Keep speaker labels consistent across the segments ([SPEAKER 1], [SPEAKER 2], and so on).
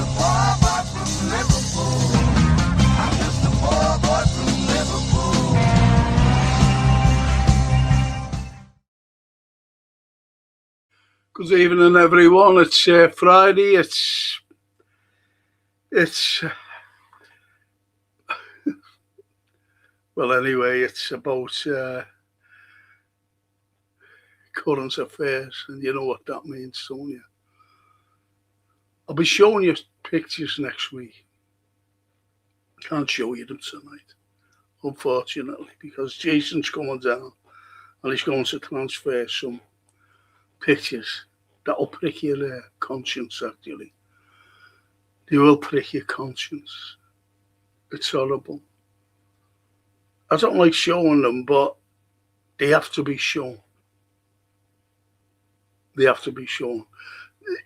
[SPEAKER 1] a poor boy from Liverpool. I'm just a poor boy from Liverpool. Good evening, everyone. It's Friday. It's well, anyway, it's about current affairs, and you know what that means, don't you? I'll be showing you pictures next week. Can't show you them tonight, unfortunately, because Jason's coming down and he's going to transfer some pictures that'll prick your conscience, actually. They will prick your conscience. It's horrible. I don't like showing them, but they have to be shown. They have to be shown.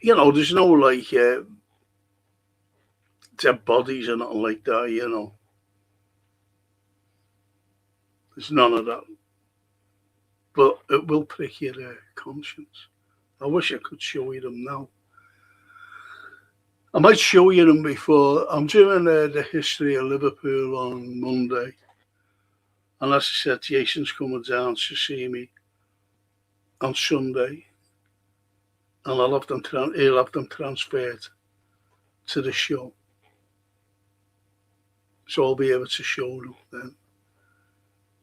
[SPEAKER 1] You know, there's no like dead bodies or nothing like that, you know. There's none of that. But it will prick your conscience. I wish I could show you them now. I might show you them before. I'm doing the history of Liverpool on Monday. And as I said, Jason's coming down to see me on Sunday. And he'll have them transferred to the show. So I'll be able to show them then.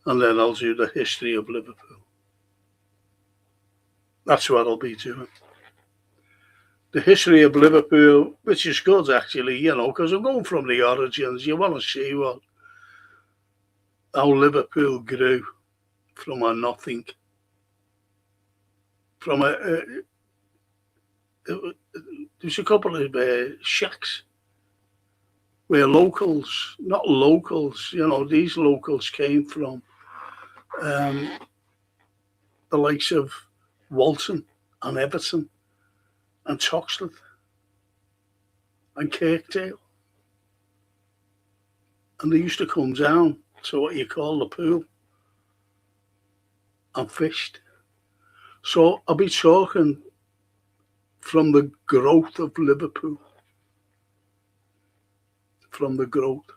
[SPEAKER 1] And then I'll do the history of Liverpool. That's what I'll be doing. The history of Liverpool, which is good actually, you know, because I'm going from the origins. You want to see how Liverpool grew from a nothing, from there's a couple of shacks where locals, not locals, you know, these locals came from the likes of Walton and Everton and Toxteth and Kirkdale. And they used to come down to what you call the pool and fished. So I'll be talking from the growth of Liverpool. From the growth.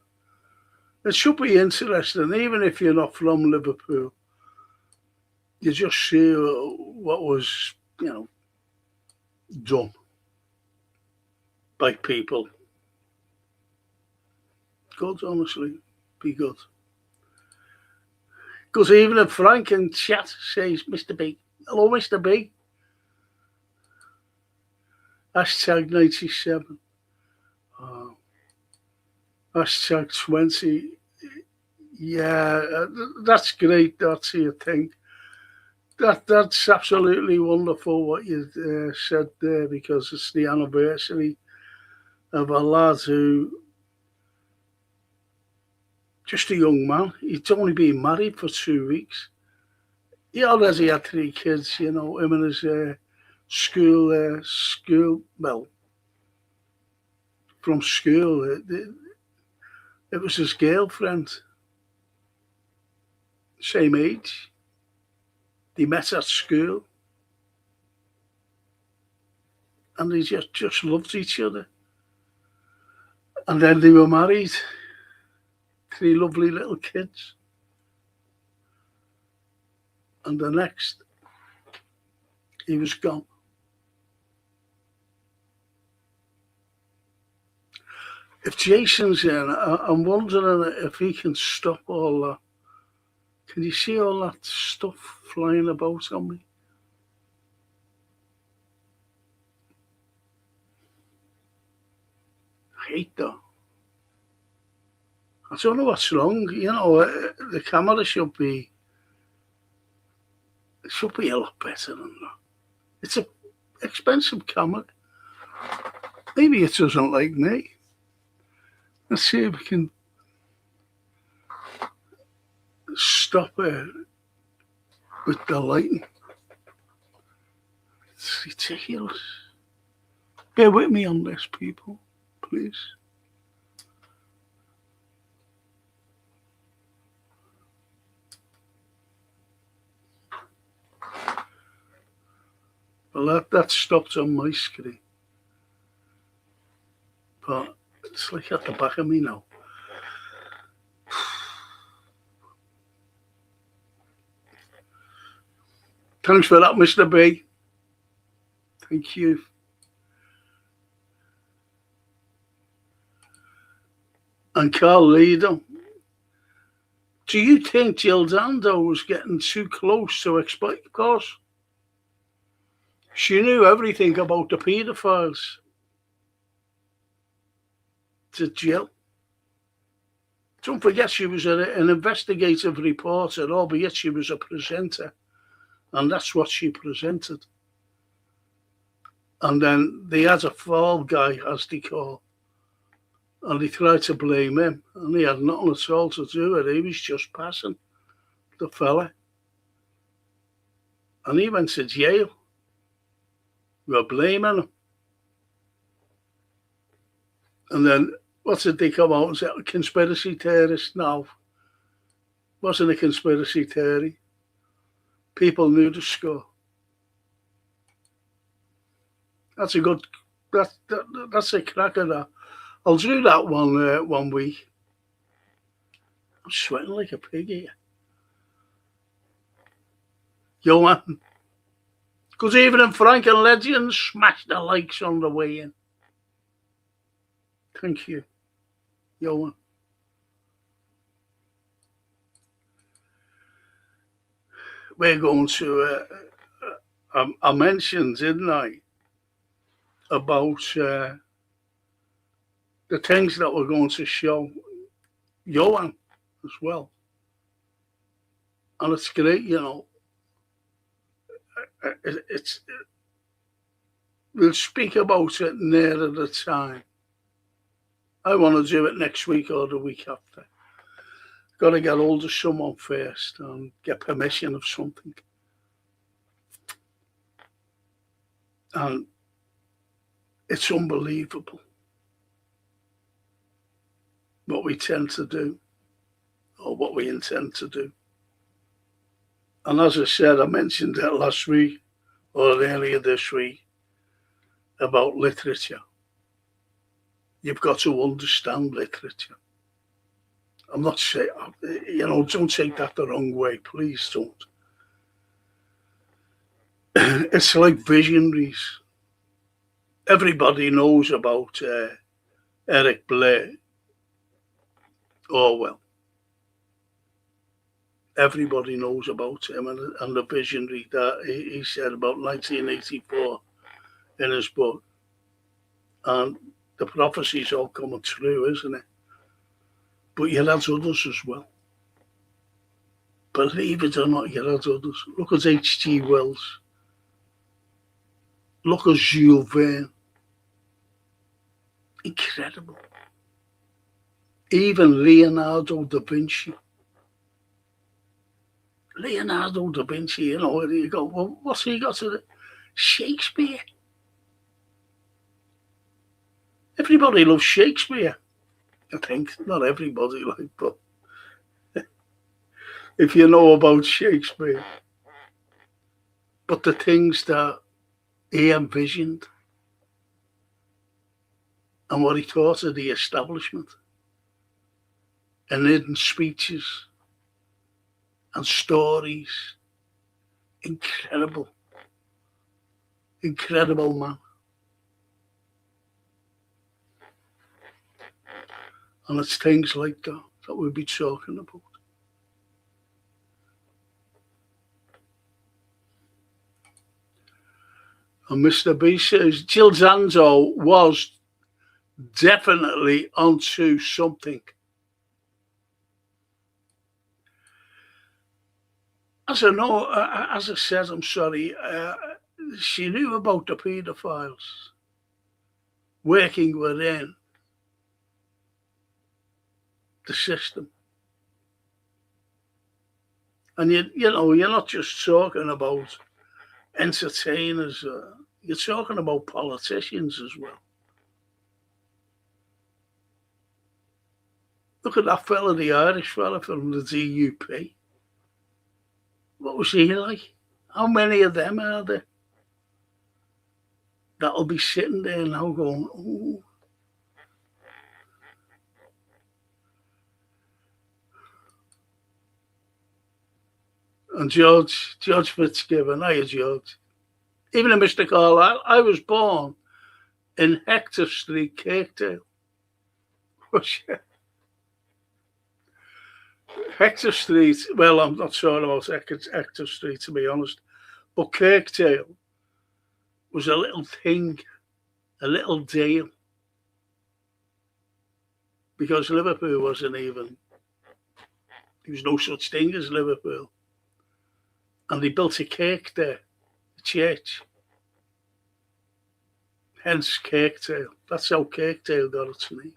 [SPEAKER 1] It should be interesting, even if you're not from Liverpool. You just see what was, you know, done by people. Good, honestly, be good. Good evening, Frank in chat says Mr. B. Hello, Mr. B. Hashtag 97. Hashtag 20. Yeah, that's great. That's your thing. That's absolutely wonderful what you said there, because it's the anniversary of a lad who, just a young man, he'd only been married for 2 weeks. He already had 3 kids, you know, him and his school, well, from school. It was his girlfriend, same age. They met at school, and they just loved each other. And then they were married, 3 lovely little kids. And the next, he was gone. If Jason's in, I'm wondering if he can stop all that. Can you see all that stuff flying about on me? I hate that. I don't know what's wrong. You know, the camera should be a lot better than that. It's an expensive camera. Maybe it doesn't like me. Let's see if we can stop it with the lighting. It's ridiculous. Bear with me on this, people, please. Well, that stopped on my screen. But it's like at the back of me now. Thanks for that, Mr. B. Thank you. And Carlyle, do you think Gildando was getting too close to exploit? Of course. She knew everything about the paedophiles. To Jill. Don't forget she was an investigative reporter, albeit she was a presenter. And that's what she presented. And then they had a fall guy, as they call, and they tried to blame him. And he had nothing at all to do with it. He was just passing, the fella. And he went to jail. We were blaming him. And then, what did they come out and say? Conspiracy theorist? No. Wasn't a conspiracy theory. People knew the score. That's a good, that's a cracker, that. I'll do that one week. I'm sweating like a pig here. Yo, man. Good evening, Frank and Legends. Smash the likes on the way in. Thank you. Yo, man. We're going to, I mentioned, didn't I, about the things that we're going to show Johan as well. And it's great, you know. We'll speak about it nearer the time. I want to do it next week or the week after. Got to get hold of someone first and get permission of something. And it's unbelievable what we tend to do, or what we intend to do. And as I said, I mentioned it last week or earlier this week about literature. You've got to understand literature. I'm not saying, you know, don't take that the wrong way. Please don't. It's like visionaries. Everybody knows about Eric Blair. Orwell. Everybody knows about him and the visionary that he said about 1984 in his book. And the prophecy's all coming true, isn't it? But you had others as well. Believe it or not, you had others. Look at H.G. Wells. Look at Jules Verne. Incredible. Even Leonardo da Vinci. Leonardo da Vinci, you know, where you go, well, what's he got to do? Shakespeare. Everybody loves Shakespeare. I think not everybody, like, but if you know about Shakespeare, but the things that he envisioned and what he taught of the establishment and hidden speeches and stories, incredible man. And it's things like that we'll be talking about. And Mr. B says, Jill Zanzo was definitely onto something. As I said, I'm sorry, she knew about the paedophiles working within the system. And you know, you're not just talking about entertainers, you're talking about politicians as well. Look at that fella, the Irish fella from the DUP. What was he like? How many of them are there that'll be sitting there now going, ooh, And George Fitzgibbon, hiya George. Even a Mr. Carlyle, I was born in Hector Street, Kirkdale. Hector Street, well, I'm not sure about Hector Street, to be honest, but Kirkdale was a little thing, a little deal, because Liverpool wasn't even, there was no such thing as Liverpool. And they built a kirk there, a church. Hence Kirkdale. That's how Kirkdale got its name.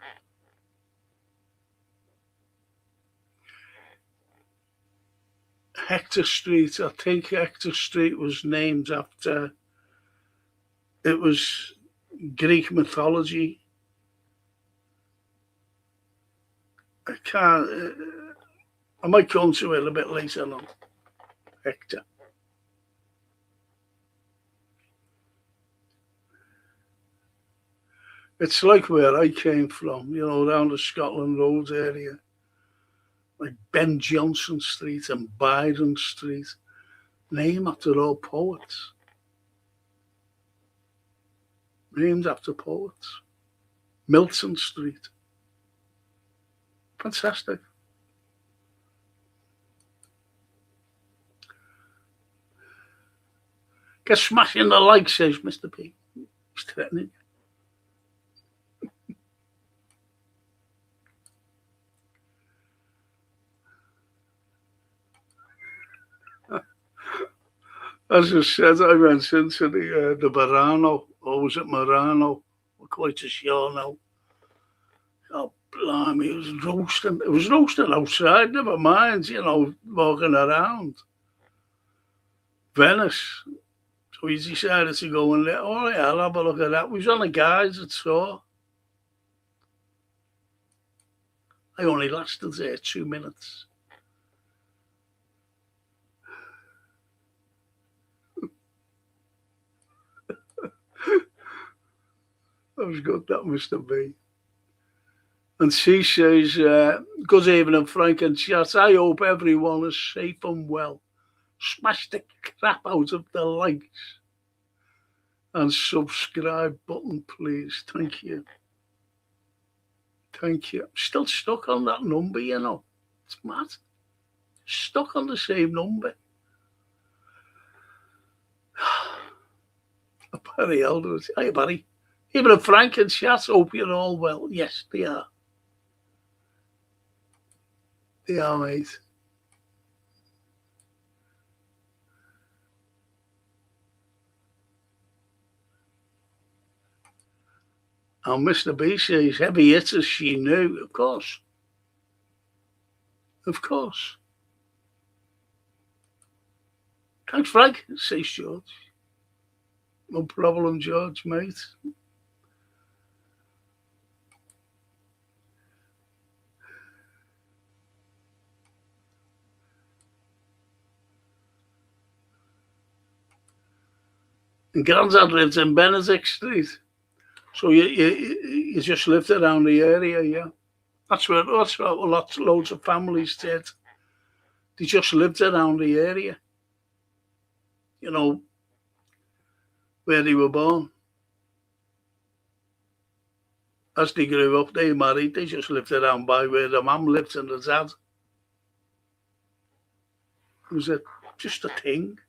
[SPEAKER 1] Hector Street, I think Hector Street was named after, it was Greek mythology. I might come to it a bit later on. Hector. It's like where I came from, around the Scotland Road area. Like Ben Jonson Street and Byron Street, named after all poets. Named after poets. Milton Street. Fantastic. Get smashing the like, says Mr. P. He's threatening. As I said, I went into the Barano, or was it Marano? We're quite sure now. Oh, blimey, it was roasting. It was roasting outside, never mind, walking around. Venice. So he decided to go in there. Oh, yeah, I'll have a look at that. We was on the guides at saw. I only lasted there 2 minutes. That was good, that Mr. B. And she says, good evening, Frank and chat. I hope everyone is safe and well. Smash the crap out of the likes and subscribe button, please. Thank you. Thank you. I'm still stuck on that number, It's mad. Stuck on the same number. Barry Eldridge. Hi, Barry. Even a Frank and chat, hope you're all well. Yes, they are. They are, mate. And Mr. B says, heavy hitters she knew. Of course. Of course. Thanks, Frank, says George. No problem, George, mate. And Granddad lives in Benedict Street. So you just lived around the area, yeah. That's what loads of families did. They just lived around the area. Where they were born. As they grew up, they married, they just lived around by where the mum lived and the dad. It was just a thing.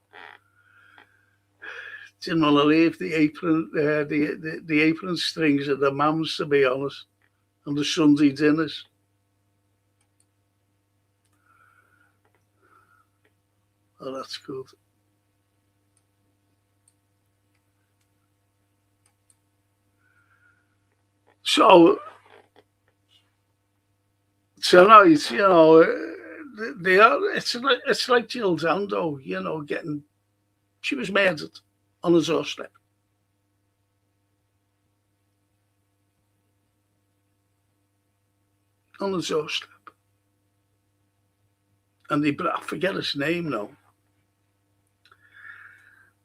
[SPEAKER 1] Didn't want to leave the apron, the apron strings of the mums, to be honest, and the Sunday dinners. Oh, that's good. So tonight, they are. It's like Jill Dando, getting. She was murdered on a doorstep. On the doorstep. And I forget his name now.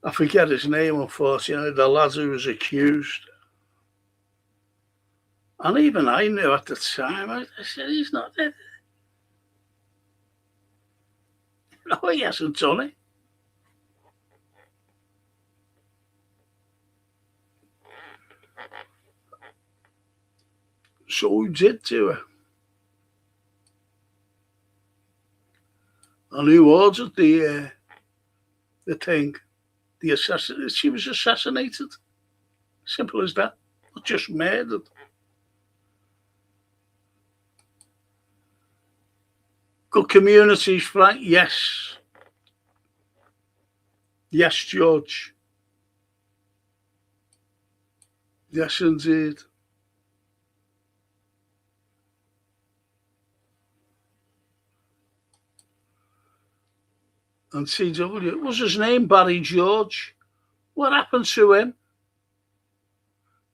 [SPEAKER 1] I forget his name, unfortunately, the lad who was accused. And even I knew at the time, I said, he's not dead. No, he hasn't done it. So who did do it? And who ordered the thing? The assassin. She was assassinated. Simple as that. Not just murdered. Good communities, Frank. Yes. Yes, George. Yes, indeed. And CW, was his name Barry George? What happened to him?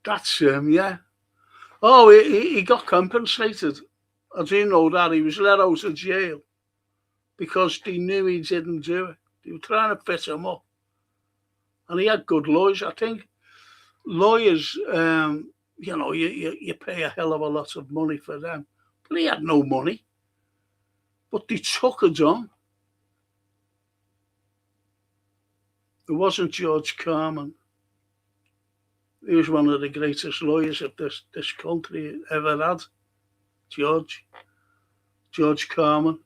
[SPEAKER 1] That's him, yeah. Oh, he got compensated. I do know that. He was let out of jail because they knew he didn't do it. They were trying to fit him up. And he had good lawyers. I think lawyers, you pay a hell of a lot of money for them. But he had no money. But they took it on. It wasn't George Carman. He was one of the greatest lawyers that this country ever had. George Carman.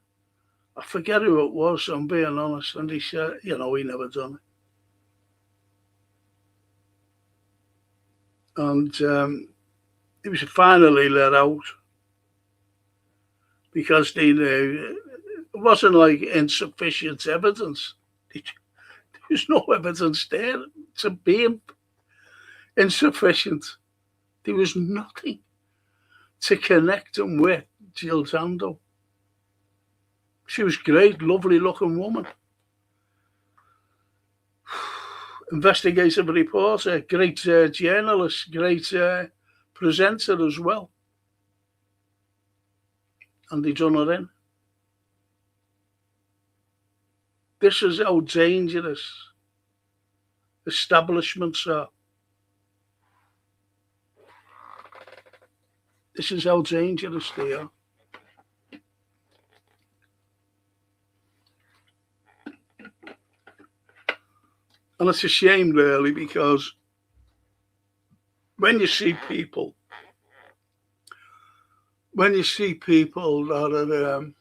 [SPEAKER 1] I forget who it was, I'm being honest. And he said, he never done it. And he was finally let out because it wasn't like insufficient evidence. There was no evidence there to be insufficient. There was nothing to connect him with Jill Zando. She was great, lovely looking woman. Investigative reporter, great journalist, great presenter as well. And they done her in. This is how dangerous establishments are. This is how dangerous they are. And it's a shame, really, because when you see people that are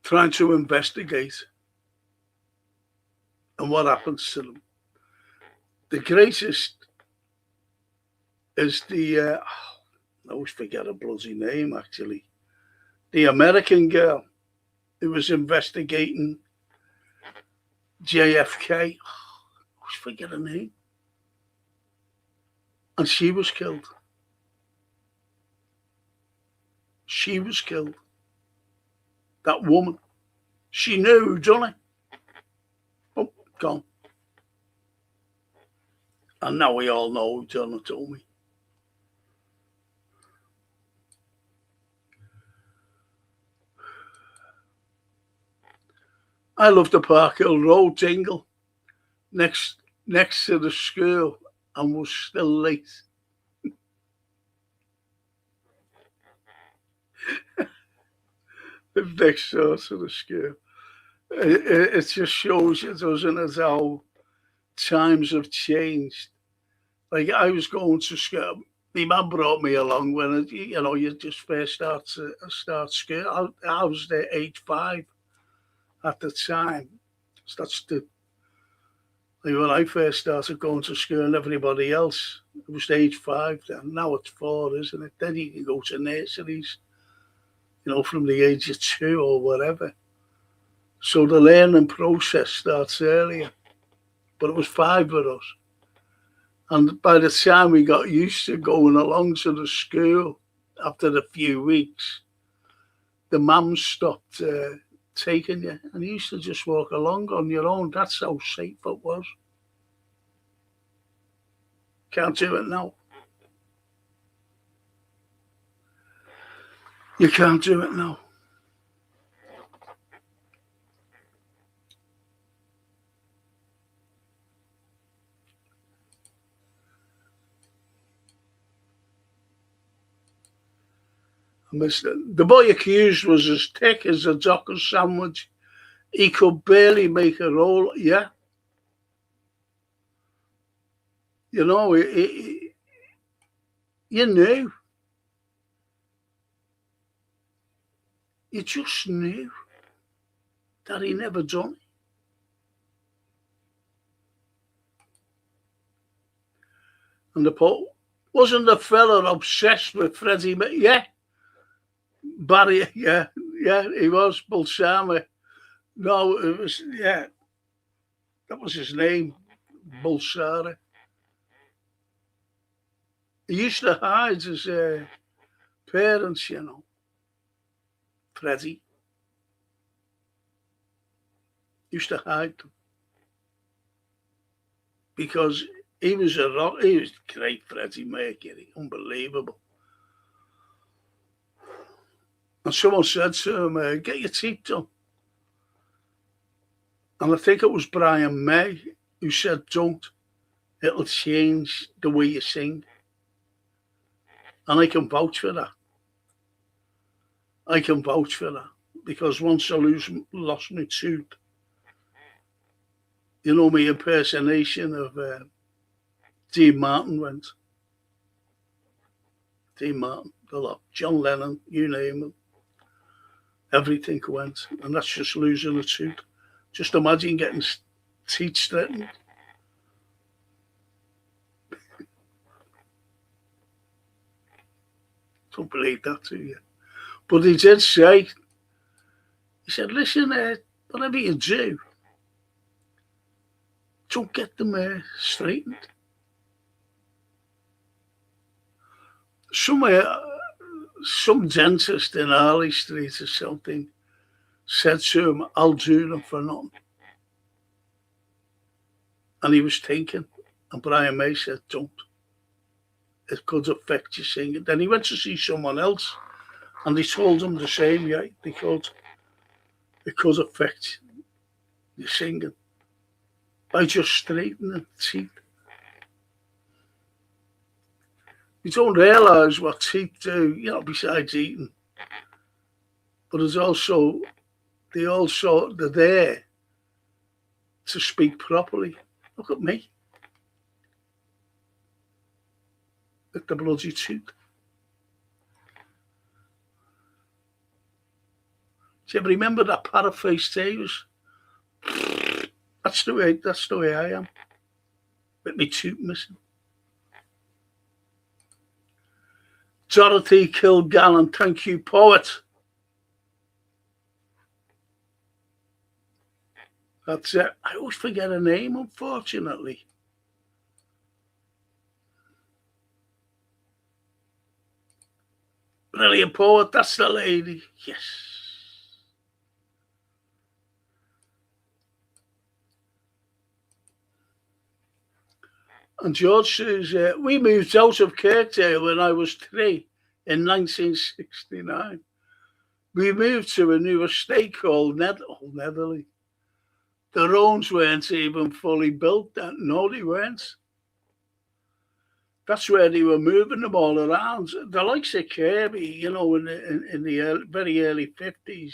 [SPEAKER 1] trying to investigate and what happens to them, the greatest is I always forget her bloody name, actually. The American girl who was investigating JFK. I always forget her name. And she was killed. She was killed. That woman. She knew who done it. Oh, gone. And now we all know who done it, told me. I love the Park Hill Road jingle next to the school and was still late. Next door to the school. It just shows you, doesn't it, how times have changed. Like I was going to school. My mum brought me along when you just first start school. I was there age 5 at the time. So that's when I first started going to school and everybody else, it was age 5 then. Now it's 4, isn't it? Then you can go to nurseries, from the age of 2 or whatever. So the learning process starts earlier. But it was 5 of us. And by the time we got used to going along to the school, after a few weeks, the mums stopped taking you. And you used to just walk along on your own. That's how safe it was. Can't do it now. You can't do it now. The boy accused was as thick as a Docker sandwich He could barely make a roll. Yeah, you know, you knew. You just knew that he never done it. And the Pope wasn't the fella obsessed with Freddie? Yeah, Barry. Yeah, yeah, he was Balsamo. No, it was that was his name, Balsara. He used to hide his parents, Freddie used to hide them because he was he was great, Freddie Mercury, unbelievable. And someone said to him, "Get your teeth done." And I think it was Brian May who said, "Don't. It'll change the way you sing." And I can vouch for that. I can vouch for that because once I lost my tooth, my impersonation of Dean Martin went. Dean Martin, the lot, John Lennon, you name it, everything went, and that's just losing a tooth. Just imagine getting teeth straightened. Don't believe that, do you? But he did say, he said, "Listen, whatever you do, don't get them straightened." Some dentist in Harley Street or something said to him, "I'll do them for nothing." And he was thinking, and Brian May said, "Don't. It could affect your singing." Then he went to see someone else, and they told him the same, yeah, because it could affect your singing by just straightening the teeth. You don't realise what teeth do, besides eating. But it's also, they're there to speak properly. Look at me. With the bloody tooth. Do you ever remember that paraphrase Davis? That's the way I am. With my tooth missing. Dorothy Kilgallen, thank you, poet. That's it. I always forget her name, unfortunately. Brilliant poet, that's the lady. Yes. And George says, we moved out of Kirkdale when I was 3 in 1969. We moved to a new estate called Netherley. The rooms weren't even fully built then. No, they weren't. That's where they were moving them all around. The likes of Kirby, in the very early 50s,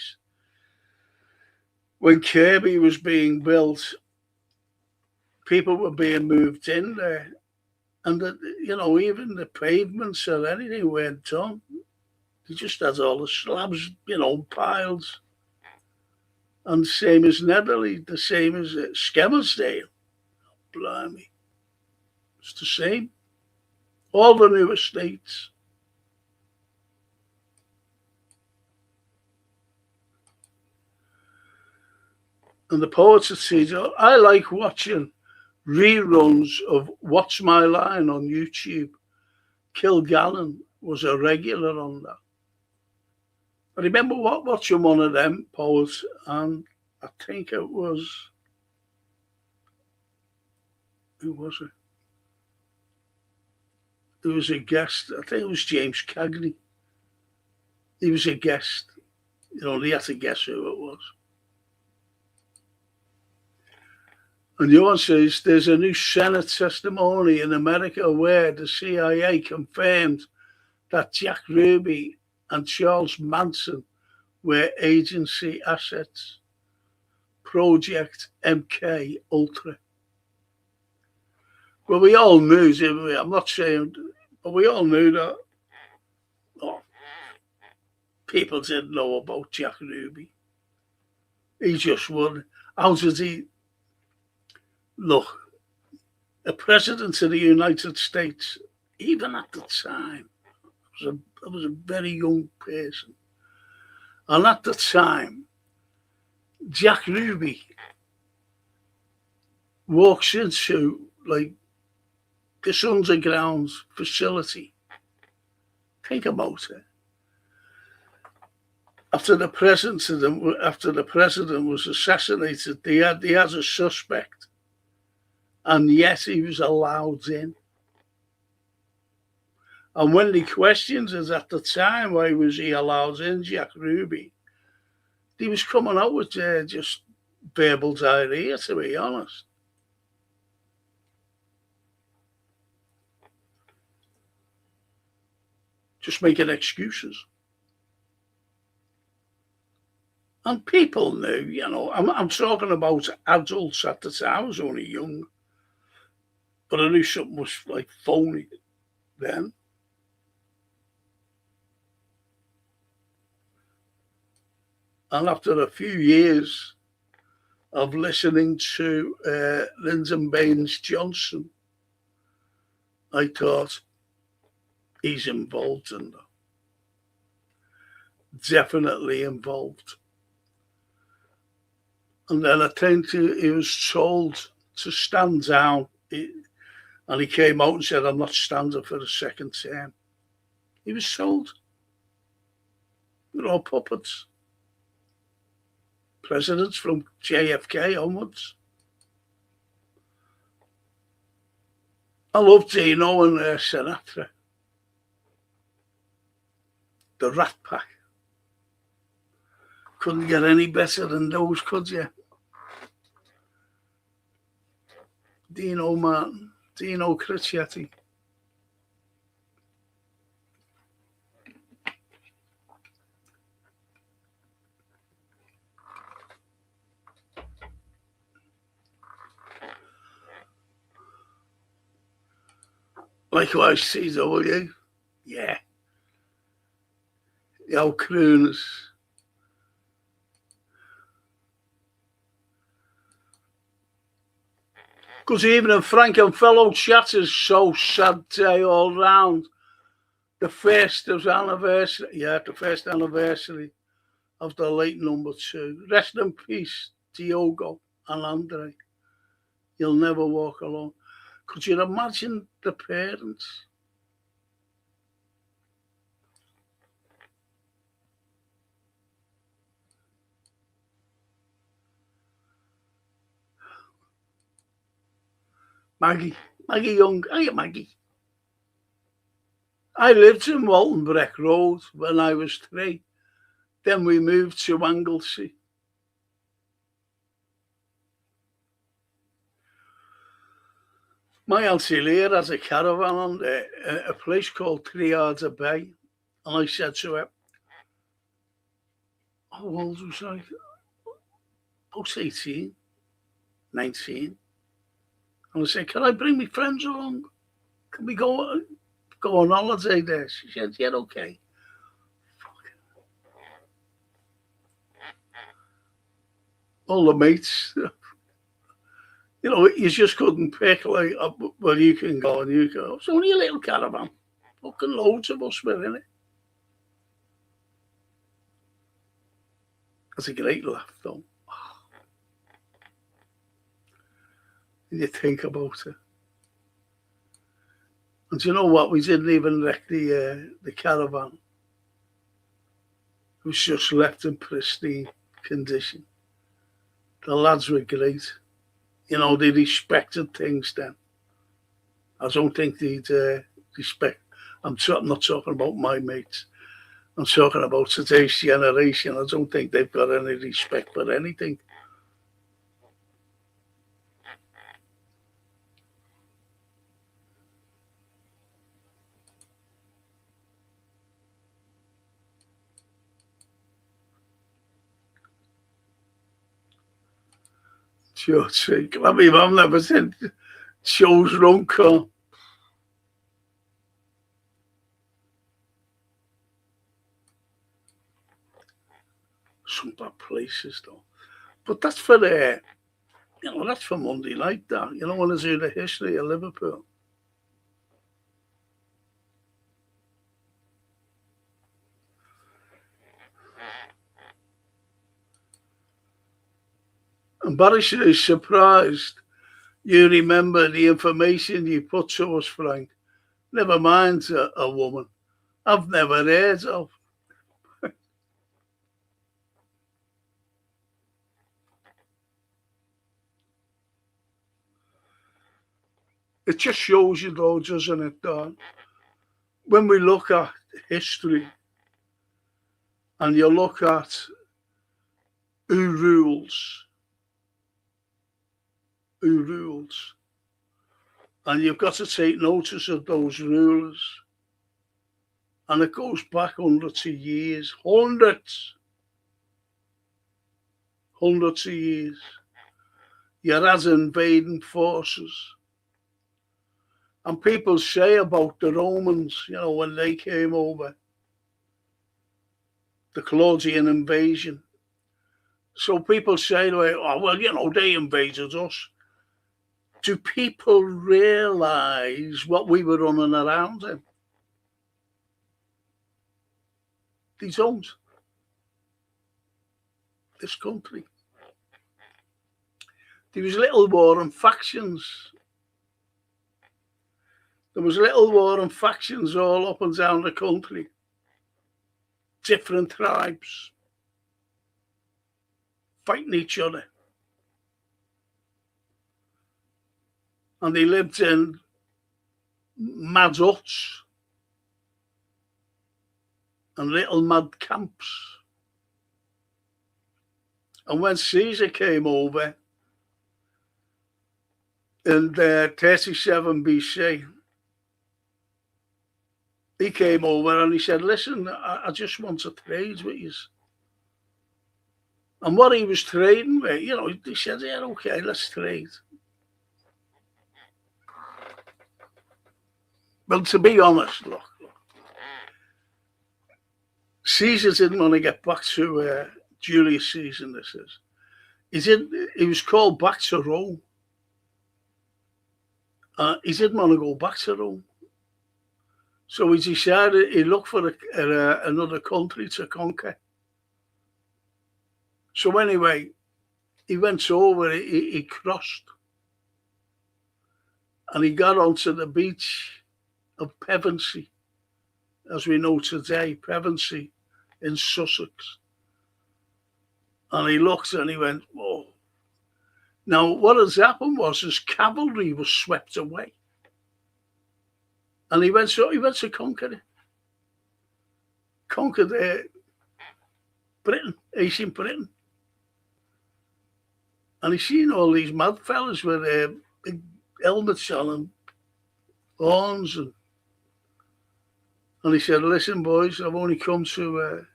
[SPEAKER 1] when Kirby was being built, people were being moved in there. And, even the pavements or anything weren't done. They just had all the slabs, piles. And same as Netherley, the same as Skelmersdale. Blimey. It's the same. All the new estates. And the poets said, I like watching reruns of What's My Line on YouTube. Kilgallen was a regular on that. I remember watching one of them poets, and I think it was, who was it? There was a guest, I think it was James Cagney. He was a guest. They had to guess who it was. And Johan says there's a new Senate testimony in America where the CIA confirmed that Jack Ruby and Charles Manson were agency assets. Project MK Ultra. Well, we all knew, I'm not saying, but we all knew that oh, people didn't know about Jack Ruby. He just won. How did he look? The President of the United States, even at the time, I was a very young person. And at the time, Jack Ruby walks into like this underground facility. Think about it. After the president was assassinated, they had a suspect, and yet he was allowed in. And when they questioned us at the time, why was he allowed in, Jack Ruby? He was coming out with just verbal diarrhea, to be honest. Just making excuses. And people knew, I'm talking about adults at the time. I was only young. But I knew something was like phony then. And after a few years of listening to Lyndon Baines Johnson, I thought he's involved in that. Definitely involved. And then I think he was told to stand down. And he came out and said, I'm not standing for a second term. He was told. We're all puppets. Presidents from JFK onwards. I love Dino and Sinatra. The Rat Pack. Couldn't get any better than those, could you? Dino Martin, Dino Cricchetti. Likewise, CW. Yeah. The old crooners. Good evening, Frank and fellow chatters. So sad day all round. The first anniversary of the late number 2. Rest in peace, Diogo and Andre. You'll never walk alone. Could you imagine the parents? Maggie Young. Hiya, Maggie. I lived in Walton Breck Road when I was 3. Then we moved to Anglesey. My auntie Leah has a caravan on there, a place called Triada Bay. And I said to her, how old was I? I was 18, 19. And I said, can I bring my friends along? Can we go on holiday there? She said, yeah, okay. All the mates, you just couldn't pick, like, well, you can go and you go. It's only a little caravan. Fucking loads of us were in it. That's a great laugh, though. And you think about it. And you know what? We didn't even wreck the caravan. It was just left in pristine condition. The lads were great. They respected things then. I don't think they'd respect. I'm not talking about my mates. I'm talking about today's generation. I don't think they've got any respect for anything. George, I mean, I've never said shows wrong car. Some bad places though. But that's for that's for Monday night. That when I do the history of Liverpool. And Barry is surprised you remember the information you put to us, Frank. Never mind a woman I've never heard of. It just shows you though, doesn't it, Don? When we look at history and you look at who rules, and you've got to take notice of those rulers. And it goes back hundreds of years, hundreds of years. You had invading forces. And people say about the Romans, when they came over, the Claudian invasion. So people say, like, oh, well, they invaded us. Do people realise what we were running around in? They don't. This country. There was little war and factions. There was little war and factions all up and down the country. Different tribes fighting each other. And they lived in mad huts and little mad camps. And when Caesar came over in 37 BC, he came over and he said, listen, I just want to trade with you. And what he was trading with, he said, yeah, okay, let's trade. Well, to be honest, look, Caesar didn't want to get back to Julius Caesar, this is. He was called back to Rome. He didn't want to go back to Rome. So he decided he looked for another country to conquer. So anyway, he went over, he crossed, and he got onto the beach of Pevensey, as we know today, Pevensey in Sussex. And he looked and he went, whoa. Now, what has happened was his cavalry was swept away. And he went to conquer it. Conquered Britain, ancient Britain. And he seen all these mad fellas with big helmets on and horns. And he said, listen, boys, I've only come to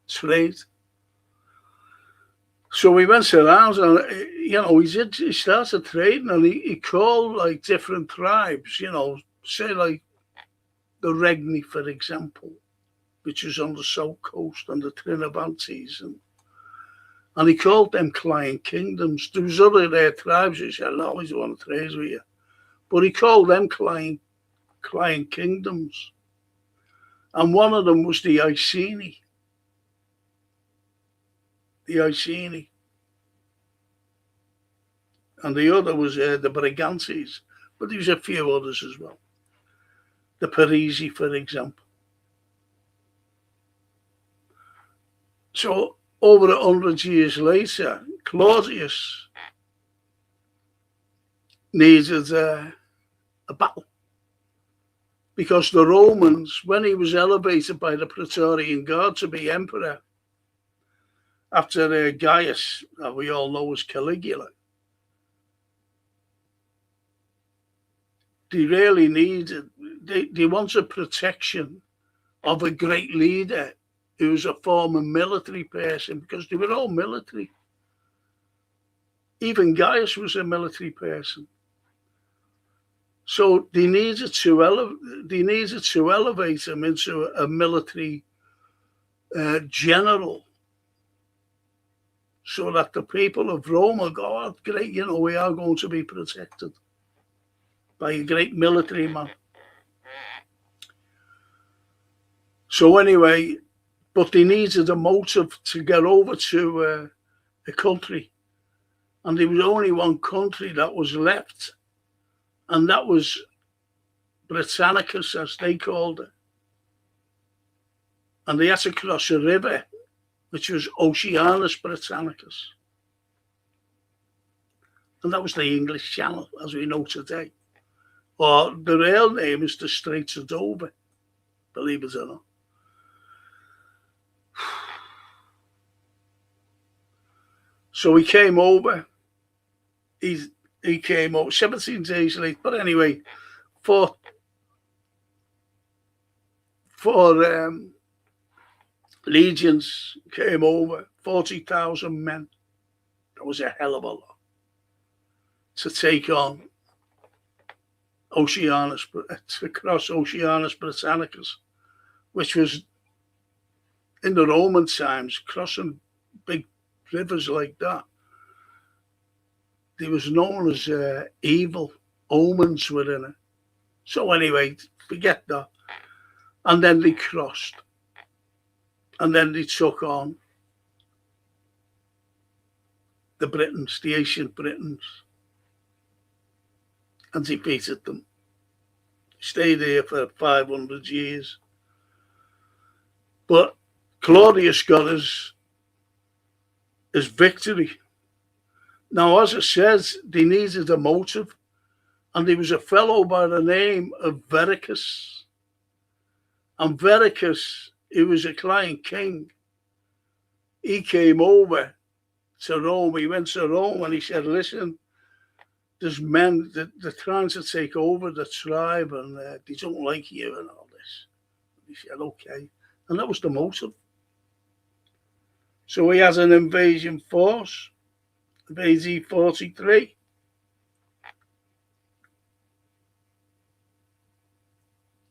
[SPEAKER 1] trade. So we went around and, he started trading and he called like different tribes, say like the Regni, for example, which is on the south coast, and the Trinobantes. And he called them client kingdoms. There was other tribes who said, no, I don't want to trade with you. But he called them client kingdoms. And one of them was the Iceni. And the other was the Brigantes. But there was a few others as well. The Parisi, for example. So over 100 years later, Claudius needed a battle. Because the Romans, when he was elevated by the Praetorian Guard to be emperor, after Gaius, we all know as Caligula, they really needed, they wanted protection of a great leader who was a former military person, because they were all military. Even Gaius was a military person. So they needed to elevate him into a military general, so that the people of Rome will go, oh, great, we are going to be protected by a great military man. So anyway, but they needed a motive to get over to a country. And there was only one country that was left, and that was Britannicus, as they called it. And they had to cross a river, which was Oceanus Britannicus. And that was the English Channel, as we know today. Or the real name is the Straits of Dover, believe it or not. So he came over. He came over 17 days late. But anyway, for legions came over, 40,000 men. That was a hell of a lot to take on Oceanus, to cross Oceanus Britannicus, which was in the Roman times, crossing big rivers like that. There was known as evil omens within it. So anyway, forget that. And then they crossed. And then they took on the Britons, the ancient Britons, and defeated them. Stayed there for 500 years. But Claudius got his victory. Now, as it says, they needed a motive, and there was a fellow by the name of Vericus. And Vericus, he was a client king. He came over to Rome. He went to Rome and he said, listen, there's men that they're trying to take over the tribe, and they don't like you and all this. He said, okay. And that was the motive. So he has an invasion force of AD 43.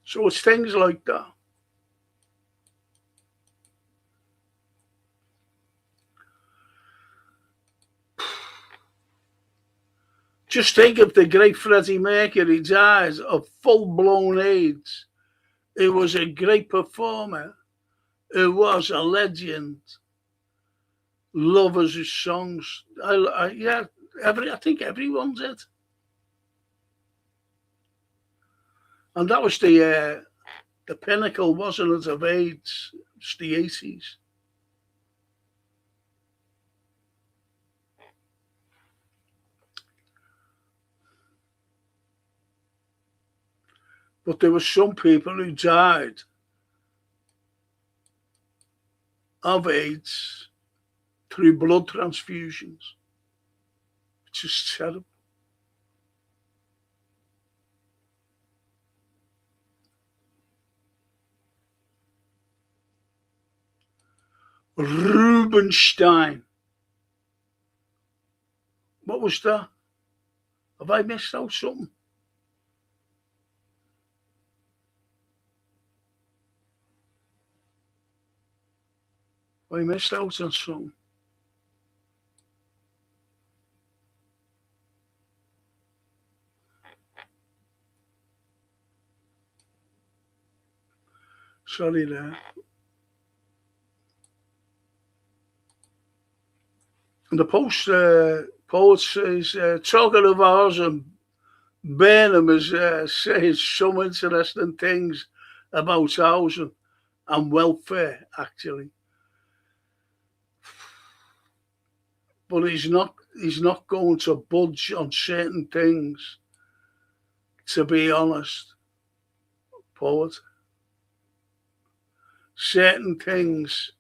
[SPEAKER 1] So it's things like that. Just think of the great Freddie Mercury dies of full-blown AIDS. He was a great performer. He was a legend. Love his songs. I think everyone did. And that was the pinnacle, wasn't it, of AIDS? It's the 80s. But there were some people who died of AIDS through blood transfusions, which is terrible. Rubinstein. What was that? Have I missed out something? I missed out on something. Sorry there. And the poet says, talking of ours, and Burnham is says some interesting things about housing and welfare, actually. But he's not going to budge on certain things, to be honest, poet. Certain things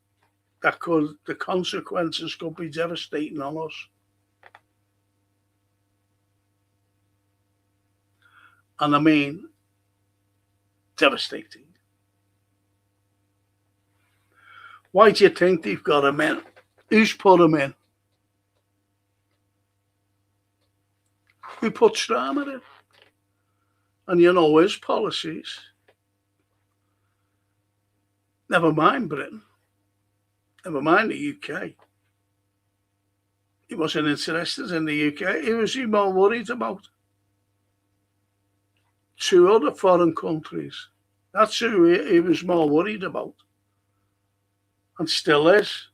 [SPEAKER 1] that the consequences could be devastating on us. And I mean, devastating. Why do you think they've got him in? Who's put him in? Who put Starmer in? And you know his policies. Never mind Britain. Never mind the UK. He wasn't interested in the UK. He was more worried about 2 other foreign countries. That's who he was more worried about. And still is.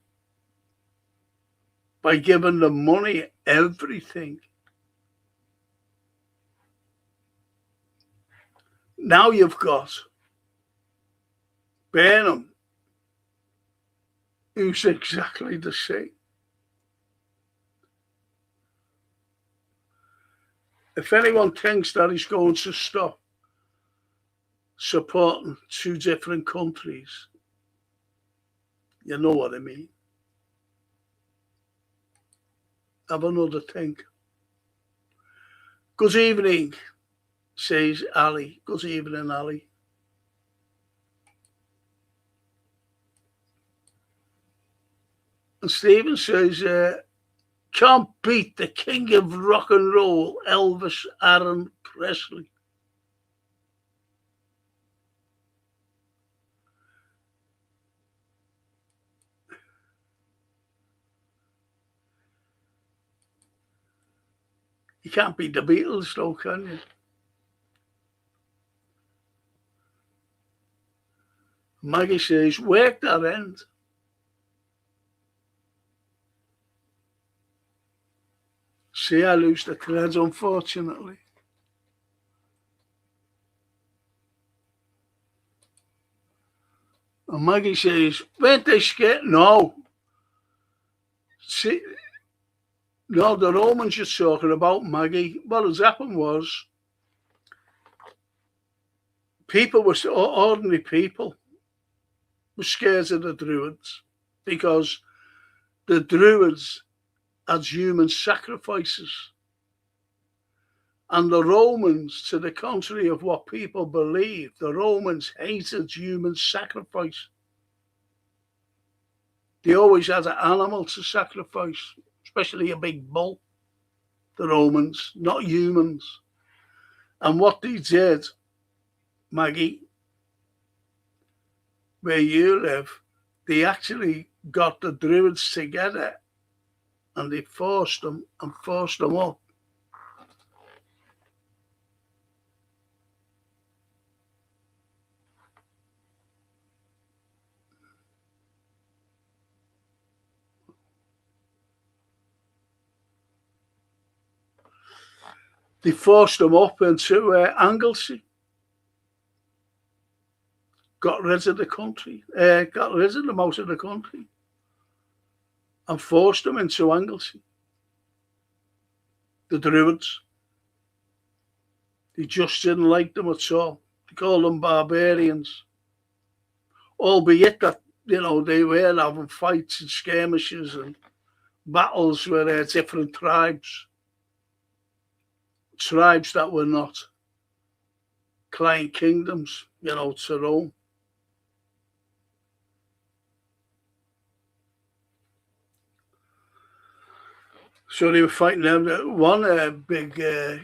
[SPEAKER 1] By giving them money, everything. Now you've got Burnham, who's exactly the same. If anyone thinks that he's going to stop supporting 2 different countries, you know what I mean. Have another think. Good evening, says Ali. Good evening, Ali. And Stephen says, can't beat the king of rock and roll, Elvis Aaron Presley. You can't beat the Beatles, though, can you? Maggie says, work that end. See, I lose the threads, unfortunately. And Maggie says, weren't they scared? No. See, no, the Romans you're talking about, Maggie. What has happened was people were, ordinary people, were scared of the Druids because the Druids had human sacrifices. And the Romans, to the contrary of what people believe, the Romans hated human sacrifice. They always had an animal to sacrifice, especially a big bull, the Romans, not humans. And what they did, Maggie, where you live, they actually got the Druids together and they forced them up. They forced them up into Anglesey. Got rid of the country, got rid of them out of the country and forced them into Anglesey. The Druids. They just didn't like them at all. They called them barbarians. Albeit that, you know, they were having fights and skirmishes and battles with different tribes. Tribes that were not client kingdoms, you know, to Rome. So they were fighting them. One big, it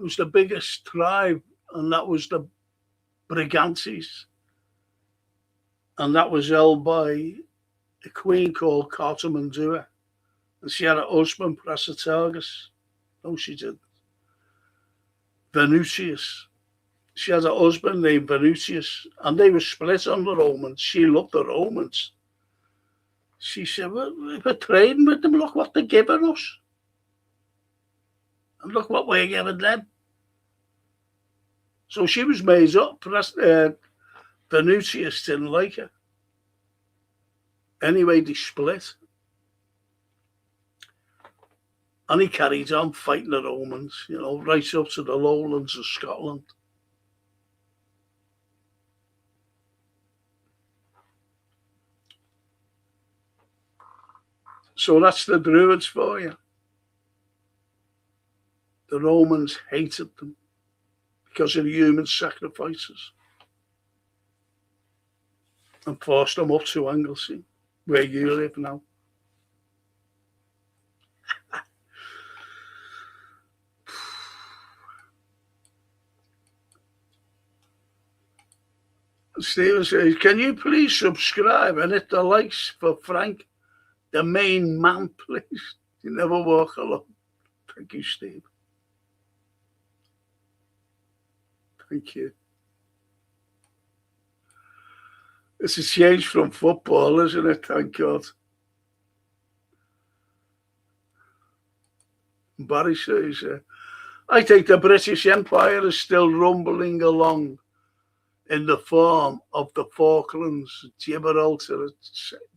[SPEAKER 1] was the biggest tribe, and that was the Brigantes. And that was held by a queen called Cartamandua. And she had a husband, Prasutagus. No, she didn't. Venusius. She had a husband named Venusius, and they were split on the Romans. She loved the Romans. She said, well, we're trading with them. Look what they're giving us. And look what we're giving them. So she was made up. Venusius didn't like her. Anyway, they split. And he carried on fighting the Romans, you know, right up to the lowlands of Scotland. So that's the Druids for you. The Romans hated them because of the human sacrifices and forced them up to Anglesey, where you live now. Stephen says, can you please subscribe and hit the likes for Frank, the main man, please? You never walk alone. Thank you, Steve. Thank you. It's a change from football, isn't it? Thank God. Barry says, I think the British Empire is still rumbling along in the form of the Falklands, Gibraltar.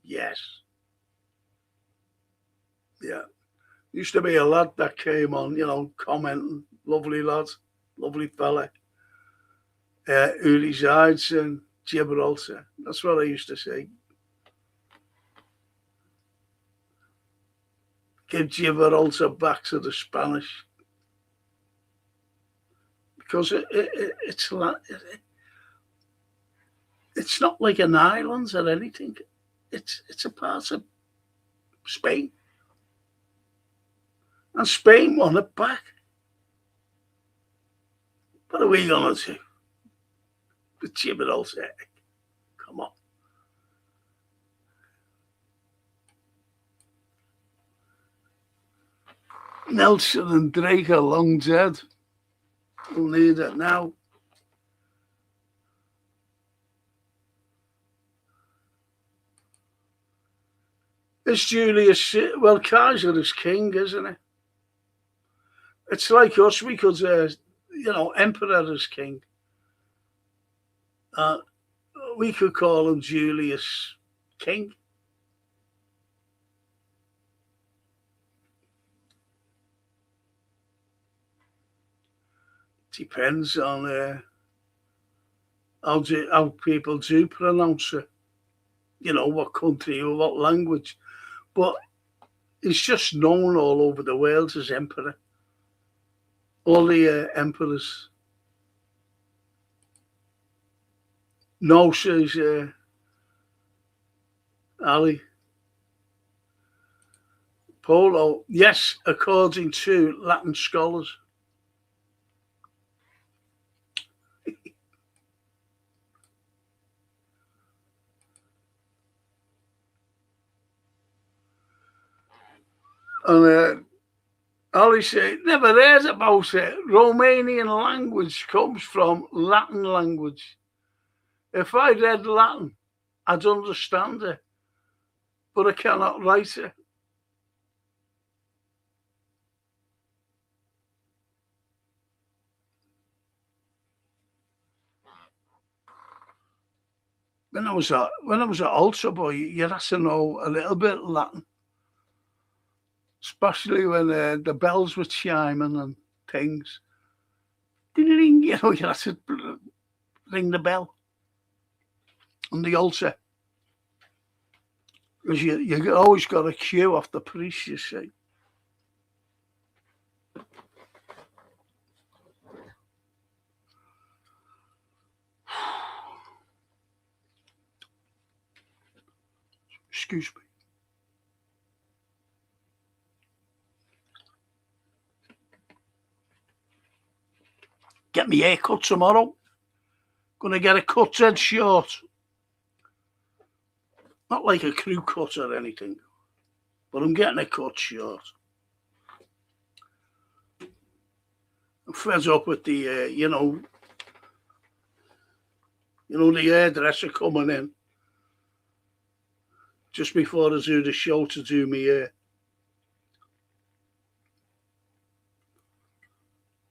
[SPEAKER 1] Yes. Yeah. Used to be a lad that came on, commenting, lovely lad, lovely fella, who resides in Gibraltar. That's what I used to say. Give Gibraltar back to the Spanish. Because it's not like an island or anything. It's a part of Spain. And Spain won it back. What are we going to do? The Gibraltar. Come on. Nelson and Drake are long dead. We'll need it now. It's Julius. Well, Kaiser is king, isn't it? It's like us. We could, Emperor is king. We could call him Julius King. Depends on how people do pronounce it. What country or what language. But he's just known all over the world as emperor. All the emperors. No, says Ali. Polo, yes, according to Latin scholars. And Ali said, never heard about it. Romanian language comes from Latin language. If I read Latin, I'd understand it, but I cannot write it. When I was an altar boy, you had to know a little bit of Latin, especially when the bells were chiming and things. Ding, you had to ring the bell on the altar. Because you always got a cue off the priest, you see. Excuse me. Get me hair cut tomorrow. Gonna get a cut head short. Not like a crew cut or anything, but I'm getting a cut short. I'm fed up with the, the hairdresser coming in just before I do the show to do me hair.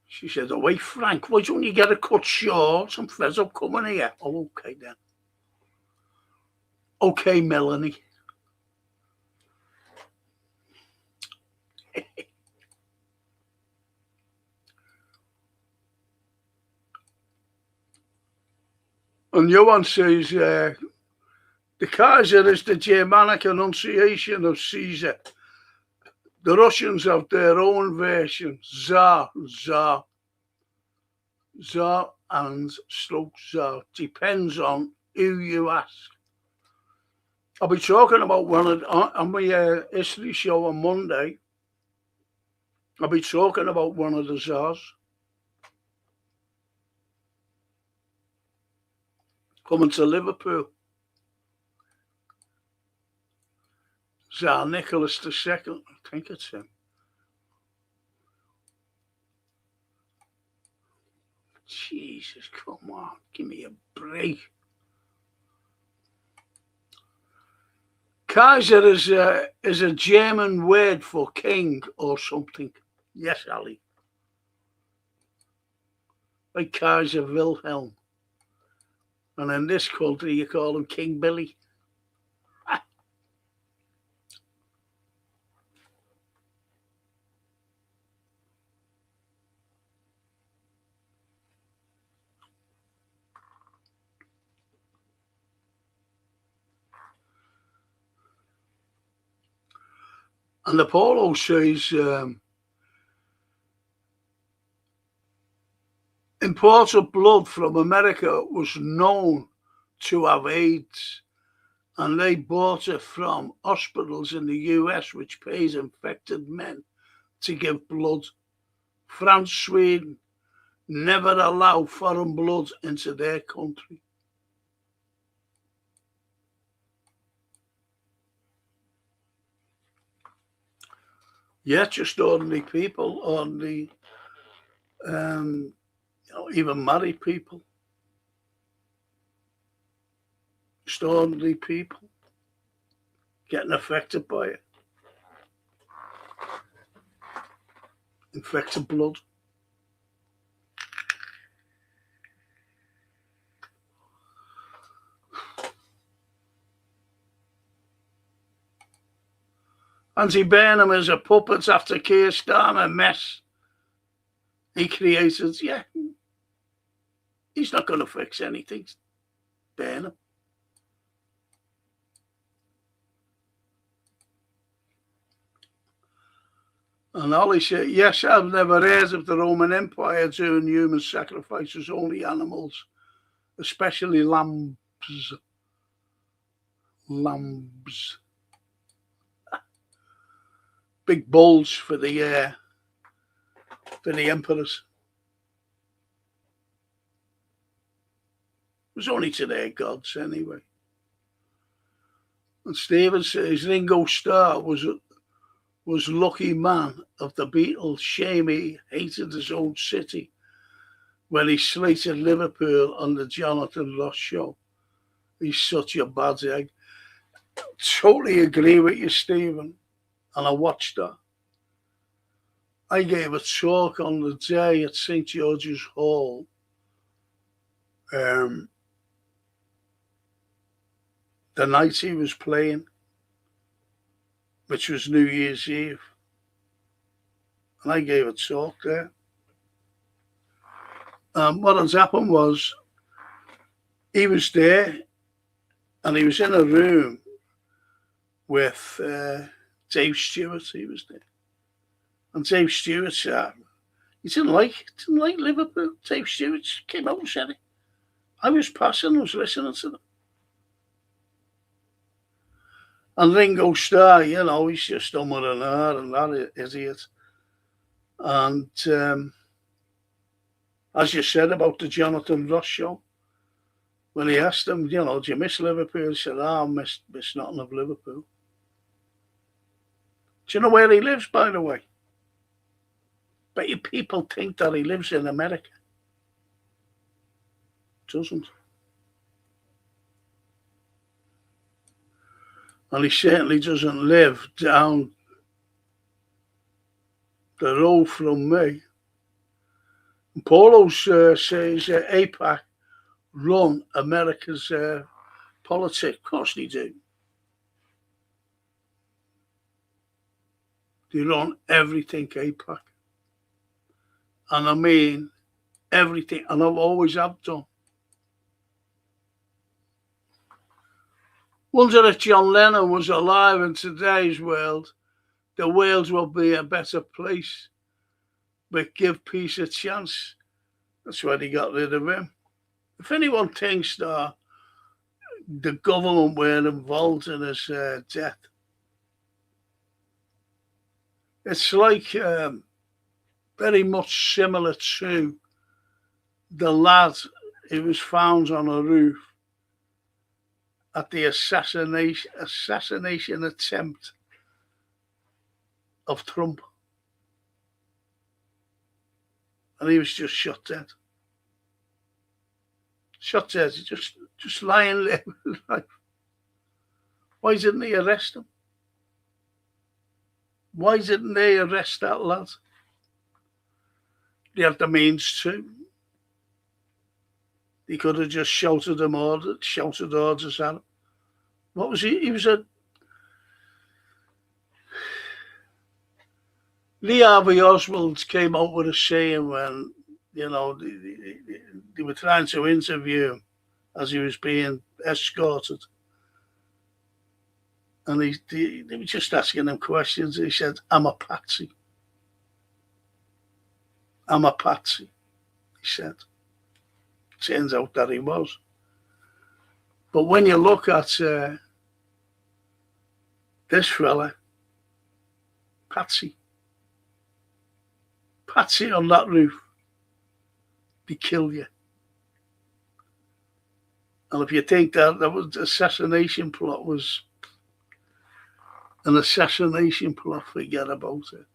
[SPEAKER 1] She said, oh, wait, Frank, why don't you get a cut short? I'm fed up coming here. Oh, okay, then. Okay, Melanie. And Johan says, the Kaiser is the Germanic enunciation of Caesar. The Russians have their own version, Tsar and stroke Tsar. Depends on who you ask. I'll be talking about on my history show on Monday. I'll be talking about one of the Tsars. coming to Liverpool. Tsar Nicholas II, I think it's him. Jesus, come on, give me a break. Kaiser is a German word for king or something. Yes, Ali. Like Kaiser Wilhelm. And in this country, you call him King Billy. And the polo says imported blood from America was known to have AIDS, and they bought it from hospitals in the US, which pays infected men to give blood. France, Sweden never allow foreign blood into their country. Yeah, just ordinary people, ordinary, even married people, just ordinary people getting affected by it. Infected blood. Andy Burnham is a puppet after Keir Starmer mess he created. Yeah, he's not going to fix anything, Burnham. And Ollie said, yes, I've never heard of the Roman Empire doing human sacrifices, only animals, especially lambs. Lambs. Big bulls for the emperors. It was only to their gods anyway. And Stephen says Ringo Starr was lucky man of the Beatles. Shame he hated his own city when he slated Liverpool on the Jonathan Ross show. He's such a bad egg. Totally agree with you, Stephen. And I watched that. I gave a talk on the day at St. George's Hall. The night he was playing, which was New Year's Eve. And I gave a talk there. What had happened was he was there and he was in a room with Dave Stewart. He was there. And Dave Stewart said, he didn't like Liverpool. Dave Stewart came out and said it. I was passing, I was listening to them. And Ringo Starr, he's just on with an hour and that idiot. And as you said about the Jonathan Ross show, when he asked him, do you miss Liverpool? He said, I miss nothing of Liverpool. Do you know where he lives, by the way? Bet you people think that he lives in America. Doesn't. And he certainly doesn't live down the road from me. And Paulos says AIPAC run America's politics. Of course they do. They run everything AIPAC. And I mean everything. And I've always have done. Wonder if John Lennon was alive in today's world, the world will be a better place. But give peace a chance. That's why they got rid of him. If anyone thinks that the government were involved in his death, it's like very much similar to the lad who was found on a roof at the assassination attempt of Trump. And he was just shot dead. Shot dead, just lying there. Why didn't they arrest him? Why didn't they arrest that lad? They had the means to. They could have just shouted orders at him. What was he? He was a Lee Harvey Oswald came out with a saying when, they were trying to interview him as he was being escorted. And they were just asking him questions. He said, "I'm a patsy. I'm a patsy," he said. Turns out that he was. But when you look at this fella, Patsy on that roof, they kill you. And if you think that was the assassination plot was an assassination plot, forget about it.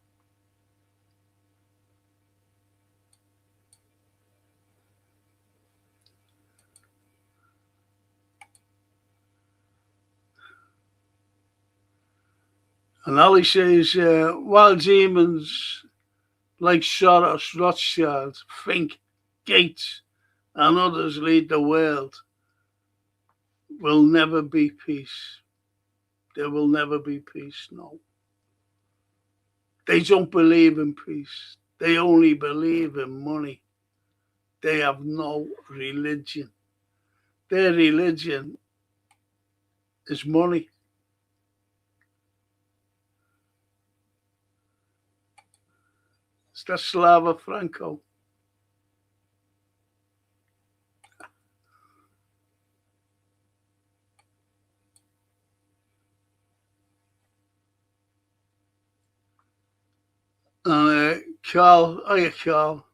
[SPEAKER 1] And Ali says, while demons like Soros, Rothschild, Fink, Gates, and others lead the world, will never be peace. There will never be peace, no. They don't believe in peace. They only believe in money. They have no religion. Their religion is money. It's the Slava Franco. And Carl, hiya Carl.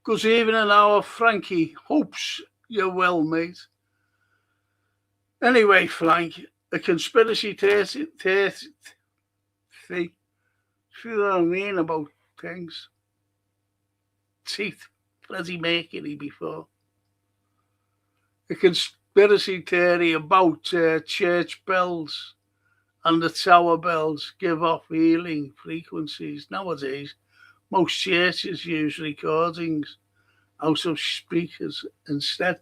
[SPEAKER 1] Good evening, our Frankie. Hopes you're well, mate. Anyway, Frank, a conspiracy theory. See what I mean about things? Teeth, Freddie Mercury before. A conspiracy theory about church bells and the tower bells give off healing frequencies. Nowadays, most churches use recordings out of speakers instead.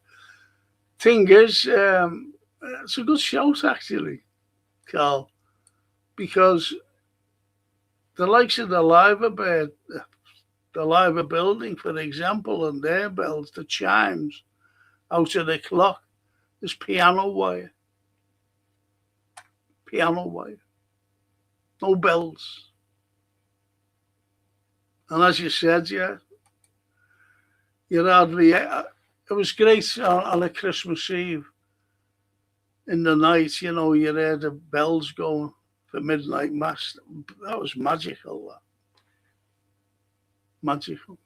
[SPEAKER 1] Thing is, it's a good shout actually, Carl, because the likes of the Liver building, for example, and their bells, the chimes out of the clock, is piano wire. Piano wire. No bells. And as you said, yeah, you're hardly. It was great on a Christmas Eve. In the night, you heard the bells going for midnight mass. That was magical. That. Magical.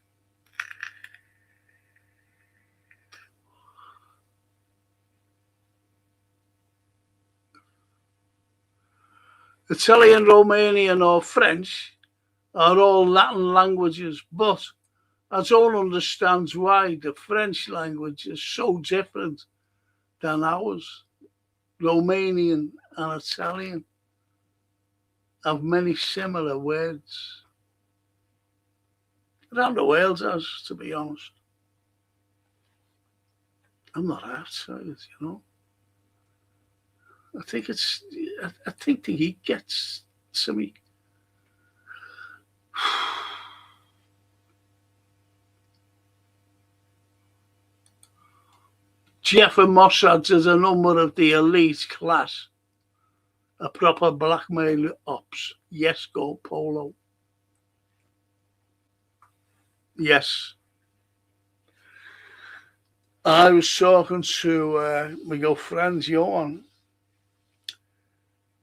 [SPEAKER 1] Italian, Romanian, or French are all Latin languages, but I don't understand why the French language is so different than ours. Romanian and Italian have many similar words. Around the world has, to be honest. I'm not outside, I think the heat gets to me. Jeff and Mossad is a number of the elite class, a proper blackmail ops. Yes, go Polo. Yes. I was talking to my good friend Johan,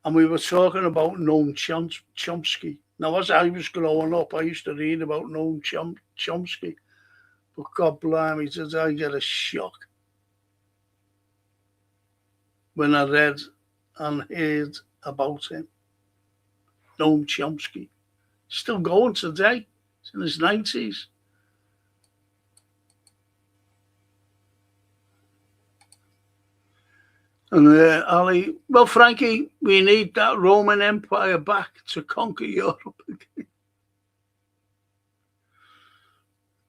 [SPEAKER 1] and we were talking about Noam Chomsky. Now, as I was growing up, I used to read about Noam Chomsky, but God blimey, did I get a shock. when I read and heard about him. Noam Chomsky. Still going today. He's in his 90s. And Ali, well, Frankie, we need that Roman Empire back to conquer Europe again.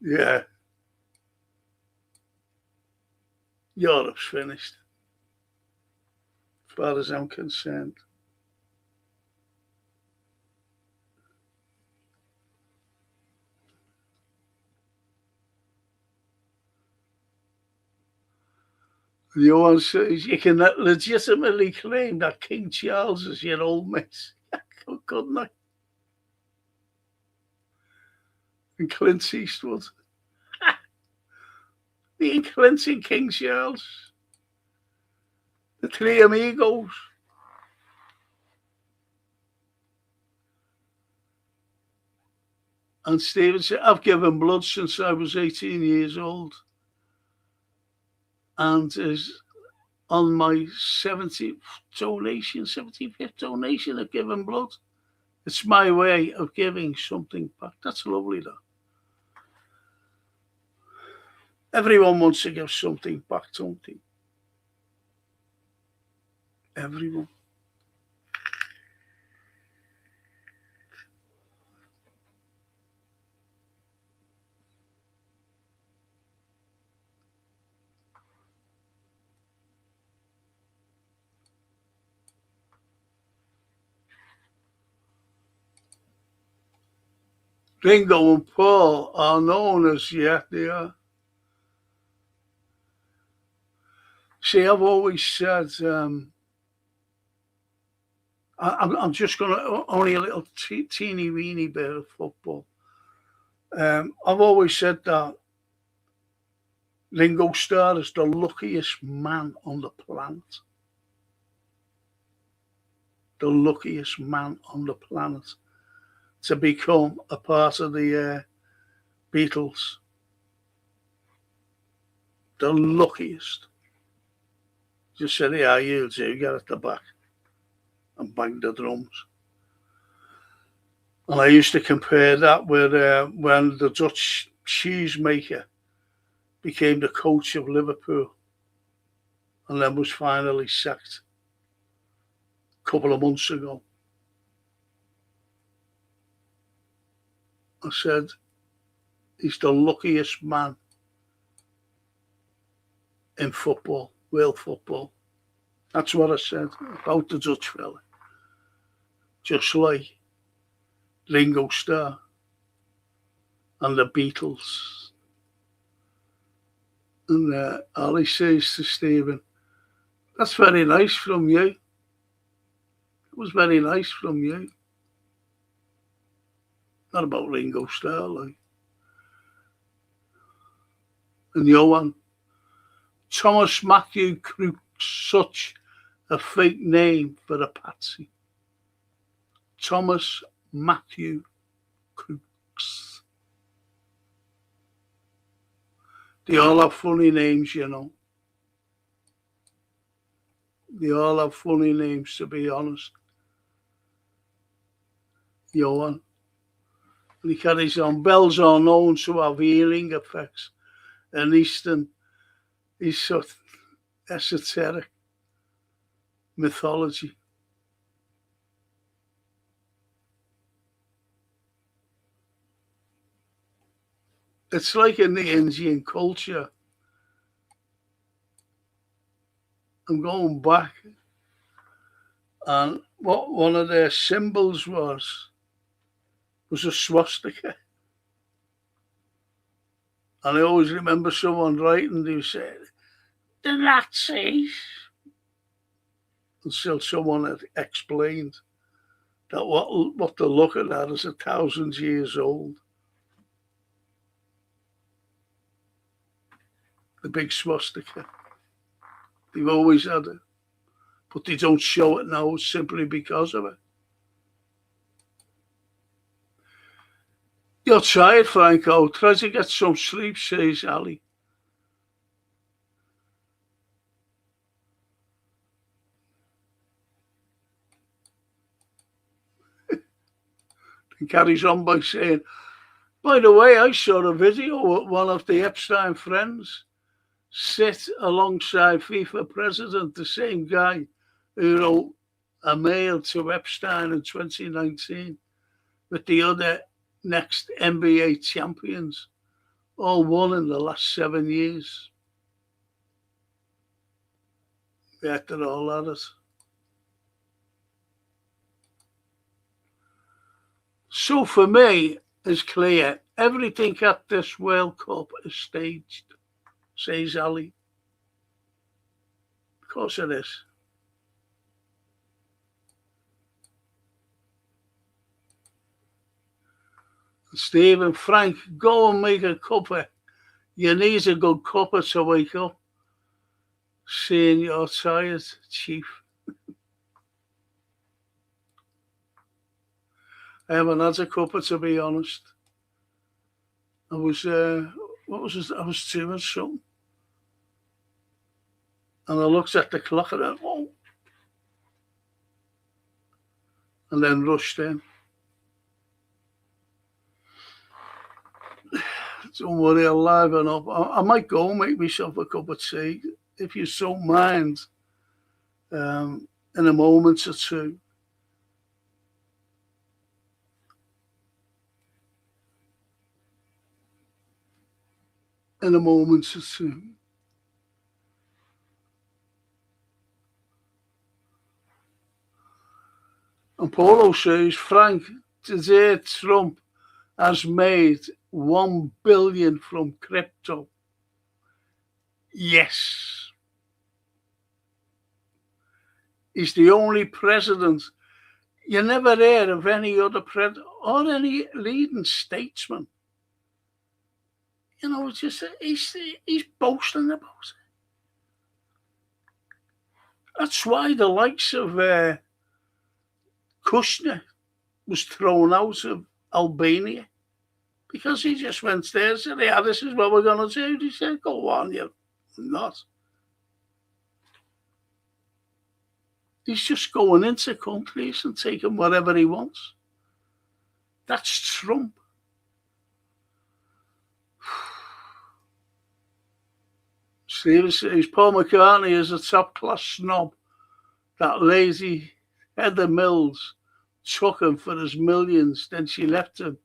[SPEAKER 1] Yeah. Europe's finished, as far as I'm concerned. The one says you can legitimately claim that King Charles is your old mate. Couldn't I? And Clint Eastwood. Me and Clint and King Charles. The three amigos. And Stephen said, I've given blood since I was 18 years old. And is on my 75th donation of giving blood. It's my way of giving something back. That's lovely, though. Everyone wants to give something back, don't they? Everyone. Ringo and Paul are known as, yeah, they are. See, I've always said, I'm just going to, only a little teeny weeny bit of football. I've always said that Ringo Starr is the luckiest man on the planet. The luckiest man on the planet to become a part of the Beatles. The luckiest. Just said, yeah, you two get at the back and bang the drums. And I used to compare that with when the Dutch cheesemaker became the coach of Liverpool and then was finally sacked a couple of months ago. I said, he's the luckiest man in football, world football. That's what I said about the Dutch fella. Just like Ringo Starr and the Beatles. And Ali says to Stephen, that's very nice from you. It was very nice from you. Not about Ringo Starr, like. And Johan, Thomas Matthew Crook's such a fake name for a patsy. Thomas Matthew Crooks. They all have funny names, you know. They all have funny names, to be honest. Johan. And he carries on. Bells are known to have healing effects. And Eastern is sort of esoteric mythology. It's like in the Indian culture. I'm going back, and what one of their symbols was a swastika. And I always remember someone writing, they said, the Nazis. Until someone had explained that what they're looking at is 1,000 years old. The big swastika. They've always had it. But they don't show it now simply because of it. You're tired, Franco. Try to get some sleep, says Ali. He carries on by saying, by the way, I saw a video of one of the Epstein friends sit alongside FIFA president, the same guy who wrote a mail to Epstein in 2019 with the other next NBA champions, all won in the last 7 years. We acted all at it. So for me, it's clear everything at this World Cup is staged, says Ali. Of course it is. Steve and Frank, go and make a cuppa. You need a good cuppa to wake up. Seeing you're tired, Chief. I haven't had a cuppa, to be honest. I was, what was it? I was doing something. And I looked at the clock and I went, oh. And then rushed in. Don't worry, I'll liven up. I might go and make myself a cup of tea, if you so mind, in a moment or two. In a moment or two. And Paulo says, Frank, today Trump has made 1 billion from crypto. Yes. He's the only president. You never hear of any other president or any leading statesman. You know, it's just he's boasting about it. That's why the likes of Kushner was thrown out of Albania, because he just went there and said, yeah, this is what we're going to do. He said, go on, you're not. He's just going into countries and taking whatever he wants. That's Trump. Stephen says Paul McCartney is a top-class snob. That lazy Heather Mills took him for his millions, then she left him.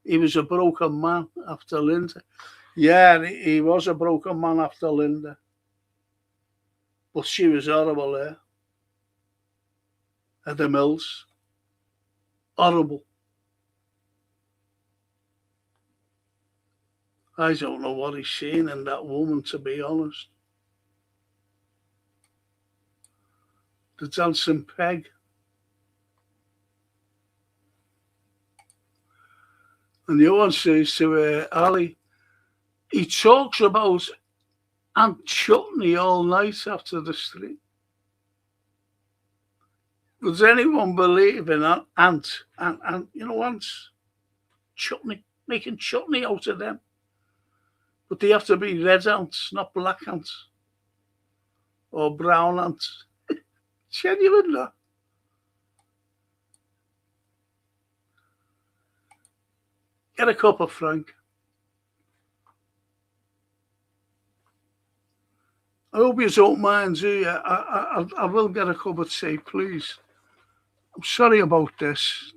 [SPEAKER 1] He was a broken man after Linda. Yeah, he was a broken man after Linda. But she was horrible there. Heather Mills. Horrible. I don't know what he's seen in that woman, to be honest. The dancing peg. And the other one says to Ali, he talks about Aunt Chutney all night after the stream. Does anyone believe in Aunt, you know, ants? Chutney, making chutney out of them. But they have to be red ants, not black ants. Or brown ants. Genuine, that. Get a cup of Frank. I hope you don't mind, do you? I will get a cup of tea, please. I'm sorry about this.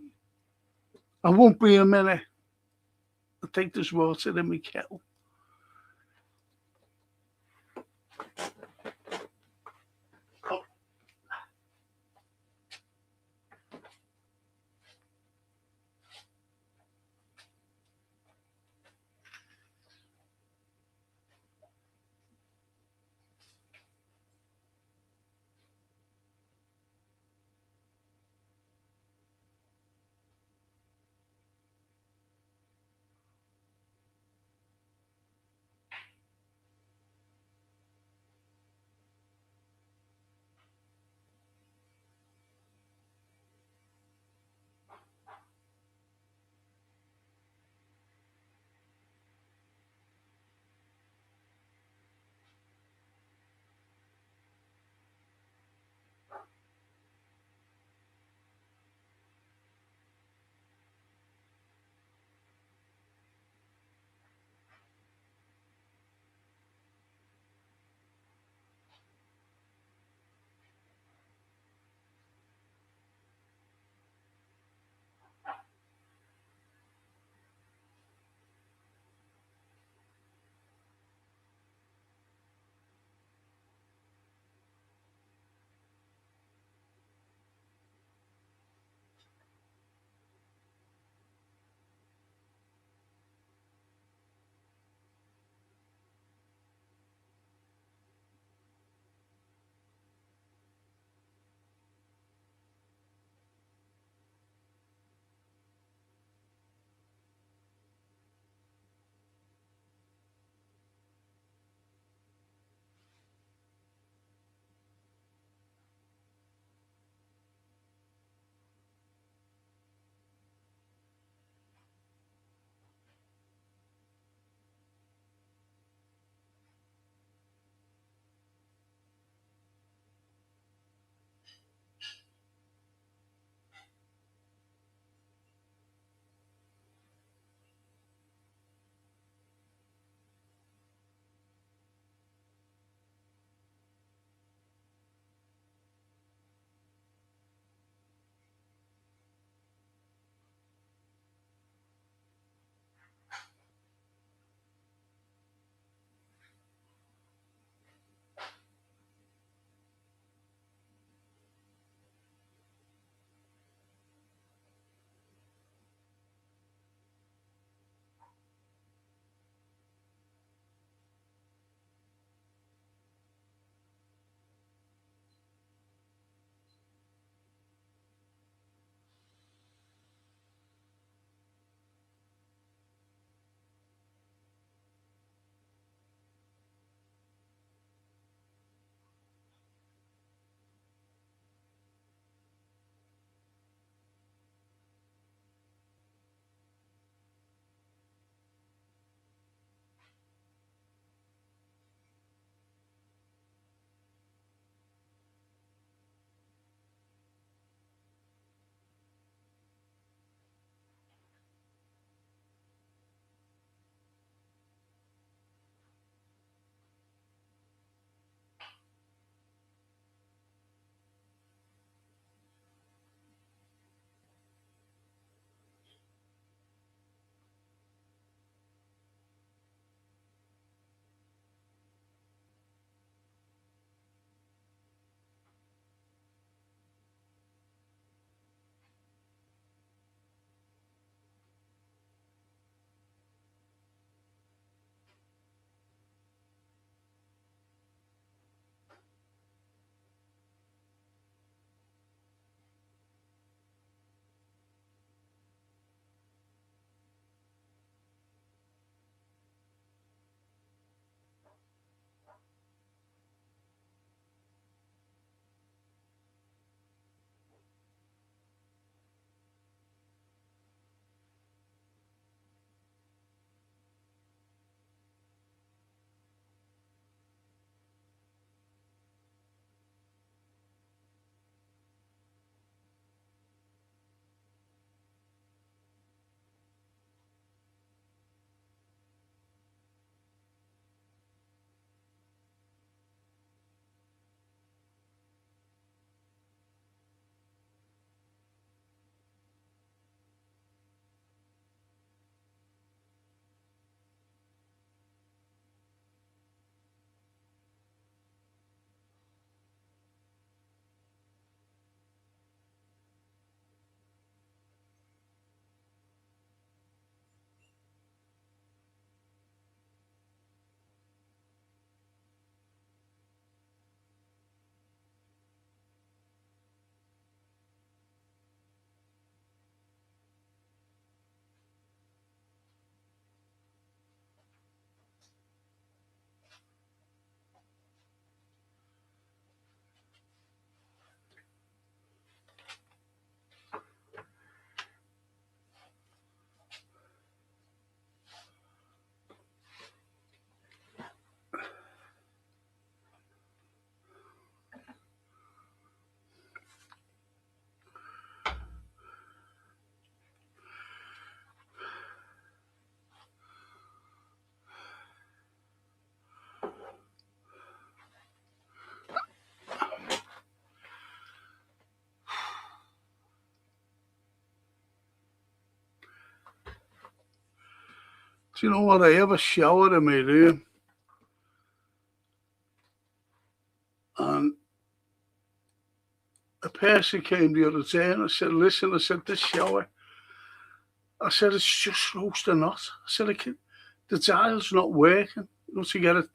[SPEAKER 1] I won't be a minute. I think there's water in my kettle. Do you know what? I have a shower in my room, and a person came the other day and I said, listen, I said, this shower, I said, it's just roasting hot. I said, the tile's not working, to get it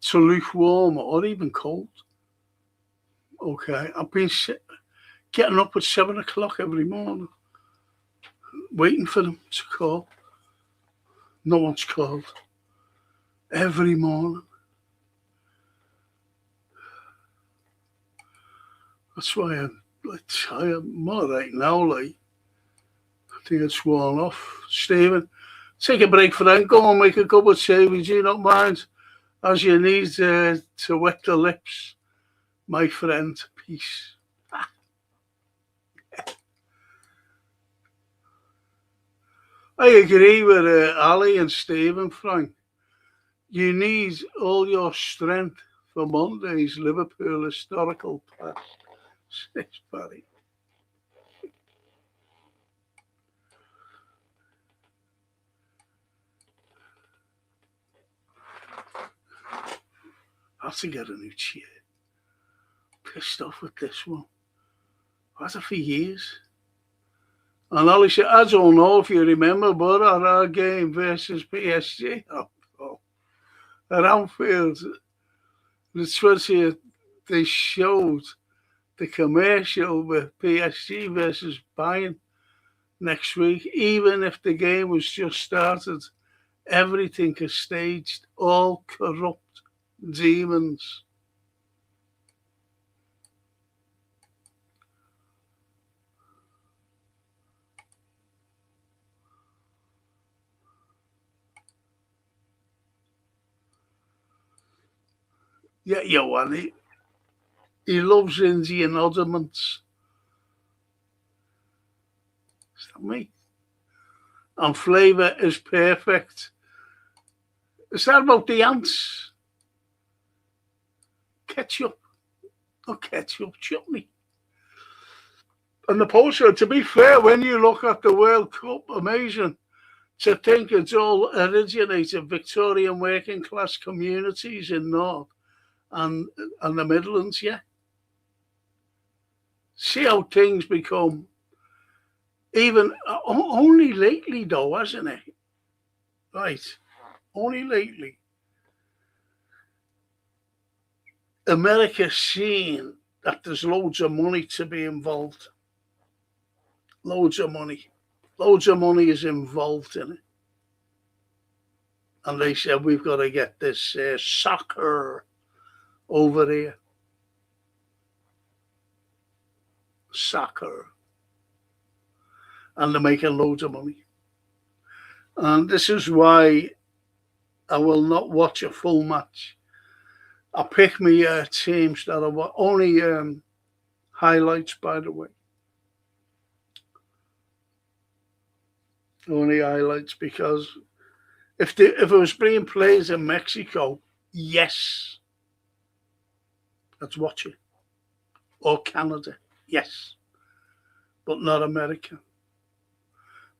[SPEAKER 1] to lukewarm or even cold. Okay, I've been getting up at 7 o'clock every morning, waiting for them to call. No one's called. Every morning. That's why I'm tired. I'm all right now, I think it's worn off. Stephen, take a break for that. Go and make a cup of tea. Would you not mind? As you need to wet the lips, my friend. Peace. I agree with Ali and Stephen, Frank. You need all your strength for Monday's Liverpool historical past. Says Barry. I have to get a new chair. Pissed off with this one. I've had it for years. And Ali said, I don't know if you remember, but at our game versus PSG at Anfield, the 20th, they showed the commercial with PSG versus Bayern next week. Even if the game was just started, everything is staged, all corrupt demons. Yeah, Johan, he loves Indian oddments. Is that me? And flavour is perfect. Is that about the ants? Ketchup. Not ketchup, chutney. And the postcode, to be fair, when you look at the World Cup, amazing to think it's all originated Victorian working class communities in North and the Midlands, yeah. See how things become, even only lately though, hasn't it? Right, only lately. America's seen that there's loads of money to be involved. Loads of money. Loads of money is involved in it. And they said, we've got to get this soccer over here. Soccer. And they're making loads of money. And this is why I will not watch a full match. I pick me teams that are only highlights, by the way. Only highlights, because if it was being played in Mexico, yes, let's watch it. Or Canada, yes, but not America.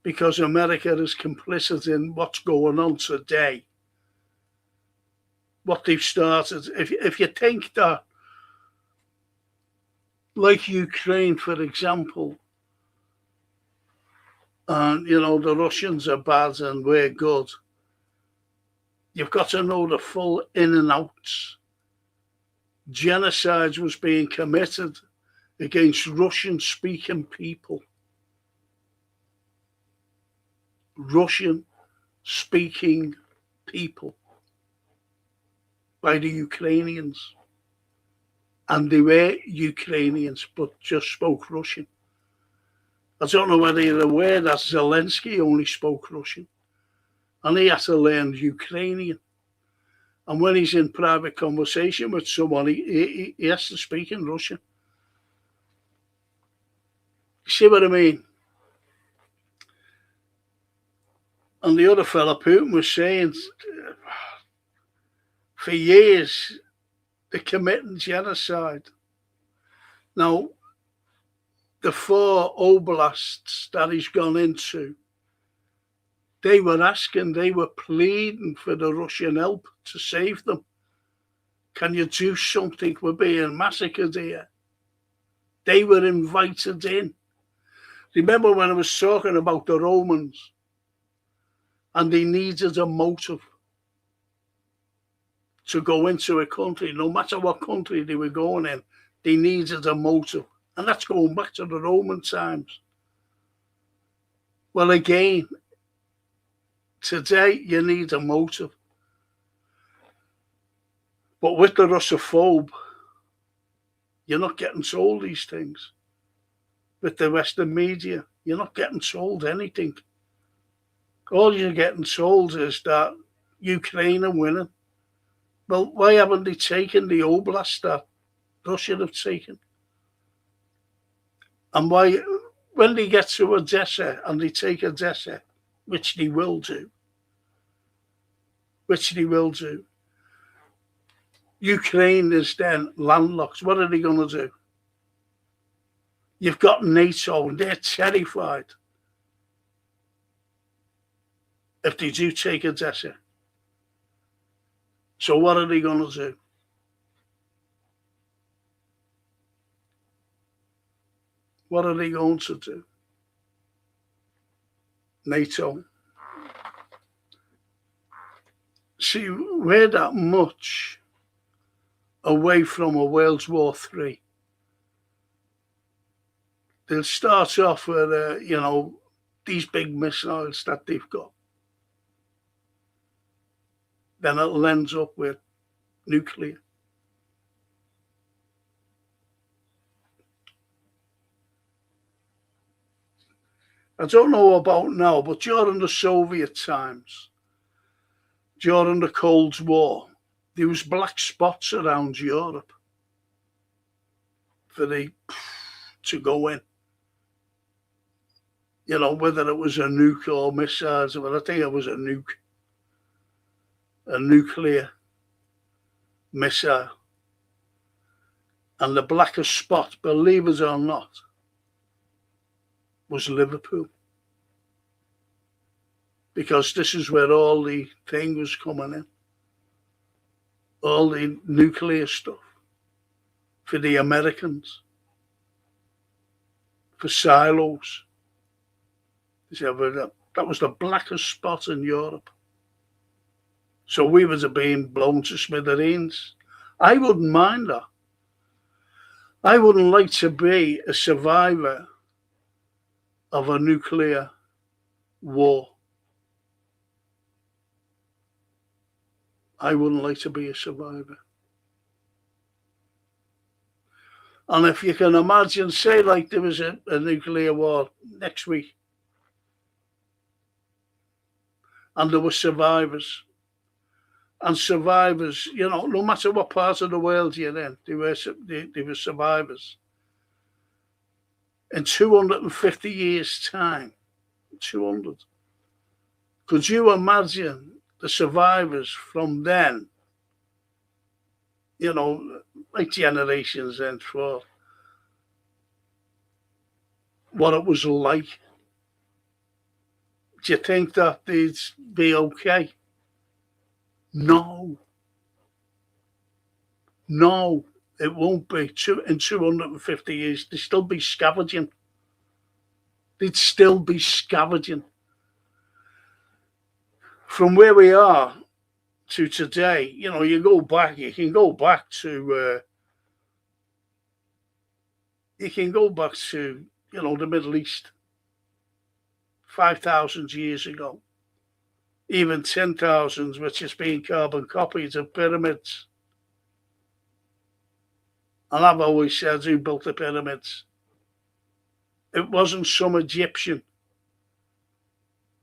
[SPEAKER 1] Because America is complicit in what's going on today. What they've started. If you think that, like Ukraine, for example, and the Russians are bad and we're good, you've got to know the full in and outs. Genocide was being committed against Russian-speaking people. Russian-speaking people by the Ukrainians. And they were Ukrainians, but just spoke Russian. I don't know whether you're aware that Zelensky only spoke Russian. And he had to learn Ukrainian. And when he's in private conversation with someone, he has to speak in Russian. You see what I mean? And the other fella, Putin, was saying for years they're committing genocide. Now, the 4 oblasts that he's gone into, They were pleading for the Russian help to save them. Can you do something? We're being massacred here. They were invited in. Remember when I was talking about the Romans and they needed a motive to go into a country, no matter what country they were going in, they needed a motive. And that's going back to the Roman times. Well, again, today you need a motive. But with the Russophobe, you're not getting told these things. With the Western media, you're not getting told anything. All you're getting told is that Ukraine are winning. Well, why haven't they taken the oblast that Russia have taken? And why, when they get to Odessa and they take Odessa, which they will do, Ukraine is then landlocked. What are they going to do? You've got NATO and they're terrified if they do take Odessa. So what are they going to do? What are they going to do? NATO. See, we're that much away from a World War III. They'll start off with, these big missiles that they've got. Then it'll end up with nuclear. I don't know about now, but during the Soviet times, during the Cold War, there was black spots around Europe for the to go in. Whether it was a nuke or missiles, but I think it was a nuclear missile. And the blackest spot, believe it or not, was Liverpool. Because this is where all the thing was coming in. All the nuclear stuff for the Americans, for silos. That was the blackest spot in Europe. So we were being blown to smithereens. I wouldn't mind that. I wouldn't like to be a survivor of a nuclear war. I wouldn't like to be a survivor. And if you can imagine, say like there was a nuclear war next week, and there were survivors. And survivors, no matter what part of the world you're in, they were survivors. In 250 years' time, 200, could you imagine the survivors from then, like generations and for what it was like? Do you think that they'd be okay? No, it won't be. In 250 years, they'd still be scavenging. From where we are to today, you can go back to the Middle East 5,000 years ago. Even 10,000, which has been carbon copies of pyramids. And I've always said, who built the pyramids? It wasn't some Egyptian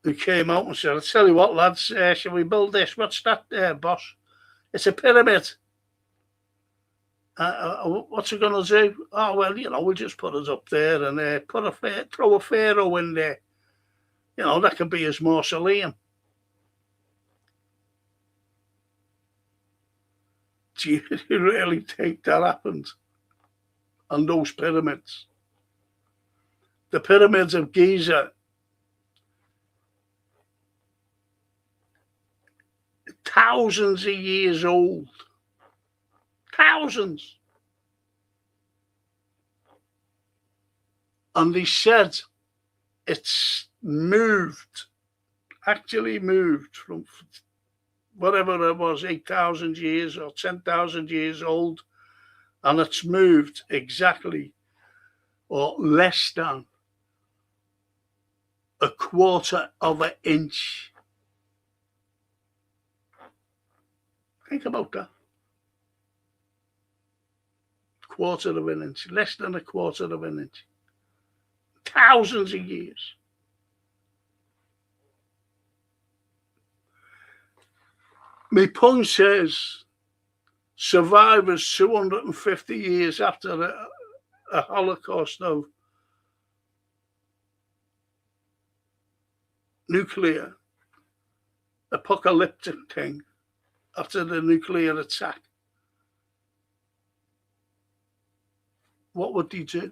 [SPEAKER 1] who came out and said, I'll tell you what, lads, shall we build this? What's that there, boss? It's a pyramid. What's it going to do? Oh, well, we'll just put it up there and throw a pharaoh in there. That could be his mausoleum. Do you really think that happened on those pyramids? The pyramids of Giza thousands of years old. Thousands. And they said it's actually moved from whatever it was, 8,000 years or 10,000 years old, and it's moved exactly or less than a quarter of an inch. Think about that. Quarter of an inch, less than a quarter of an inch. Thousands of years. My point says survivors 250 years after a Holocaust of nuclear apocalyptic thing after the nuclear attack. What would they do?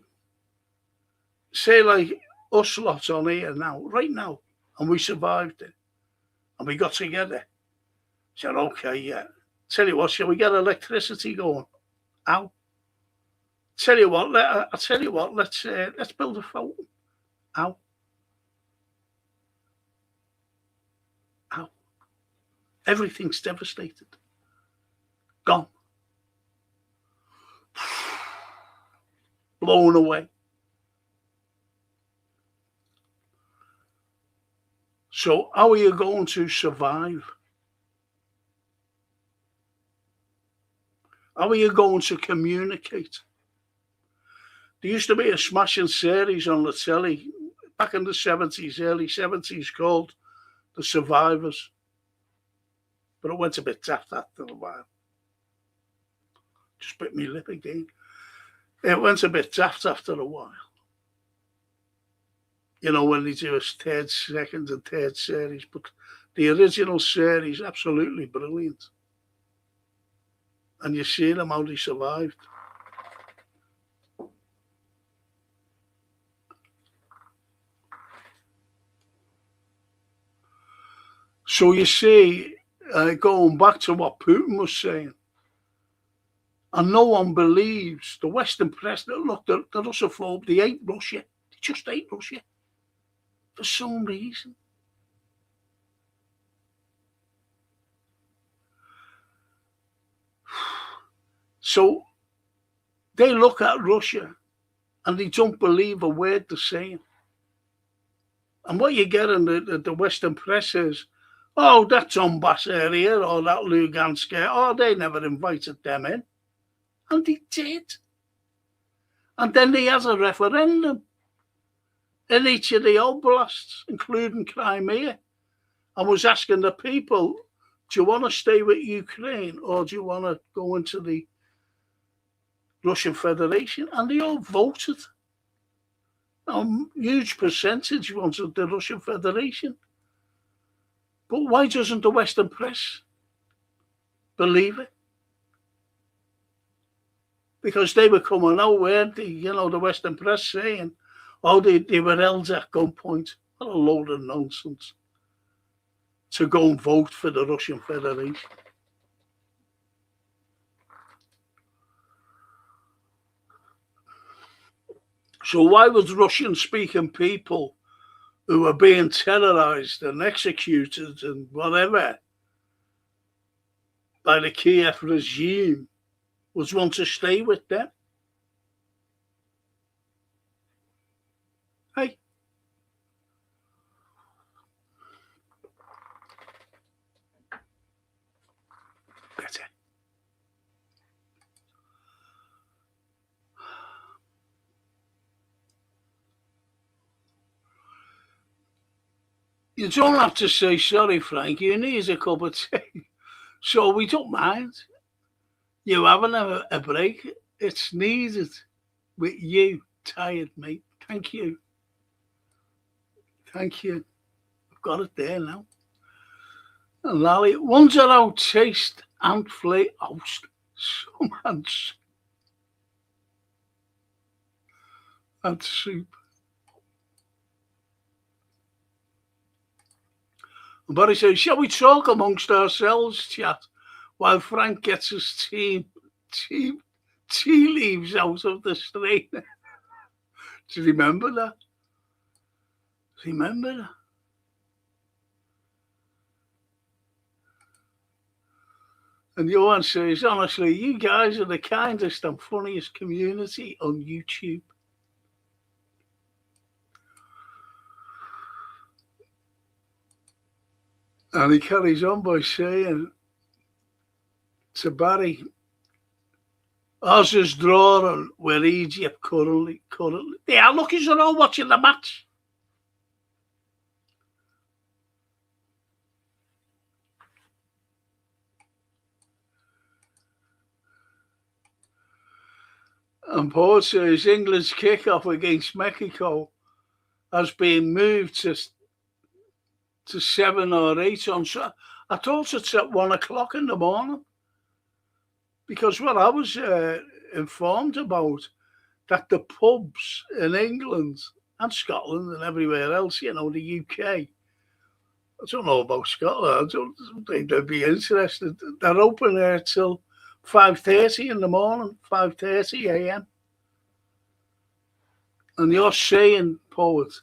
[SPEAKER 1] Say like us lots on here now, right now, and we survived it, and we got together. Said, okay, yeah. Tell you what, shall we get electricity going? How? Tell you what, I tell you what, let's build a fountain. How? How? Everything's devastated. Gone. Blown away. So how are you going to survive? How are you going to communicate? There used to be a smashing series on the telly back in the 70s, early 70s, called The Survivors. But it went a bit daft after a while. Just bit me lip again. It went a bit daft after a while. You know, when they do a third, second and third series. But the original series, absolutely brilliant. And you see them how they survived. So you see, going back to what Putin was saying, and no one believes the Western press that look, the Russophobe, they hate Russia. They just hate Russia for some reason. So they look at Russia and they don't believe a word they're saying. And what you get in the Western press is, oh, that Donbass area or that Lugansk area, oh, they never invited them in. And they did. And then they had a referendum in each of the oblasts, including Crimea, and was asking the people, do you want to stay with Ukraine or do you want to go into the Russian Federation? And they all voted. A huge percentage wanted the Russian Federation. But why doesn't the Western press believe it? Because they were coming out, weren't they? You know, the Western press saying, oh, they were held at gunpoint. What a load of nonsense. To go and vote for the Russian Federation. So why would Russian-speaking people who are being terrorized and executed and whatever by the Kiev regime would want to stay with them? Hey. Better. You don't have to say, sorry, Frank, you need a cup of tea. So we don't mind you having a break. It's needed with you, tired mate. Thank you. Thank you. I've got it there now. And Lally, wonder how taste and flavour. Oh, some and soup. And Barry says, shall we talk amongst ourselves, chat, while Frank gets his tea, tea leaves out of the strainer? Do you remember that? Remember that? And Johan says, honestly, you guys are the kindest and funniest community on YouTube. And he carries on by saying to Barry, ours is drawing where Egypt currently. Yeah, look, he's all watching the match. And Paul says England's kickoff against Mexico has been moved to 7 or 8 on. I thought it's at 1 o'clock in the morning. Because what I was informed about, that the pubs in England and Scotland and everywhere else, the UK, I don't know about Scotland, I don't think they'd be interested. They're open there till 5:30 in the morning, 5:30 a.m. And you're saying, Poet,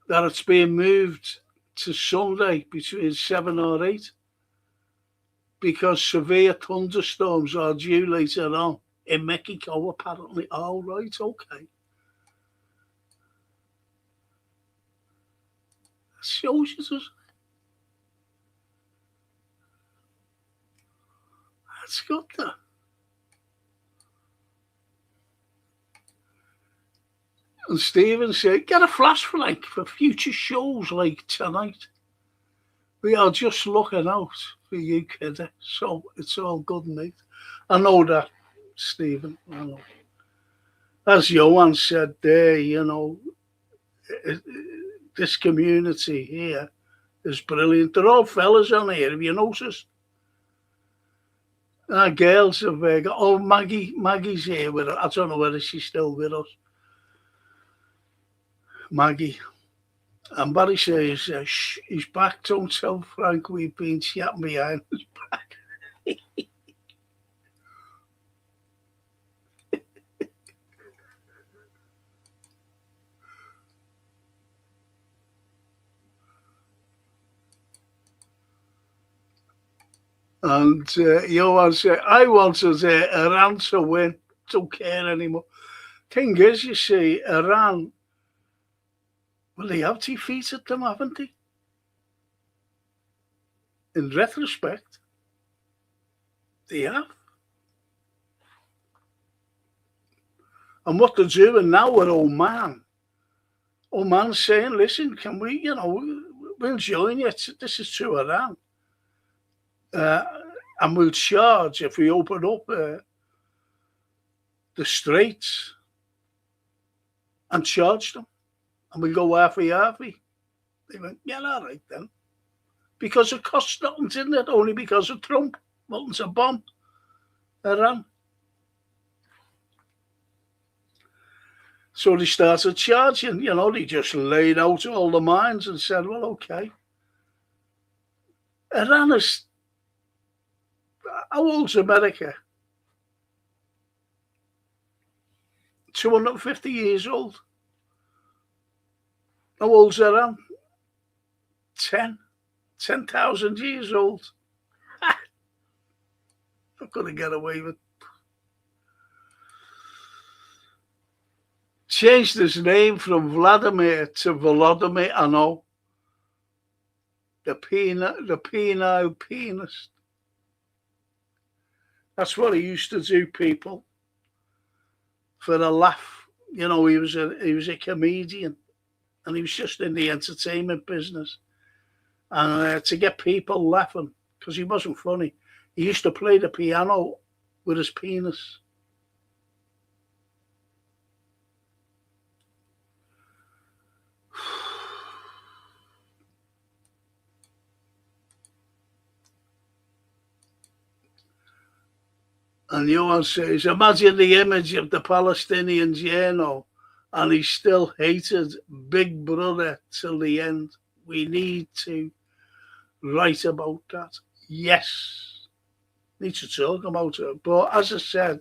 [SPEAKER 1] that it's being moved to Sunday between 7 or 8 because severe thunderstorms are due later on in Mexico, apparently. All right, okay. That shows you, doesn't it? That's got that. And Stephen said, get a flash Frank for future shows like tonight. We are just looking out for you, kid. So it's all good, mate. I know that, Stephen. I know. As Johan said there, this community here is brilliant. They're all fellas on here, have you noticed? Our girls have got, Maggie's here with us. I don't know whether she's still with us. Maggie. And Barry says, he's back. Don't tell Frank we've been chatting behind his back. And Johan said, I wanted Iran to win. Don't care anymore. Thing is, you see, Iran, well, they have defeated them, haven't they? In retrospect, they have. And what they're doing now with Oman's saying, listen, can we, we'll join you. This is to Iran. And we'll charge if we open up the straits and charge them. And we'll go halfway. They went, yeah, all right then. Because it costs nothing, didn't it? Only because of Trump wanting to bomb Iran. So they started charging, they just laid out all the mines and said, well, okay. Iran is, how old's America? 250 years old. How old's Iran? 10,000 years old. Not going to get away with. Changed his name from Vladimir to Volodymyr. I know. The penile pianist. That's what he used to do, people. For a laugh. He was a comedian. And he was just in the entertainment business. And to get people laughing, because he wasn't funny, he used to play the piano with his penis. And Johan says, imagine the image of the Palestinians, and he still hated Big Brother till the end. We need to write about that. Yes, need to talk about it. But as I said,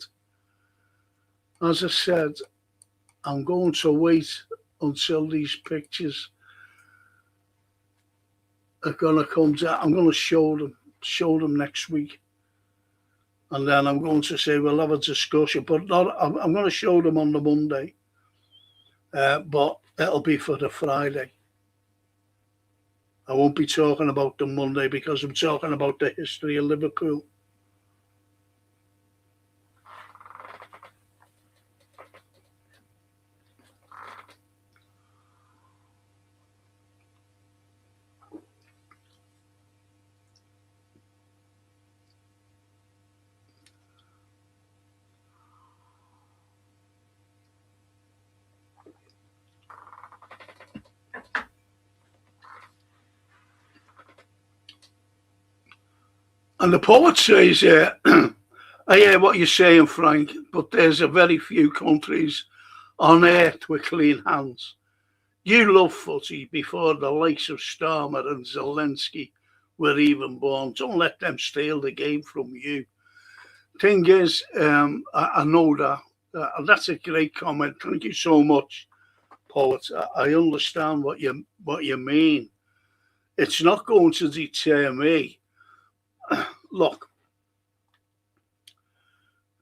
[SPEAKER 1] I'm going to wait until these pictures are going to come down. I'm going to show them next week. And then I'm going to say we'll have a discussion, but not. I'm going to show them on the Monday, but it'll be for the Friday. I won't be talking about the Monday because I'm talking about the history of Liverpool. And the poet says, I hear what you're saying, Frank, but there's a very few countries on earth with clean hands. You love footy before the likes of Starmer and Zelensky were even born. Don't let them steal the game from you. Thing is, I know that. That's a great comment. Thank you so much, poet. I understand what you mean. It's not going to deter me. Look,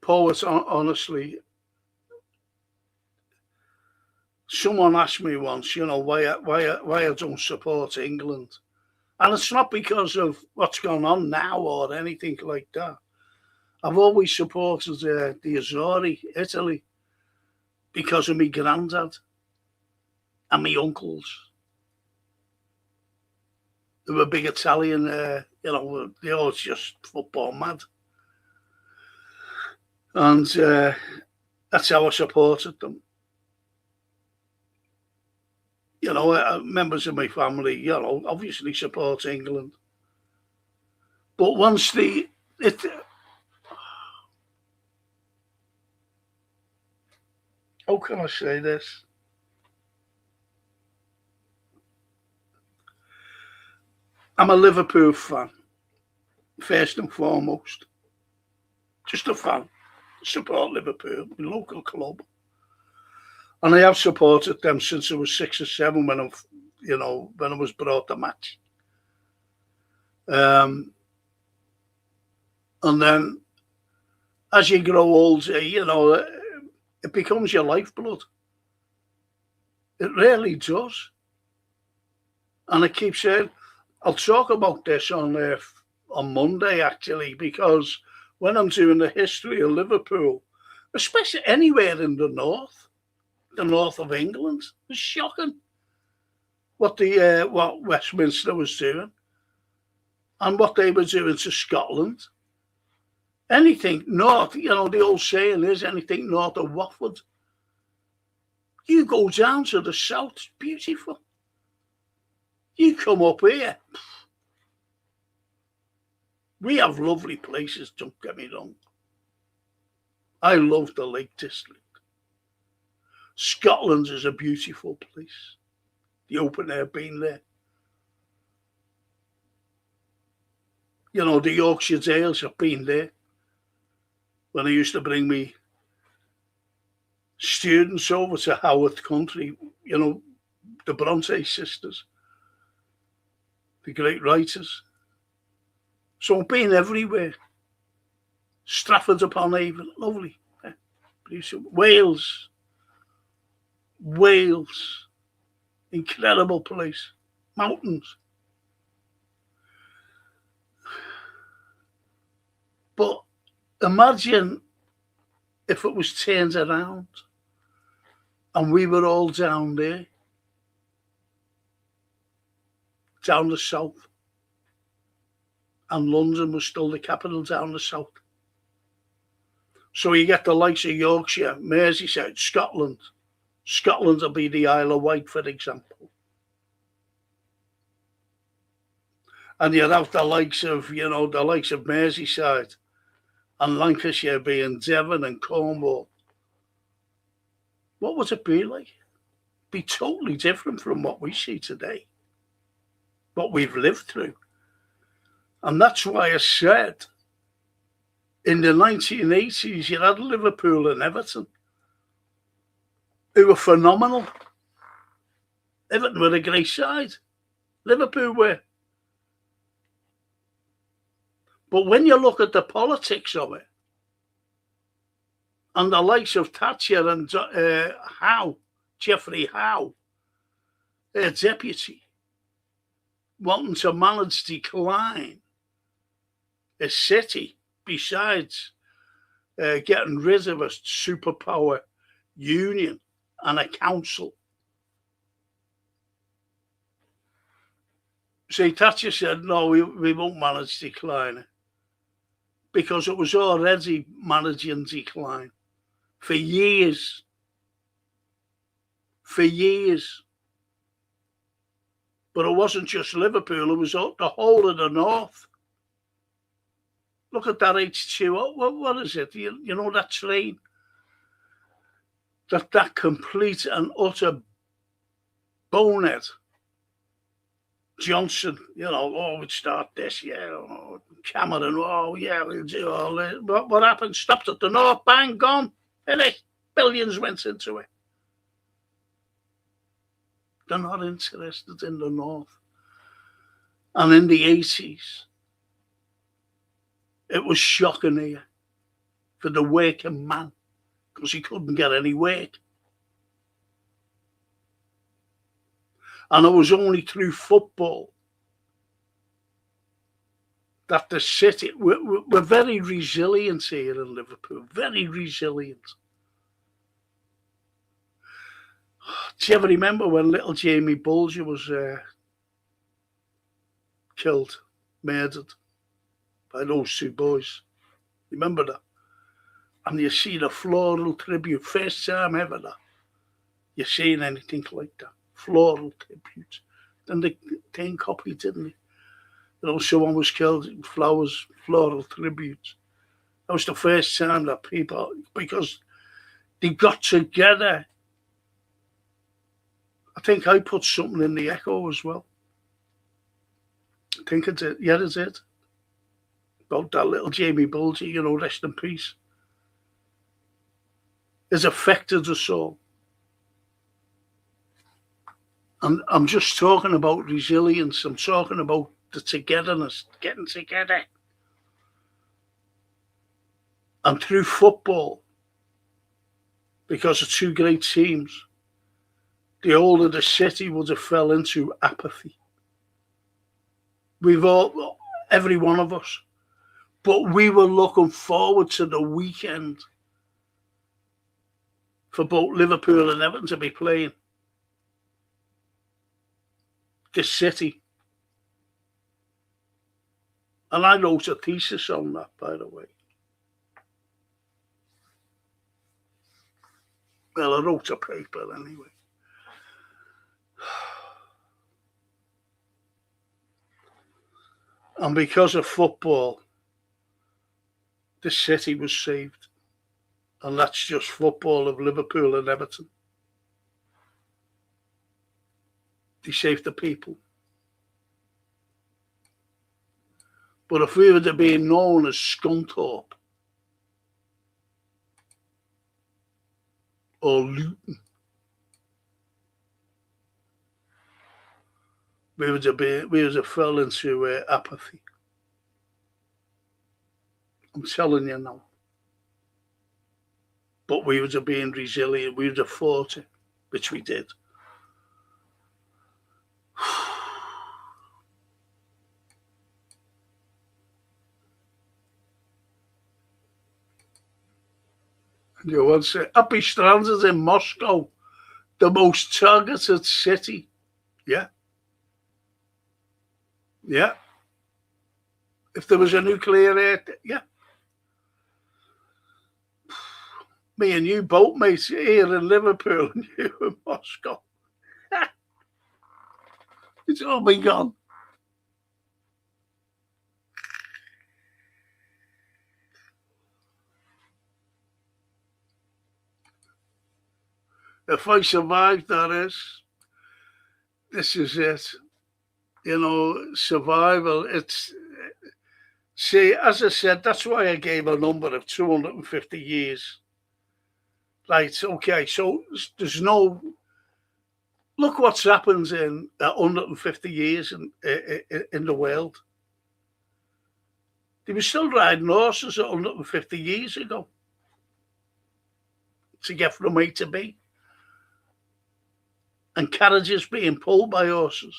[SPEAKER 1] poets, honestly, someone asked me once, why I don't support England. And it's not because of what's going on now or anything like that. I've always supported the Azzurri, Italy, because of my granddad and my uncles. They were big Italian, they always just football mad. And that's how I supported them. Members of my family, obviously support England. But once how can I say this? I'm a Liverpool fan, first and foremost. Just a fan. Support Liverpool, my local club. And I have supported them since I was 6 or 7 when I was brought the match. And then as you grow older, it becomes your lifeblood. It really does. And I keep saying, I'll talk about this on Monday, actually, because when I'm doing the history of Liverpool, especially anywhere in the north of England, it's shocking what Westminster was doing and what they were doing to Scotland. Anything north, the old saying is anything north of Watford. You go down to the south, it's beautiful. You come up here. We have lovely places, don't get me wrong. I love the Lake District. Scotland is a beautiful place. The open air being there. The Yorkshire Dales have been there. When I used to bring me students over to Howard Country, the Bronte sisters, the great writers. So I've been everywhere. Stratford upon Avon, lovely. Wales, incredible place. Mountains. But imagine if it was turned around and we were all down there, down the south, and London was still the capital down the south. So you get the likes of Yorkshire, Merseyside, Scotland. Scotland will be the Isle of Wight, for example. And you'd have the likes of Merseyside and Lancashire being Devon and Cornwall. What would it be like? Be totally different from what we see today. what we've lived through. And that's why I said in the 1980s, you had Liverpool and Everton, who were phenomenal. Everton were a great side. Liverpool were. But when you look at the politics of it, and the likes of Thatcher and Geoffrey Howe, their deputy, wanting to manage decline a city besides getting rid of a superpower union and a council. See, Thatcher said, no, we won't manage decline, because it was already managing decline for years. For years. But it wasn't just Liverpool, it was the whole of the north. Look at that H2O. What is it? You know that train? That complete and utter bonehead. Johnson, we'd start this, Cameron, we'll do all this. What happened? Stopped at the north, bang, gone. Finished. Billions went into it. They're not interested in the north. And in the 80s, it was shocking here for the working man, because he couldn't get any work. And it was only through football that the city, we're very resilient here in Liverpool, very resilient. Do you ever remember when little Jamie Bulger was killed, murdered by those two boys? Remember that? And you see the floral tribute, first time ever that you've seen anything like that. Floral tribute. Then they copied, didn't they? Someone was killed, flowers, floral tribute. That was the first time that people, because they got together. I think I put something in the Echo as well. I think it did. Yeah, it did. About that little Jamie Bulger, rest in peace. Has affected us all. And I'm just talking about resilience. I'm talking about the togetherness, getting together. And through football, because of two great teams, the whole of the city would have fell into apathy. We've all, every one of us, but we were looking forward to the weekend for both Liverpool and Everton to be playing. The city. And I wrote a thesis on that, by the way. Well, I wrote a paper anyway. And because of football, the city was saved. And that's just football of Liverpool and Everton. They saved the people. But if we were to be known as Scunthorpe or Luton, we would have fell into apathy. I'm telling you now. But we would have been resilient. We would have fought it, which we did. You want to say, Happy Stranded in Moscow, the most targeted city. Yeah. Yeah. If there was a nuclear air, yeah. Me and you both, mates, here in Liverpool and you in Moscow. It's all been gone. If I survive, that is, this is it. survival. See, as I said, that's why I gave a number of 250 years. Right, okay, so there's no. Look what's happened in 150 years in the world. They were still riding horses 150 years ago to get from A to B. And carriages being pulled by horses.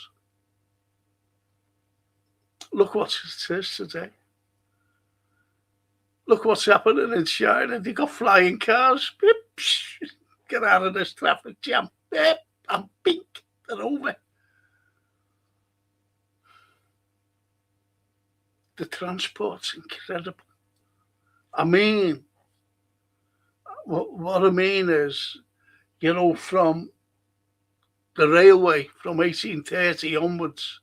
[SPEAKER 1] Look what it is today. Look what's happening in China. They got flying cars. Beep, get out of this traffic jam. Beep, and pink, they're over. The transport's incredible. I mean, what I mean is, from the railway from 1830 onwards,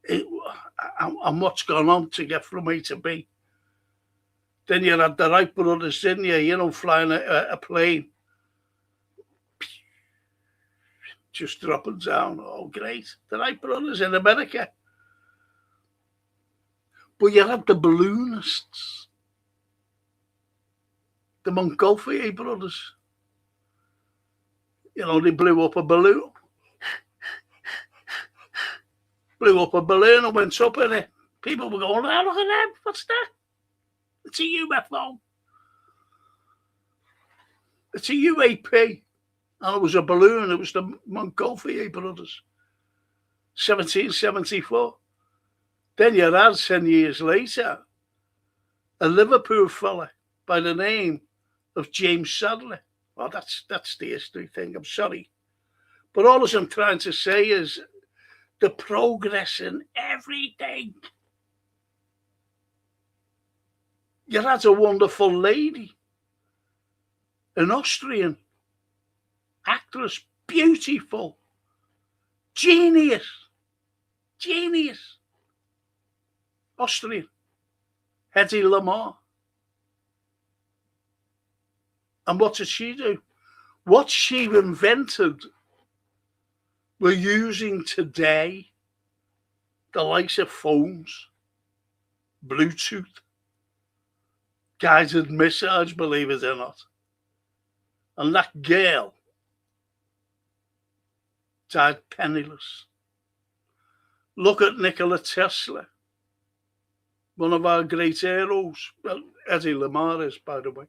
[SPEAKER 1] and what's gone on to get from A to B. Then you had the Wright brothers, didn't you? Flying a plane. Just dropping down. Oh, great. The Wright brothers in America. But you had the balloonists. The Montgolfier brothers. They blew up a balloon. And went up in it. People were going, oh, look at them. What's that? It's a UFO. It's a UAP. And it was a balloon. It was the Montgolfier brothers. 1774. Then you had, 10 years later, a Liverpool fella by the name of James Sadler. Well, that's the history thing. I'm sorry. But all I'm trying to say is the progress in everything. You had a wonderful lady, an Austrian actress, beautiful, genius, Austrian, Hedy Lamarr. And what did she do? What she invented, we're using today, the likes of phones, Bluetooth, guided missiles, believe it or not. And that girl died penniless. Look at Nikola Tesla, one of our great heroes. Well, Hedy Lamarr is, by the way.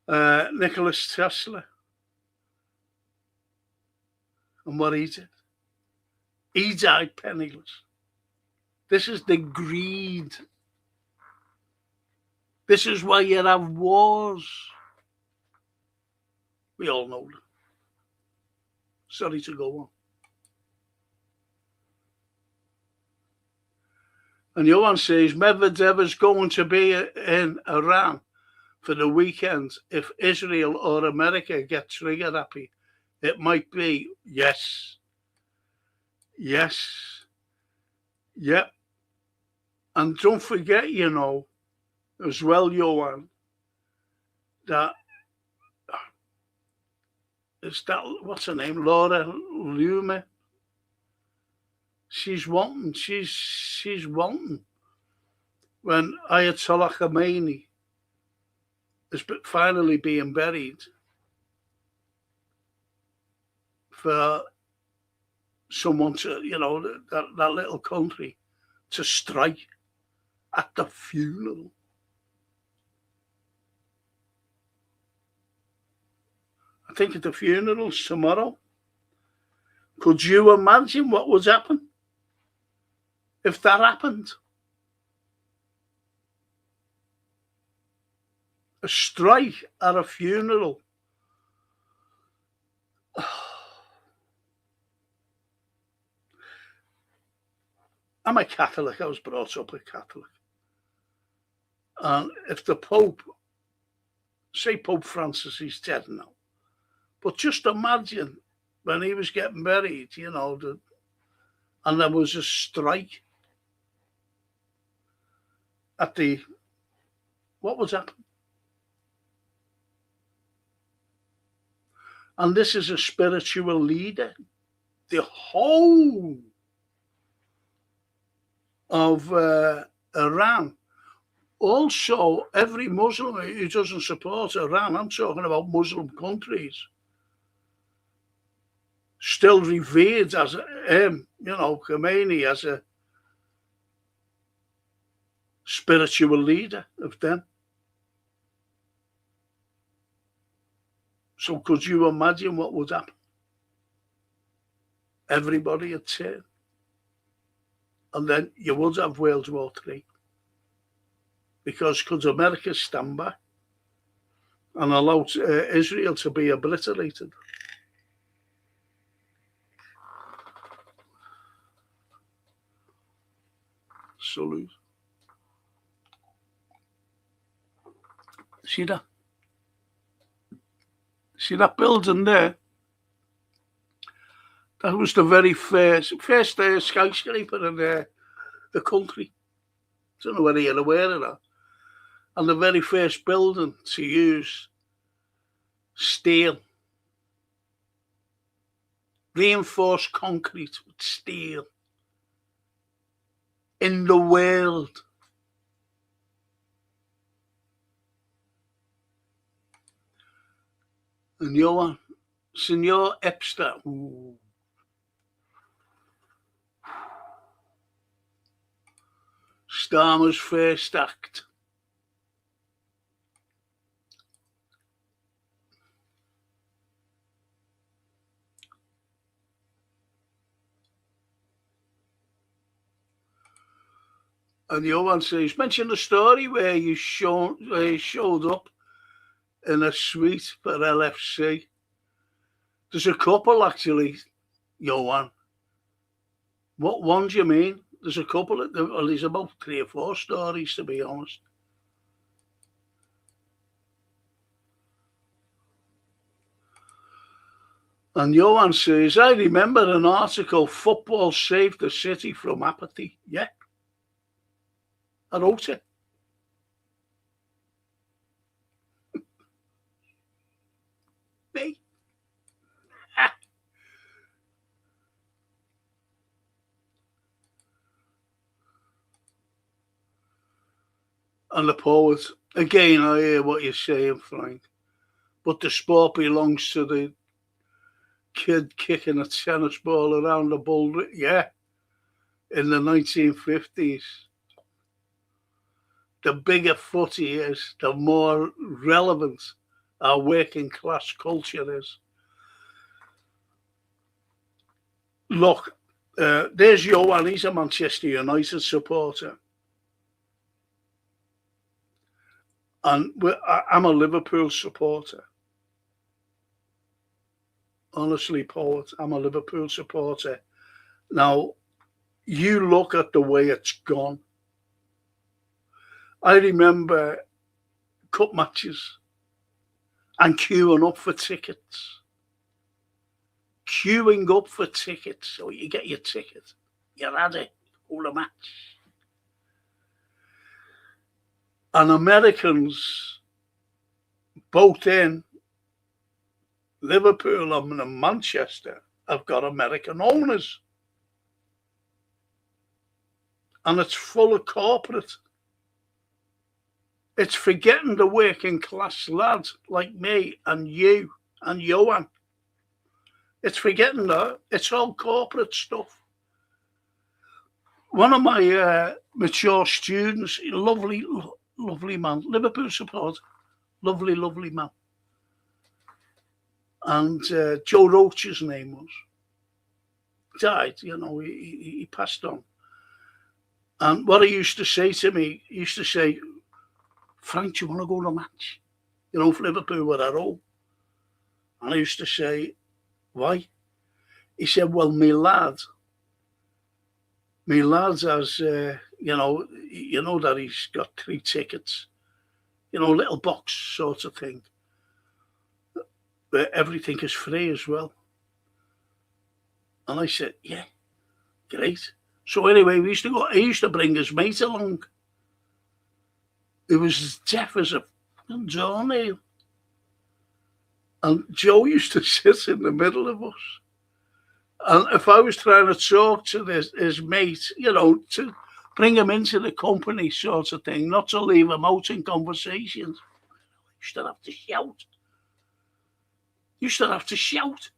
[SPEAKER 1] Nikola Tesla. And what he did? He died penniless. This is the greed. This is why you have wars. We all know that. Sorry to go on. And Johan says Medvedev is going to be in Iran for the weekend if Israel or America get trigger happy. It might be. Yes. Yep. And don't forget, as well, Johan, that what's her name? Laura Lume. She's wanting when Ayatollah Khomeini is finally being buried for someone to, that little country to strike at the funeral. I think at the funeral's tomorrow. Could you imagine what would happen if that happened? A strike at a funeral. I'm a Catholic. I was brought up a Catholic. And if the Pope, say Pope Francis, he's dead now, but just imagine when he was getting buried, and there was a strike at what was happening? And this is a spiritual leader. The whole of Iran. Also, every Muslim who doesn't support Iran, I'm talking about Muslim countries, still revered as Khomeini as a spiritual leader of them. So could you imagine what would happen? Everybody would turn. And then you would have World War III. Because could America stand by and allow Israel to be obliterated? Salute. See that? See that building there? That was the very first skyscraper in the country. I don't know whether you're aware of that. And the very first building to use steel, reinforced concrete with steel in the world. And Johann, Senor Epstein, ooh. Starmer's first act. And Johann says, mention the story where you showed up in a suite for LFC. There's a couple actually, Johann. What one do you mean? There's a couple. There's about 3 or 4 stories, to be honest. And Johann says, I remember an article, Football Saved the City from Apathy. Yeah. I wrote it. Me. And the poet, again, I hear what you're saying, Frank. But the sport belongs to the kid kicking a tennis ball around the boulder. Yeah. In the 1950s. The bigger footy is, the more relevant our working class culture is. Look, there's Johann, he's a Manchester United supporter. And I'm a Liverpool supporter. Honestly, poet, I'm a Liverpool supporter. Now, you look at the way it's gone. I remember cup matches and queuing up for tickets. Queuing up for tickets. So you get your ticket. You had it. All the match. And Americans, both in Liverpool and Manchester, have got American owners. And it's full of corporate. It's forgetting the working class lads like me and you and Johann. It's forgetting that. It's all corporate stuff. One of my mature students, lovely man, Liverpool supporter, lovely man. And Joe Roach's name was. Died, he passed on. And what he used to say to me, he used to say, Frank, do you want to go to a match? For Liverpool were at home. And I used to say, why? He said, well, my lad has, you know that he's got 3 tickets, little box sort of thing, where everything is free as well. And I said, yeah, great. So anyway, he used to bring his mate along. It was as deaf as a doornail. And Joe used to sit in the middle of us. And if I was trying to talk to his mate, to bring him into the company sort of thing, not to leave him out in conversations. You used to have to shout. You used to have to shout.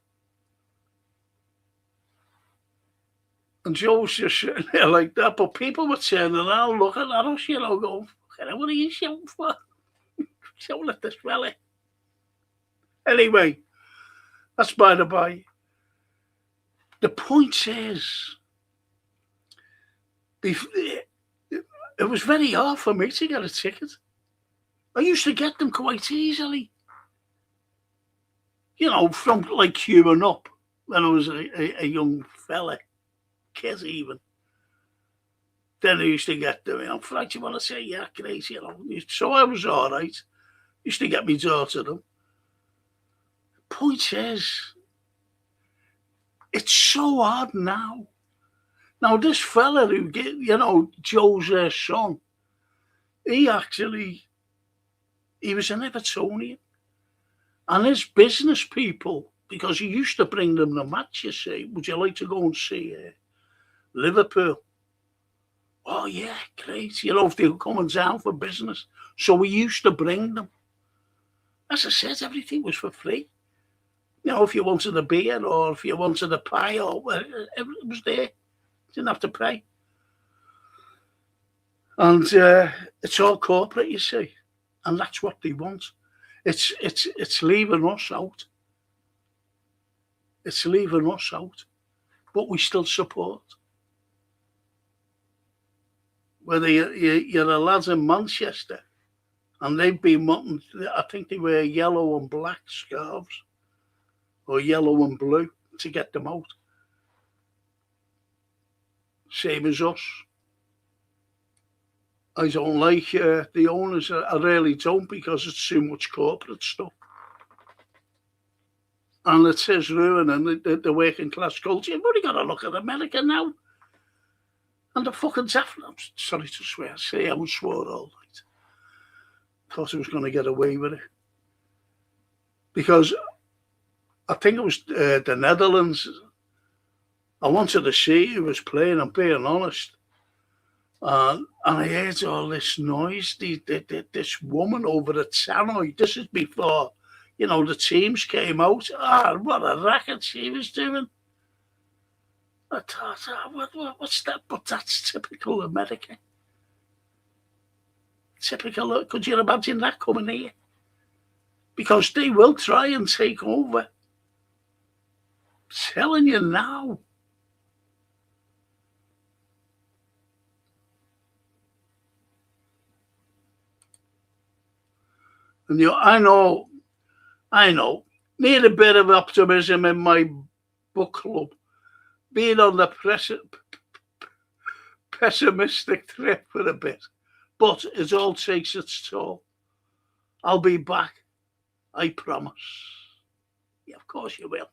[SPEAKER 1] And Joe's just sitting there like that, but people were turning around looking at us, going, what are you shouting for? Shouting at this fella. Anyway, that's by the by. The point is, it was very hard for me to get a ticket. I used to get them quite easily. From like queuing up when I was a young fella, kid even. Then I used to get them, Frank, you want to say, yeah, great, So I was all right. Used to get me door to them. Point is, it's so hard now. Now, this fella who, Joe's son, he was an Evertonian. And his business people, because he used to bring them the match, you see, would you like to go and see Liverpool? Oh, yeah, great. If they were coming down for business. So we used to bring them. As I said, everything was for free. If you wanted a beer or if you wanted a pie or whatever, it was there. You didn't have to pay. And it's all corporate, you see. And that's what they want. It's leaving us out. It's leaving us out. But we still support. Whether you're a lads in Manchester and they've been wanting, I think they wear yellow and black scarves or yellow and blue to get them out. Same as us. I don't like the owners. I really don't, because it's too much corporate stuff. And it says ruining the working class culture. You've only got to look at America now. And the fucking Zafra, I'm sorry to swear, I haven't swore all night. Thought I was going to get away with it. Because I think it was the Netherlands. I wanted to see who was playing, I'm being honest. And I heard all this noise, this woman over at Tannoy. This is before, the teams came out. What a racket she was doing. I thought, what's that? But that's typical America. Typical. Could you imagine that coming here? Because they will try and take over. I'm telling you now. And I know. Need a bit of optimism in my book club. Being on the pessimistic trip for a bit. But it all takes its toll. I'll be back. I promise. Yeah, of course you will.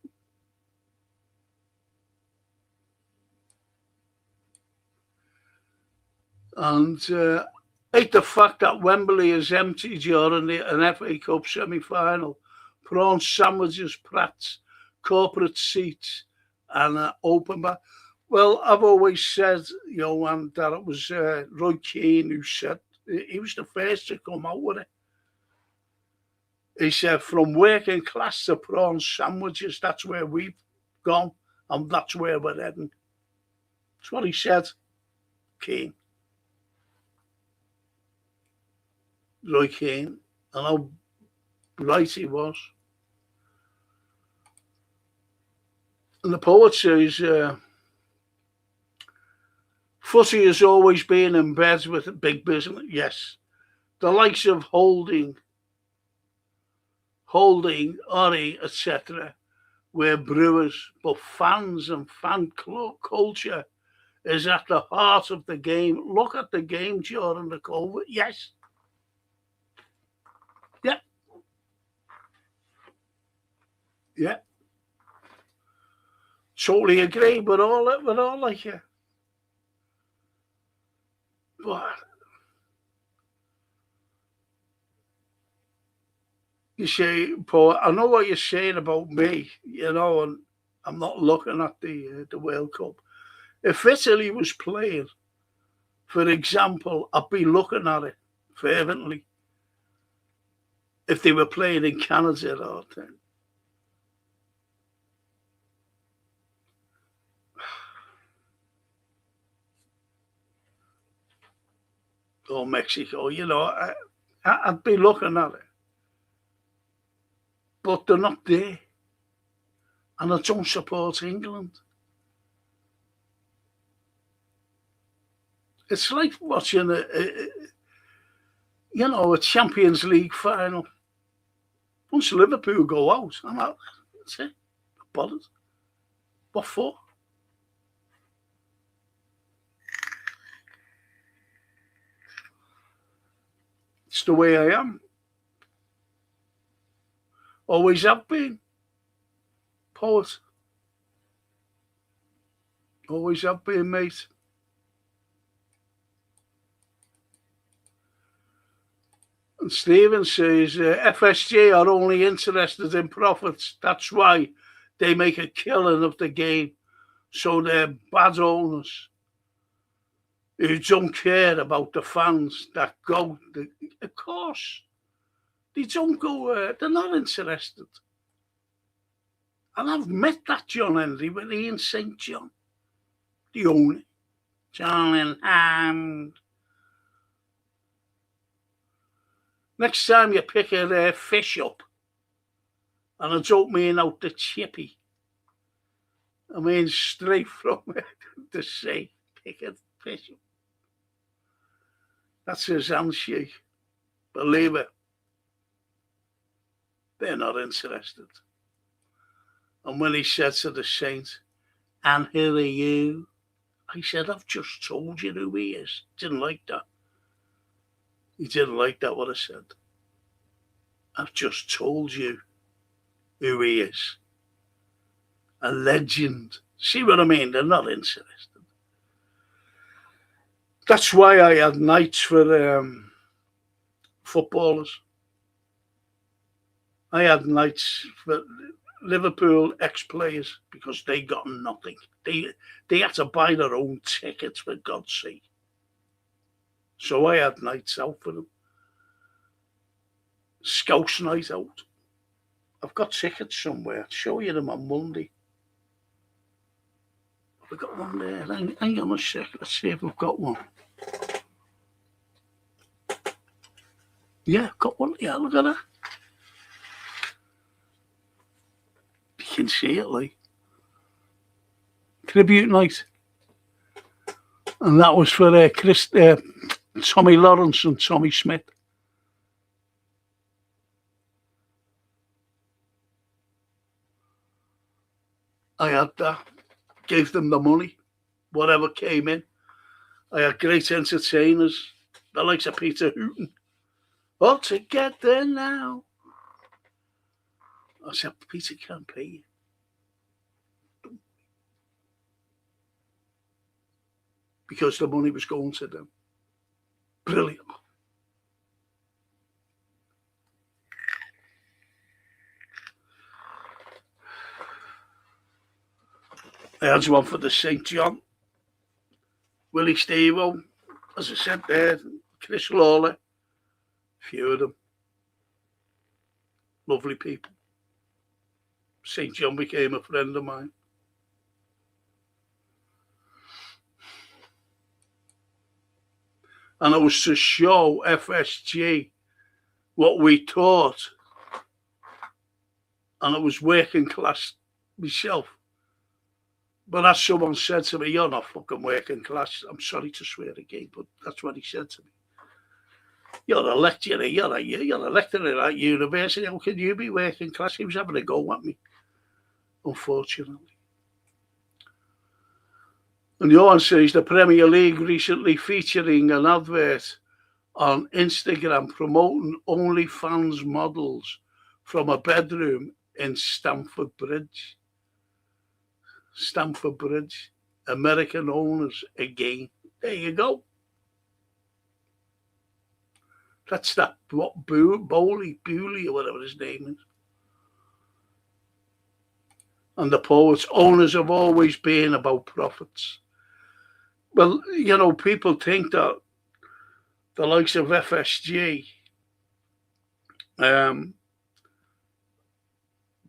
[SPEAKER 1] And hate the fact that Wembley is empty during an FA Cup semi-final. Prawn sandwiches, Pratt's, corporate seats, and open bar. Well, I've always said, and that it was Roy Keane who said, he was the first to come out with it. He said, from working class to prawn sandwiches, that's where we've gone, and that's where we're heading. That's what he said, Keane. Roy Keane, and how right he was. And the poet says, footy has always been in bed with big business. Yes. The likes of Holding, Ori, etc., were brewers, but fans and fan culture is at the heart of the game. Look at the game during the COVID. Yes. Yeah. Yeah. Totally agree with all of you. But you say, Paul, I know what you're saying about me, and I'm not looking at the World Cup. If Italy was playing For example, I'd be looking at it fervently if they were playing in Canada or Mexico. I'd be looking at it, but they're not there, and I don't support England. It's like watching a Champions League final. Once Liverpool go out, I'm out. That's it. Not bothered. What for? It's the way I am. Always have been. Poet. Always have been, mate. And Stephen says, FSG are only interested in profits. That's why they make a killing of the game. So they're bad owners who don't care about the fans that go. Of course, they don't go, they're not interested. And I've met that John Henry with Ian St. John, the owner. John in hand. Next time you pick a fish up, and I don't mean out the chippy, I mean straight from the sea, pick a fish up. That's his handshake. Believe it. They're not interested. And when he said to the saint, and who are you? I said, I've just told you who he is. Didn't like that. He didn't like that, what I said. I've just told you who he is. A legend. See what I mean? They're not interested. That's why I had nights for footballers. I had nights for Liverpool ex-players because they got nothing. They had to buy their own tickets, for God's sake. So I had nights out for them. Scouts night out. I've got tickets somewhere. I'll show you them on Monday. Have we got one there? Hang on a sec. Let's see if we've got one. Yeah, got one. Yeah, look at that. You can see it, like. Tribute night. And that was for Tommy Lawrence and Tommy Smith. I had that. Gave them the money. Whatever came in. I had great entertainers. The likes of Peter Hooton. All together now. I said, Peter can't pay you. Because the money was going to them. Brilliant. I had one for the St. John. Willie Stevo, as I said there, Chris Lawler, a few of them. Lovely people. St. John became a friend of mine. And it was to show FSG what we taught. And it was working class myself. But as someone said to me, you're not fucking working class. I'm sorry to swear again, but that's what he said to me. You're a lecturer, you're a lecturer at university. How can you be working class? He was having a go at me, unfortunately. And Johan says the Premier League recently featuring an advert on Instagram promoting OnlyFans models from a bedroom in Stamford Bridge. Stamford Bridge, American owners again. There you go. That's that Bowley, or whatever his name is. And the poets, owners have always been about profits. Well, people think that the likes of FSG um,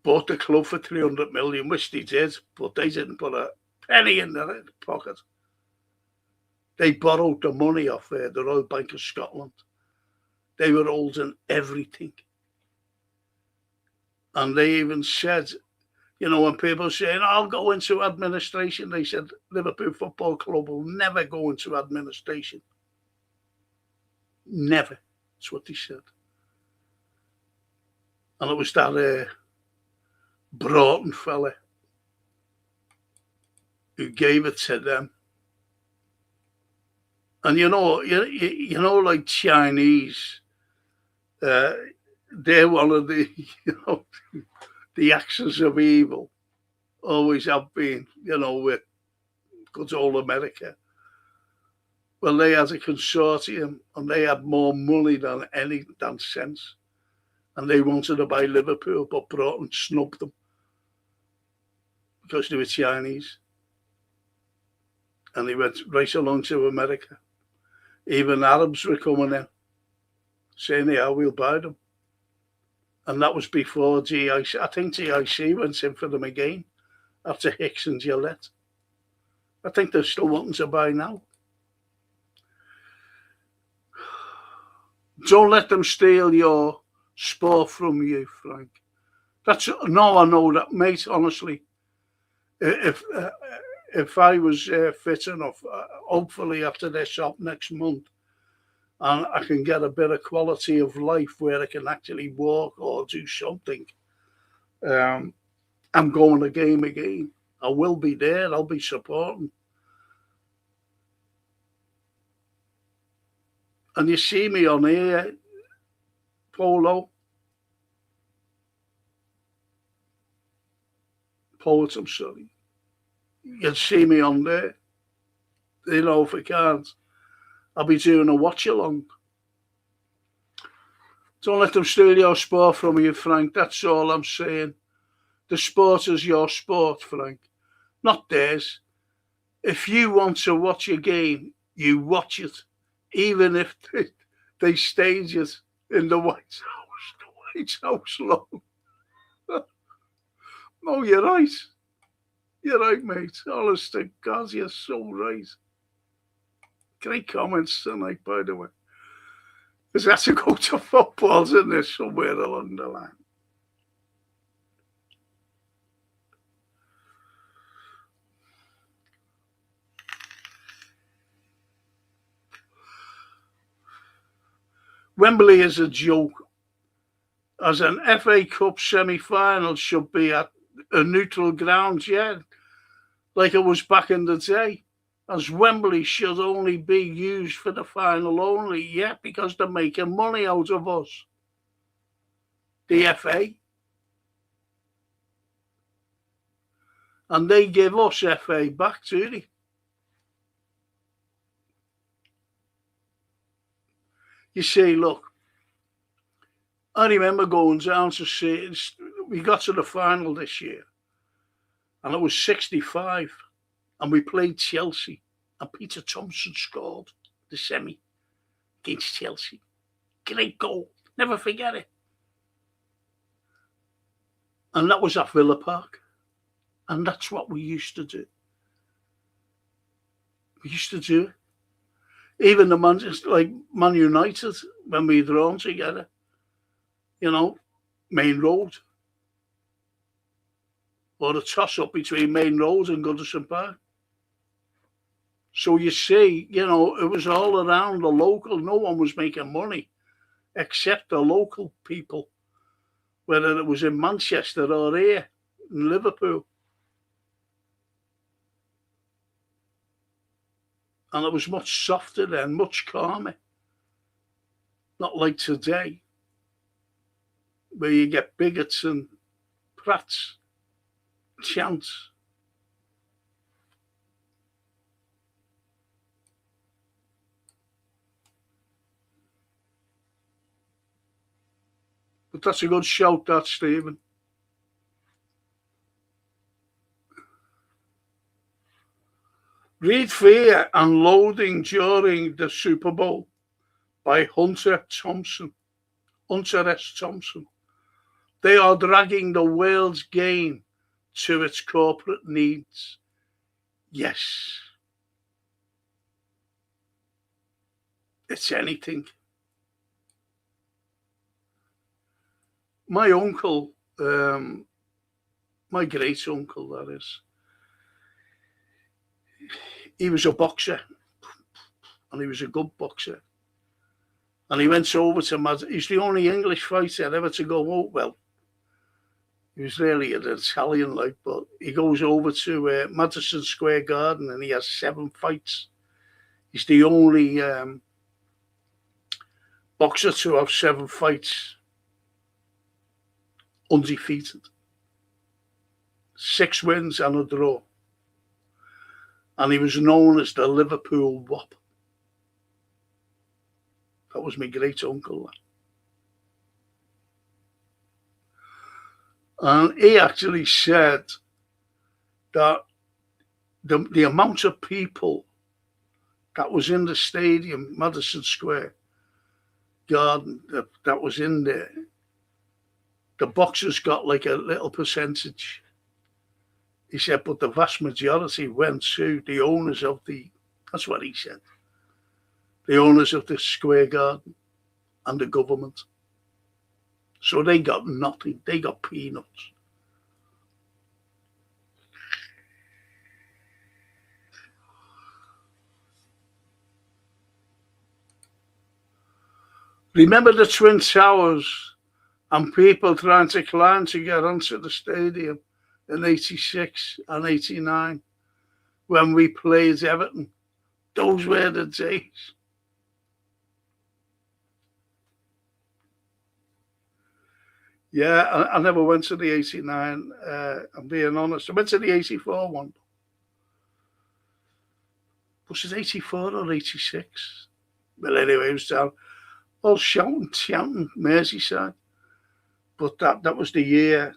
[SPEAKER 1] bought the club for 300 million, which they did, but they didn't put a penny in their pocket. They borrowed the money off the Royal Bank of Scotland. They were holding everything. And they even said, when people saying, I'll go into administration, they said, Liverpool Football Club will never go into administration. Never. That's what they said. And it was that Broughton fella who gave it to them. And like Chinese, they're one of the, the axes of evil. Always have been, with good old America. Well, they had a consortium and they had more money than sense. And they wanted to buy Liverpool, but Broughton snubbed them because they were Chinese. And they went right along to America. Even Arabs were coming in, saying, yeah, we'll buy them. And that was before GIC. I think GIC went in for them again after Hicks and Gillette. I think they're still wanting to buy now. Don't let them steal your sport from you, Frank. I know that, mate, honestly. If I was fit enough, hopefully after this up next month, and I can get a bit of quality of life where I can actually walk or do something, I'm going the game again. I will be there. I'll be supporting. And you see me on here, Poet, I'm sorry. You'd see me on there. If I can't, I'll be doing a watch along. Don't let them steal your sport from you, Frank. That's all I'm saying. The sport is your sport, Frank, not theirs. If you want to watch a game, you watch it, even if they stage it in the White House long. No, you're right. You're right, mate. Honest to God, you're so right. Great comments tonight, by the way. Because that's to go to football, isn't there, somewhere along the line? Wembley is a joke. As an FA Cup semi-final should be at a neutral ground, yeah, like it was back in the day. As Wembley should only be used for the final only, yeah, because they're making money out of us. The FA. And they give us FA back, do they? You see, look, I remember going down to see, we got to the final this year, and it was 65, and we played Chelsea, and Peter Thompson scored the semi against Chelsea. Great goal, never forget it. And that was at Villa Park, and that's what we used to do. We used to do it. Even the Man United, when we drawn together, Main Road, or the toss-up between Main Road and Goodison Park. So you see, it was all around the local. No one was making money except the local people, whether it was in Manchester or here in Liverpool. And it was much softer then, much calmer. Not like today, where you get bigots and prats, chants. But that's a good shout, that, Stephen. Read Fear and Loathing during the Super Bowl by Hunter S. Thompson. They are dragging the world's game to its corporate needs. Yes, it's anything. My uncle, my great uncle, that is, he was a boxer, and he was a good boxer. And he went over to he's the only English fighter ever to go out. Well, he was really an Italian, like, but he goes over to Madison Square Garden and he has 7 fights. He's the only boxer to have 7 fights undefeated. 6 wins and a draw. And he was known as the Liverpool Wop. That was my great uncle. And he actually said that the amount of people that was in the stadium, Madison Square Garden, that was in there, the boxers got like a little percentage. He said, but the vast majority went to the owners of that's what he said, the owners of the Square Garden and the government. So they got nothing. They got peanuts. Remember the Twin Towers and people trying to climb to get onto the stadium in 86 and 89 when we played Everton? Those were the days. Yeah, I never went to the 89, I'm being honest. I went to the 84 one. Was it 84 or 86? Well, anyway, it was down, all shouting, Merseyside. But that was the year,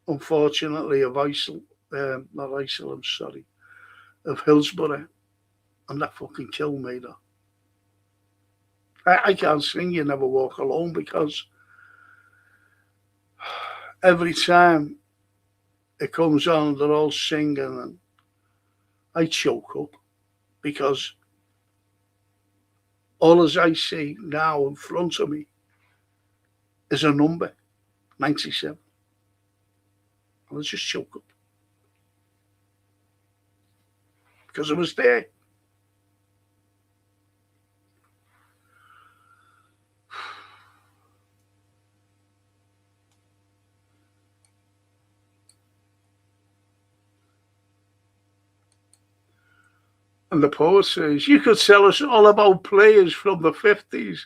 [SPEAKER 1] unfortunately, of of Hillsborough. And that fucking killed me, though. I can't sing You Never Walk Alone because every time it comes on, they're all singing and I choke up because all as I see now in front of me is a number, 97. And I just choke up because I was there. And the poet says, you could tell us all about players from the 50s.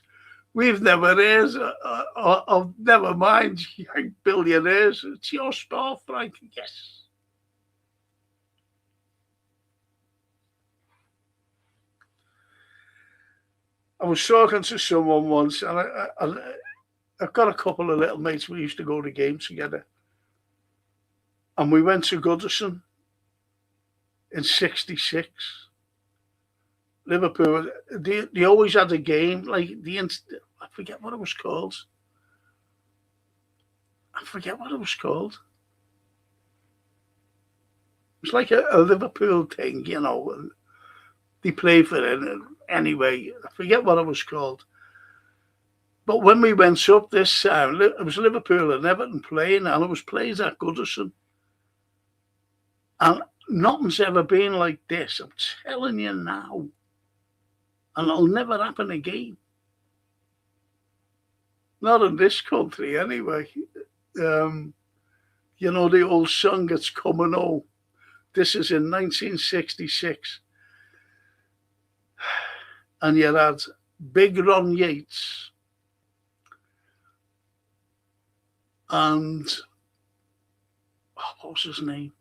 [SPEAKER 1] We've never heard of, never mind, young billionaires. It's your sport, Frank. Yes. I was talking to someone once, and I've got a couple of little mates. We used to go to games together. And we went to Goodison in 66. Liverpool, they always had a game, like I forget what it was called. It was like a Liverpool thing, you know. And they played for it anyway. I forget what it was called. But when we went up this time, it was Liverpool and Everton playing, and it was played at Goodison. And nothing's ever been like this. I'm telling you now. And it'll never happen again. Not in this country, anyway. You know, the old song, It's Coming Home. This is in 1966. And you had Big Ron Yates and what was his name?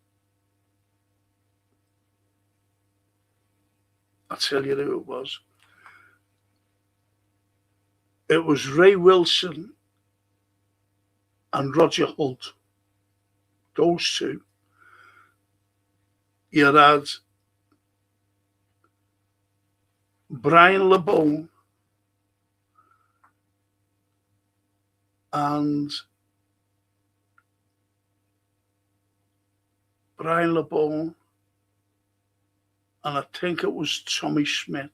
[SPEAKER 1] I'll tell you who it was. It was Ray Wilson and Roger Hunt. Those two. You had Brian LeBone and I think it was Tommy Smith,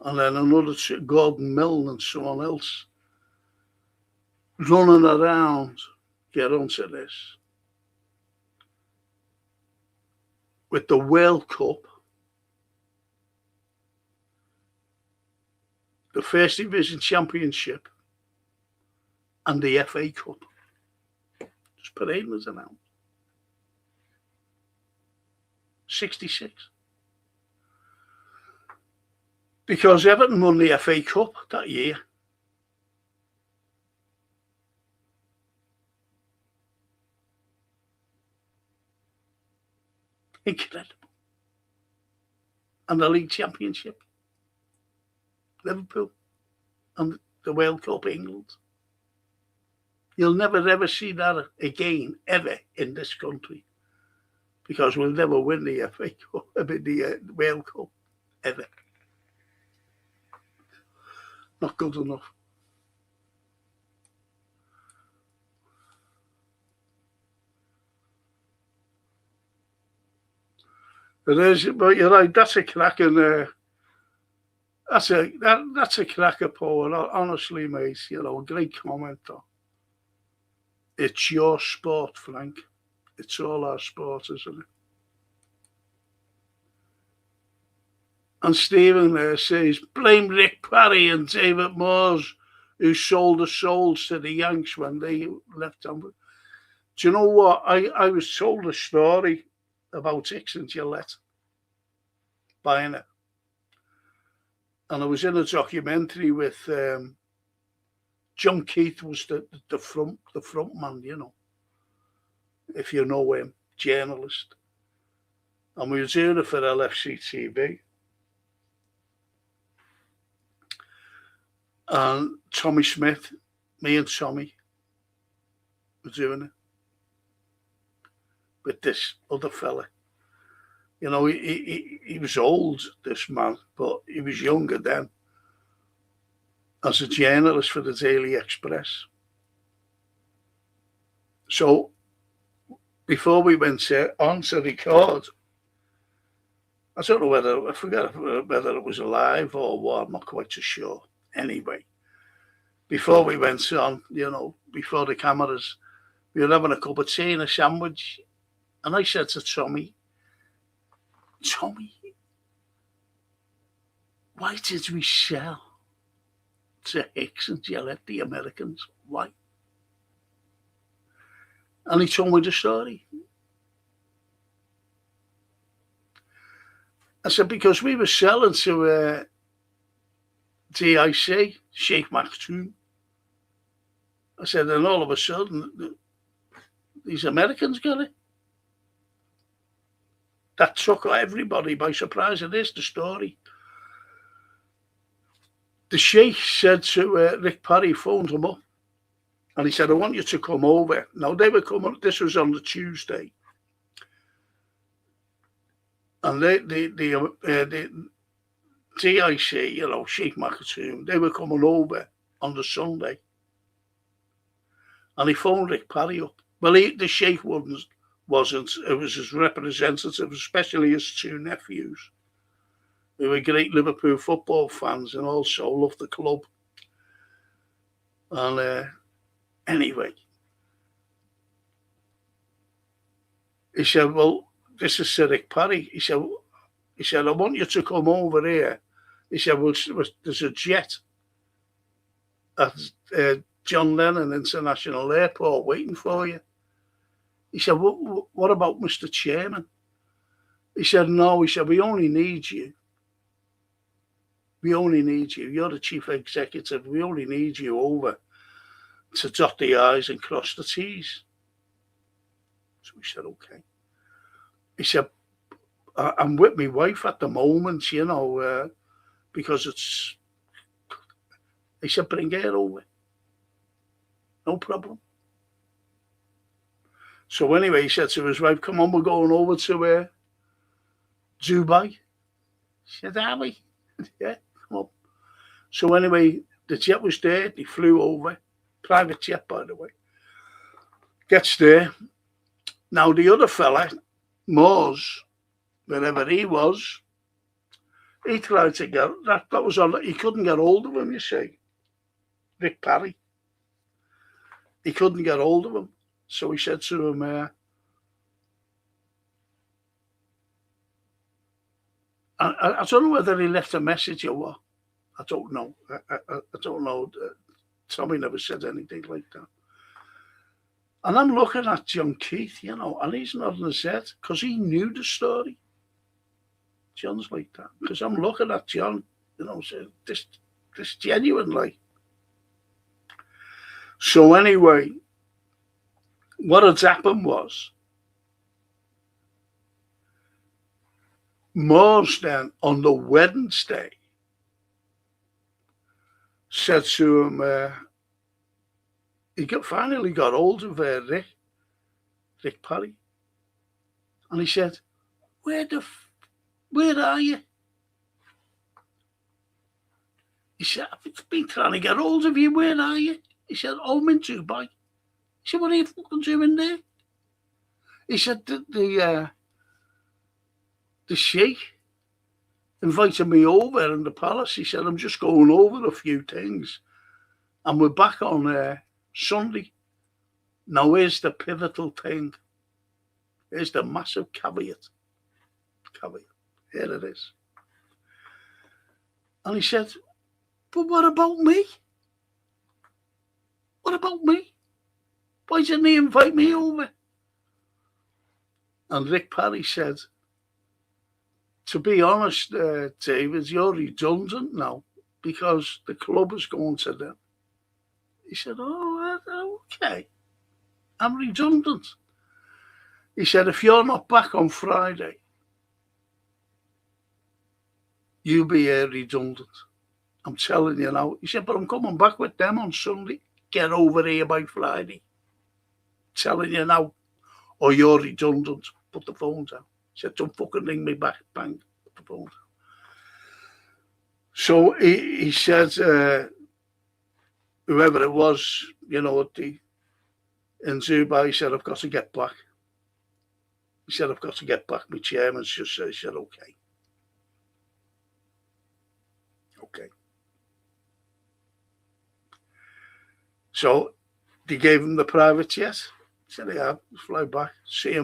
[SPEAKER 1] and then another Gordon Milne and someone else running around, get onto this, with the World Cup, the First Division Championship, and the FA Cup. Just parading was announced. 66. Because Everton won the FA Cup that year. Incredible. And the League Championship, Liverpool, and the World Cup, England. You'll never ever see that again, ever, in this country. Because we'll never win the FA Cup, the World Cup, ever. Not good enough. It is, but you're right. That's a cracking. That's a cracker, Paul. Honestly, mate, a great commenter. It's your sport, Frank. It's all our sport, isn't it? And Stephen says, blame Rick Parry and David Moores, who sold the souls to the Yanks when they left them. Do you know what? I was told a story about Hicks and Gillette buying it. And I was in a documentary with John Keith was the front man, if you know him, journalist. And we were doing it for LFC TV. And Tommy Smith, me and Tommy, were doing it with this other fella. He was old, this man, but he was younger then, as a journalist for the Daily Express. So before we went on to record, I don't know I forget whether it was live or what, I'm not quite so sure. Anyway, before we went on, before the cameras, we were having a cup of tea and a sandwich. And I said to Tommy, why did we sell to Hicks and Gillette, the Americans? Why? And he told me the story. I said, because we were selling to DIC, Sheikh Maktoum. I said, and all of a sudden, these Americans got it. That took everybody by surprise. It is the story. The Sheikh said to Rick Parry, phoned him up, and he said, I want you to come over. Now, they were coming, this was on the Tuesday. And the DIC, Sheikh Maktoum, they were coming over on the Sunday. And he phoned Rick Parry up. Well, the Sheikh wasn't. It was his representative, especially his two nephews, who were great Liverpool football fans and also loved the club. And anyway, he said, well, this is Sir Rick Parry. He said, I want you to come over here. He said, well, there's a jet at John Lennon International Airport waiting for you. He said, what about Mr. Chairman? He said, no. He said, we only need you. We only need you. You're the chief executive. We only need you over to dot the I's and cross the T's. So he said, okay. He said, I'm with my wife at the moment, because it's... He said, bring her over. No problem. So anyway, he said to his wife, come on, we're going over to Dubai. He said, are we? Yeah, come up. So anyway, the jet was there. They flew over. Private jet, by the way. Gets there. Now the other fella, Moores, wherever he was, he tried to get that was on. He couldn't get hold of him. You see, Rick Parry. He couldn't get hold of him. So he said to him, I don't know whether he left a message or what. I don't know. I don't know. Tommy never said anything like that. And I'm looking at John Keith, and he's nodding his head because he knew the story. John's like that. Because I'm looking at John, saying, this genuine, like. So anyway, what had happened was, Moores then, on the Wednesday, said to him, he finally got hold of Rick Parry, and he said, where are you? He said, I've been trying to get hold of you, where are you? He said, oh, I'm in Dubai. He said, what are you fucking doing there? He said, the sheikh invited me over in the palace. He said, I'm just going over a few things. And we're back on Sunday. Now, here's the pivotal thing. Here's the massive caveat. Here it is. And he said, but what about me? What about me? Why didn't he invite me over? And Rick Parry said, to be honest, David, you're redundant now because the club is going to them. He said, oh, okay. I'm redundant. He said, if you're not back on Friday, you'll be redundant. I'm telling you now. He said, but I'm coming back with them on Sunday. Get over here by Friday. I'm telling you now. Or you're redundant. Put the phone down. He said, don't fucking ring me back. Bang. Put the phone down. So he said, whoever it was, in Dubai, he said, I've got to get back. He said, I've got to get back. My chairman just said, okay. Okay. So they gave him the private jet. He said, yeah, fly back. See you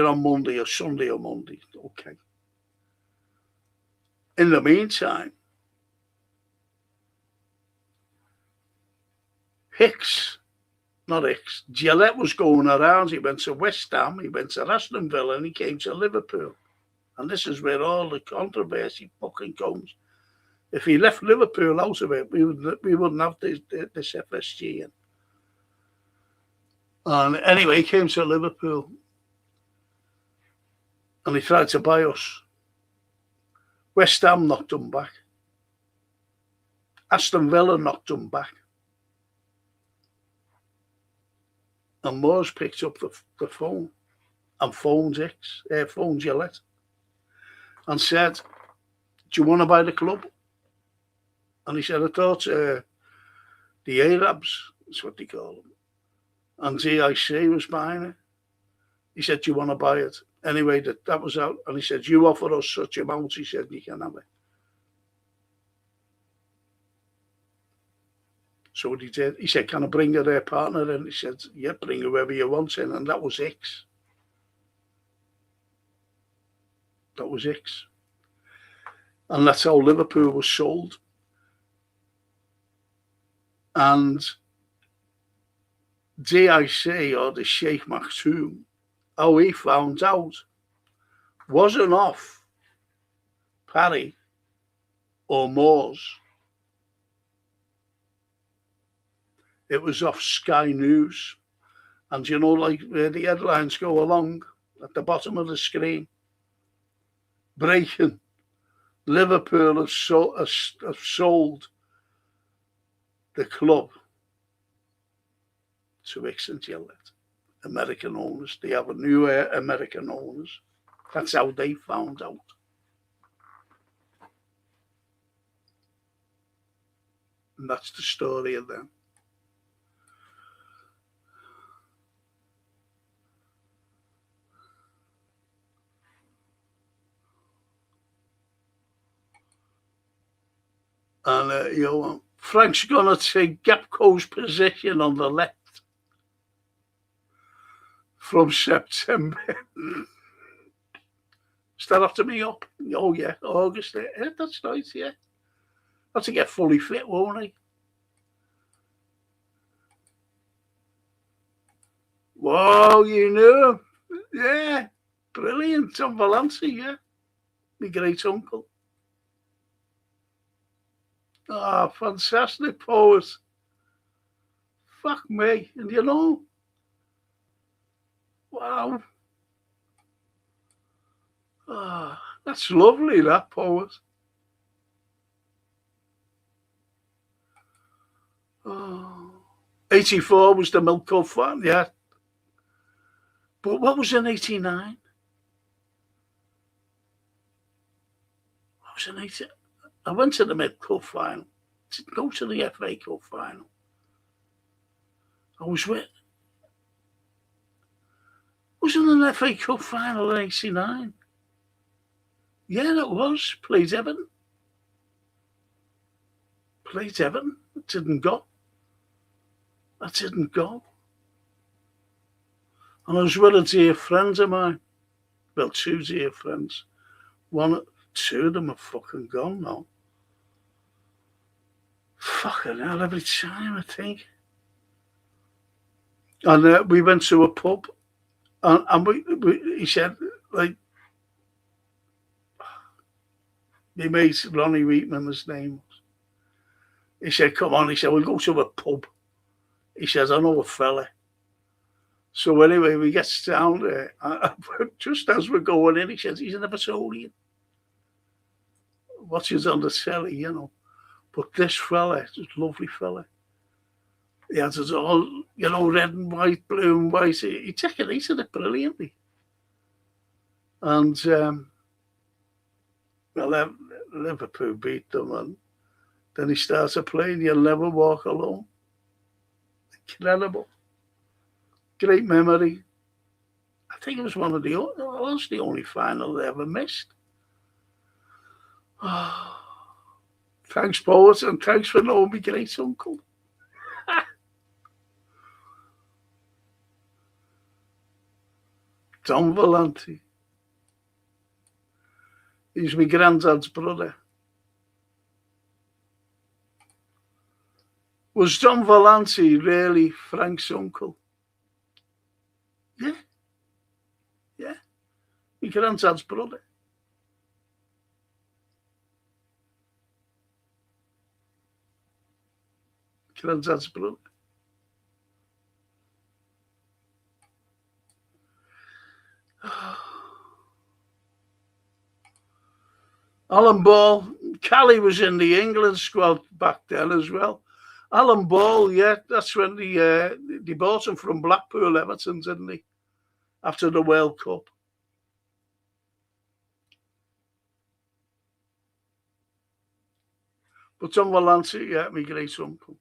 [SPEAKER 1] on Monday or Sunday or Monday. Okay. In the meantime, Gillette was going around. He went to West Ham, he went to Aston Villa, and he came to Liverpool. And this is where all the controversy fucking comes. If he left Liverpool out of it, we wouldn't have this FSG in. And anyway, he came to Liverpool and he tried to buy us. West Ham knocked him back. Aston Villa knocked him back. And Moores picked up the phone and phoned Gillette and said, do you want to buy the club? And he said, I thought the Arabs, that's what they call them, and DIC was buying it. He said, do you want to buy it? Anyway, that was out. And he said, you offer us such amounts. He said, you can have it. So what he did, he said, can I bring their partner in? He said, yeah, bring whoever you want in. And that was X. That was X. And that's how Liverpool was sold. And DIC, or the Sheikh Maktoum, how he found out, wasn't off Parry or Moores. It was off Sky News. And like where the headlines go along at the bottom of the screen. Breaking. Liverpool have sold the club to X and Gillette, American owners. They have a new American owners. That's how they found out. And that's the story of them. And Frank's going to take Gapco's position on the left from September. Is that after me up? Oh, yeah, August. Yeah, that's right, yeah. Have to get fully fit, won't he? Whoa, you know. Yeah, brilliant. Tom Valancy, yeah. My great uncle. Ah, fantastic poet. Fuck me. And wow. Ah, that's lovely, that poet. Oh. 84 was the Milk Cup fan, yeah. But what was in 89? What was in 89? I went to the Milk Cup final. Didn't go to the FA Cup final. I was with. Was in an FA Cup final in 89. Yeah, it was. Played Everton. Didn't go. I didn't go. And I was with a dear friend of mine. Well, two dear friends. Two of them are fucking gone now. Fucking hell, every time, I think. And we went to a pub. And he said, like, my mate, Ronnie Wheatman, his name was. He said, come on. He said, we'll go to a pub. He says, I know a fella. So anyway, we get down there. Just as we're going in, he says, he's an Evertonian. Watches on the telly, But this fella, this lovely fella, he has it all, red and white, blue and white. He decorated it brilliantly. And Liverpool beat them, and then he started playing You'll Never Walk Alone. Incredible. Great memory. I think it was the only final they ever missed. Oh, thanks, poet, and thanks for knowing me great uncle. Tom Valancy. He's my granddad's brother. Was Tom Valancy really Frank's uncle? Yeah. Yeah. My granddad's brother. Granddad's brother. Alan Ball. Callie was in the England squad back then as well. Alan Ball, yeah, that's when they bought him from Blackpool Everton, didn't they? After the World Cup. But Tom Valancy, yeah, my great uncle.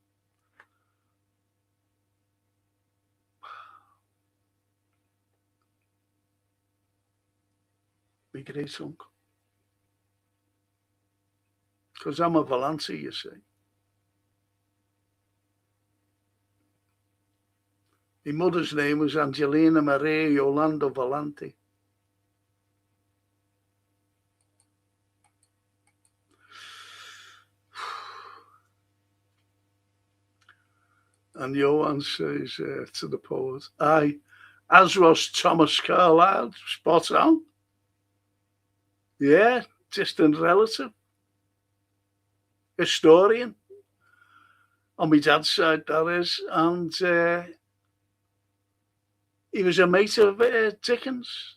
[SPEAKER 1] My great uncle. Because I'm a Valancy, you see. My mother's name was Angelina Maria Yolanda Valanti. And Johan says to the poet, aye, as was Thomas Carlyle, spot on. Yeah, distant relative. Historian. On my dad's side, that is. And he was a mate of Dickens.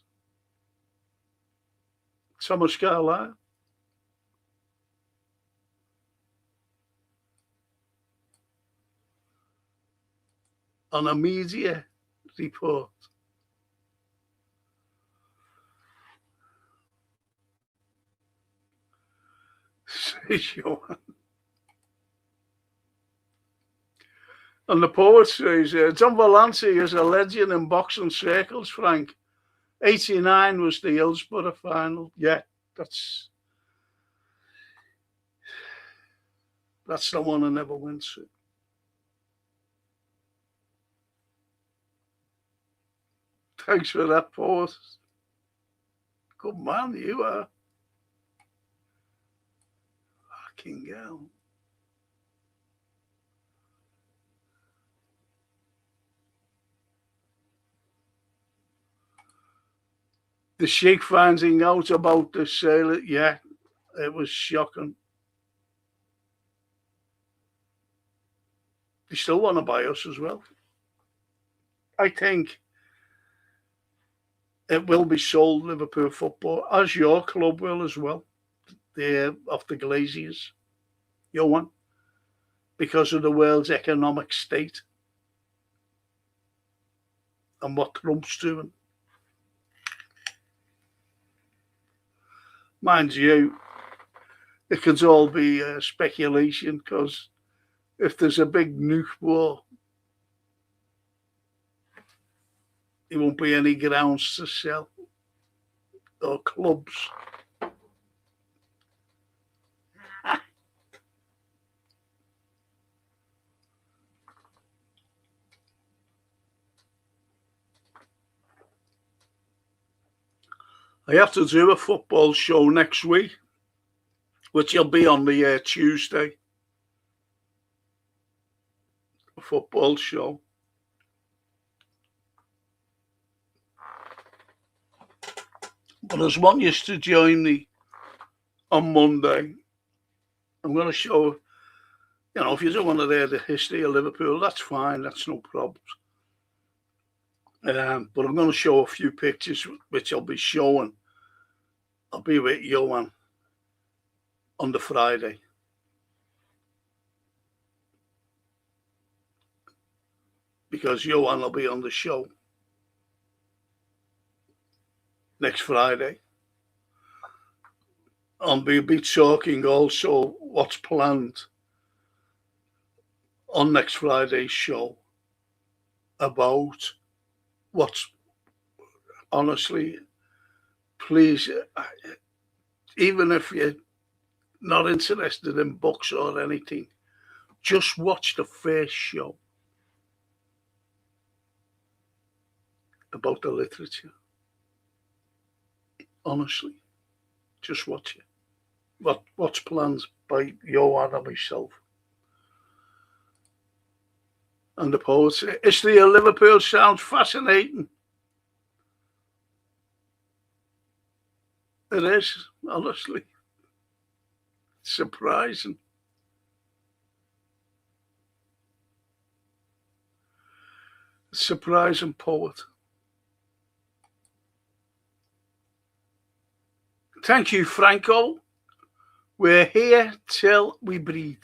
[SPEAKER 1] Thomas Carlyle. On a media report. Johan. And the poet says, John Valanci is a legend in boxing circles, Frank. 89 was the Hillsborough final. Yeah, that's the one who never wins it. Thanks for that, poet. Good man, you are. Fucking hell. The Sheikh finding out about the sailor, yeah, it was shocking. They still want to buy us as well. I think it will be sold, Liverpool football, as your club will as well. They're off the Glaziers, Johan, because of the world's economic state and what Trump's doing. Mind you, it could all be speculation, because if there's a big nuke war, there won't be any grounds to sell or clubs. I have to do a football show next week, which will be on the Tuesday. A football show. But I want you to join me on Monday. I'm going to show, if you don't want to hear the history of Liverpool, that's fine. That's no problem. But I'm going to show a few pictures, which I'll be showing. I'll be with Johan on the Friday. Because Johan will be on the show next Friday. I'll be talking also what's planned on next Friday's show about what's, honestly, please, even if you're not interested in books or anything, just watch the first show about the literature. Honestly, just watch it. What's planned by Johan and myself. And the poets. History of Liverpool sounds fascinating. It is, honestly. Surprising. Surprising poet. Thank you, Franco. We're here till we breathe.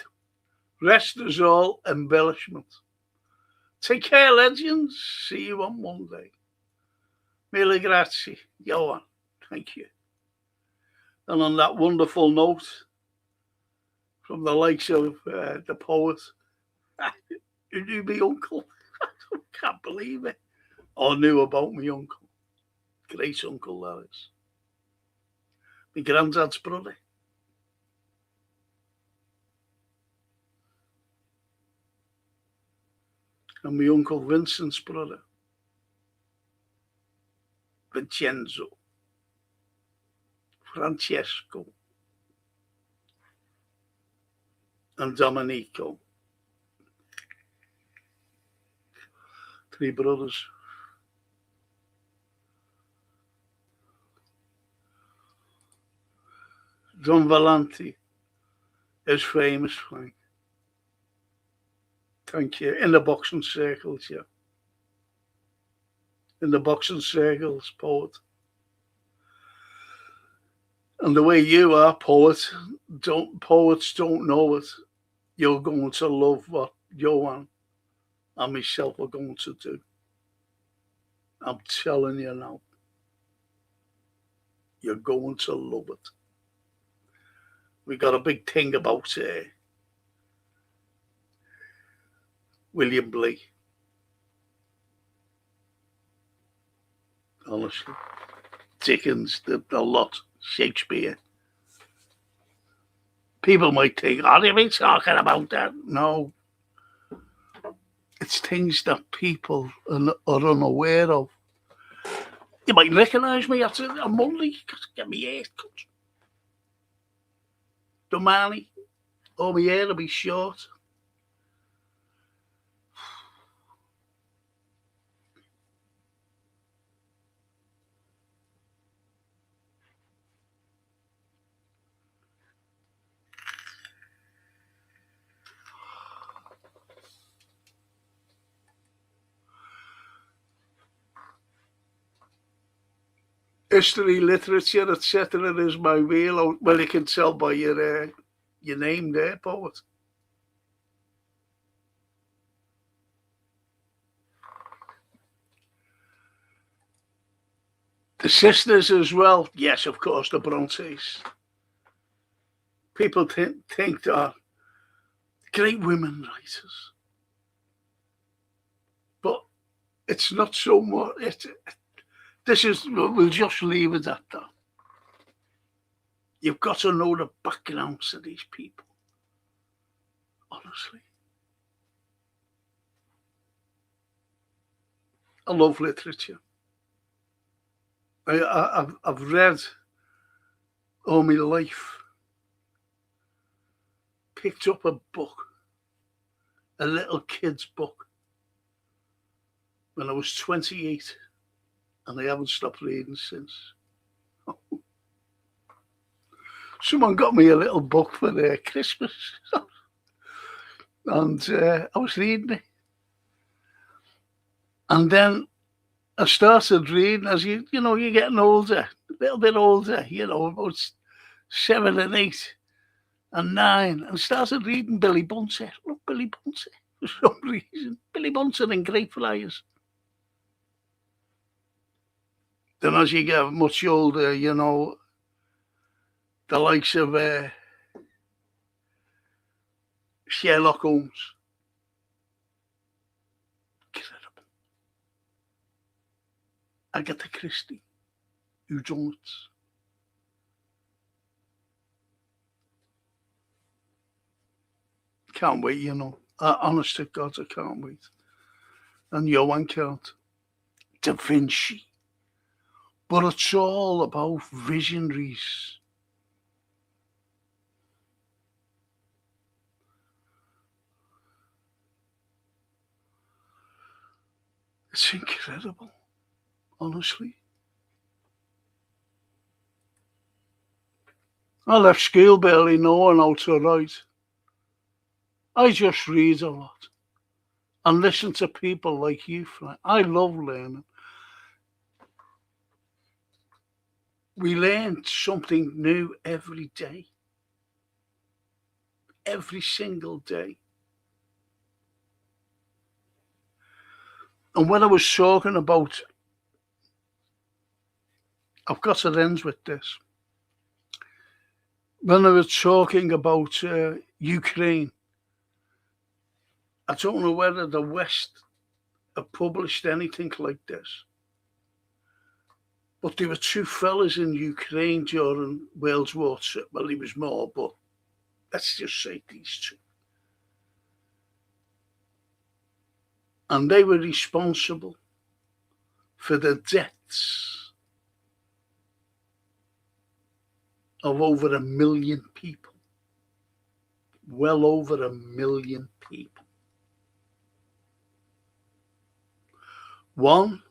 [SPEAKER 1] Rest is all embellishment. Take care, legends. See you on Monday. Mille grazie, Johan. Thank you. And on that wonderful note, from the likes of the poet, who knew my uncle. I can't believe it. Or knew about my uncle. Great uncle, that is. My granddad's brother. And my uncle Vincent's brother. Vincenzo. Francesco. And Domenico. 3 brothers. John Valanci is famous, Frank. Thank you. In the boxing circles, yeah. In the boxing circles, poet. And the way you are, poets don't know it. You're going to love what Johan and myself are going to do. I'm telling you now. You're going to love it. We got a big thing about William Blake. Honestly, Dickens, the lot, Shakespeare. People might think, "Oh, they've been talking about that." No, it's things that people are unaware of. You might recognise me after a Monday, get my hair cut. Domani, or my hair will be short. History, literature, etc. is my wheel. Well, you can tell by your name there, poet. The sisters as well. Yes, of course, the Brontes. People think they're great women writers. But it's not so much. We'll just leave it at that. You've got to know the backgrounds of these people. Honestly. I love literature. I've read all my life. Picked up a book, a little kid's book, when I was 28, and I haven't stopped reading since. Someone got me a little book for Christmas, and I was reading it. And then I started reading as you're getting older, a little bit older, about 7 and 8 and 9, and started reading Billy Bunter. Look, Billy Bunter, for some reason. Billy Bunter and Greyfriars. Then as you get much older, the likes of Sherlock Holmes. Incredible. Agatha Christie. Who done it? Can't wait, honest to God, I can't wait. And Johann can't. Da Vinci. But it's all about visionaries. It's incredible, honestly. I left school barely knowing how to write. I just read a lot and listen to people like you, Frank. I love learning. We learn something new every day. Every single day. And when I was talking about, I've got to end with this. When I was talking about Ukraine, I don't know whether the West have published anything like this. But there were 2 fellas in Ukraine during World War II. Well, there was more, but let's just say these 2. And they were responsible for the deaths of over 1 million people. Well over 1 million people. One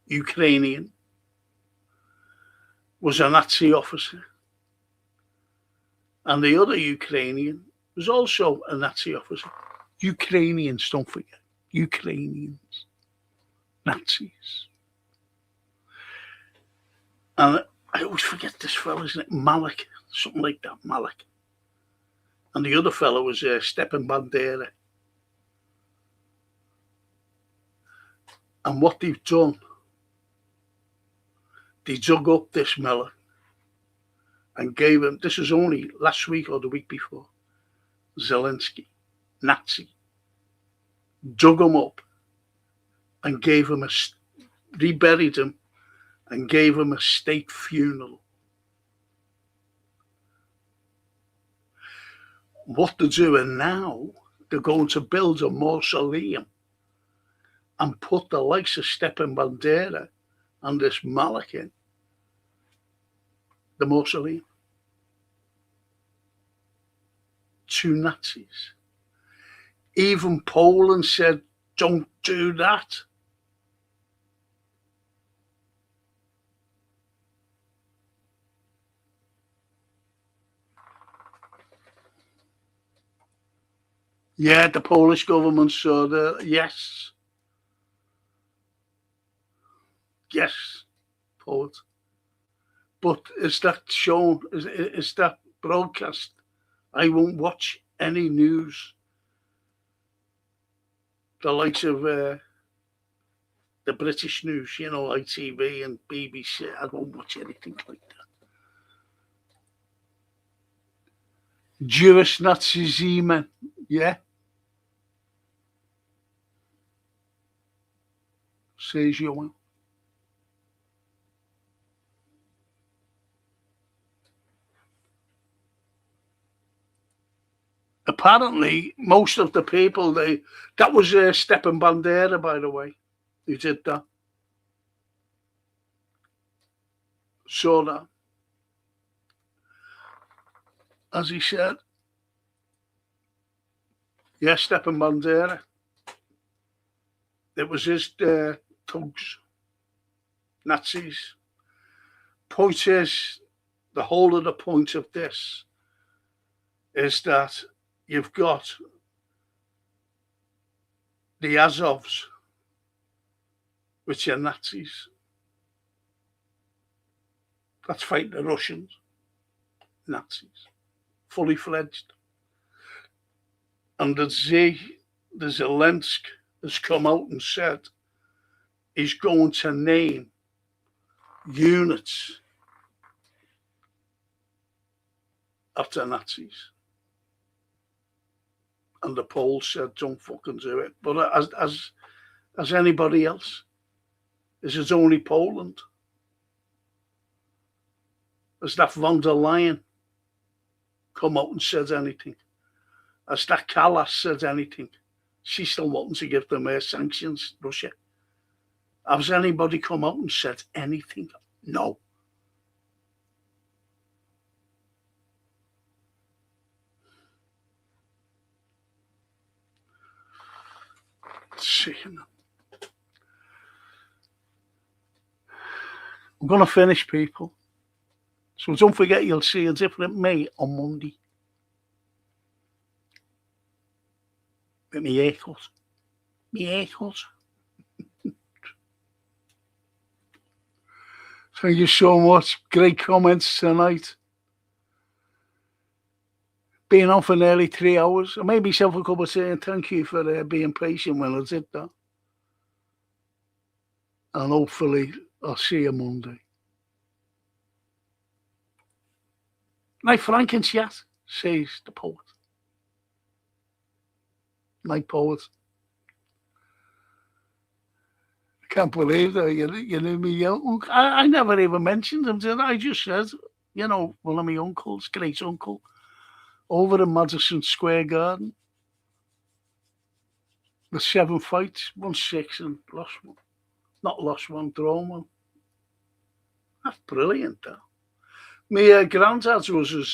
[SPEAKER 1] Ukrainian was a Nazi officer, and the other Ukrainian was also a Nazi officer. Ukrainians, don't forget. Ukrainians. Nazis. And I always forget this fella's name, Malik, something like that, Malik. And the other fellow was Stepan Bandera. And what they've done, they dug up this Malik and gave him, this was only last week or the week before, Zelensky, Nazi, dug him up and gave him reburied him and gave him a state funeral. What they're doing now, they're going to build a mausoleum and put the likes of Stepan Bandera and this Malik in the mausoleum. 2 Nazis. Even Poland said, don't do that. Yeah, the Polish government saw that. Yes. Yes, poet. But is that shown, is that broadcast? I won't watch any news. The likes of the British news, you know, ITV and BBC. I won't watch anything like that. Jewish Nazi Z-men, yeah. Says you will. Apparently, most of the people, that was Stepan Bandera, by the way, who did that. Saw that. As he said, yes, Stepan Bandera. It was his thugs, Nazis. Point is, the whole of the point of this is that you've got the Azovs, which are Nazis. That's fighting the Russians, Nazis, fully fledged. And the Zelensky has come out and said he's going to name units after Nazis. And the Poles said, don't fucking do it. But as anybody else, is it only Poland? Has that von der Leyen come out and said anything? Has that Callas said anything? She's still wanting to give them sanctions, Russia. Has anybody come out and said anything? No. I'm going to finish, people. So don't forget, you'll see a different me on Monday. With me haircut. Me haircut. Thank you so much. Great comments tonight. Being on for nearly 3 hours. I made myself a cup of tea and thank you for being patient when I did that. And hopefully I'll see you Monday. Night Franken chat, says the poet. Night poet. I can't believe that you knew me. I never even mentioned him, did I? I just said, you know, one of my uncles, great uncle, over in Madison Square Garden. With 7 fights, won 6 and lost 1. Not lost 1, drawn 1. That's brilliant, that. My granddad was his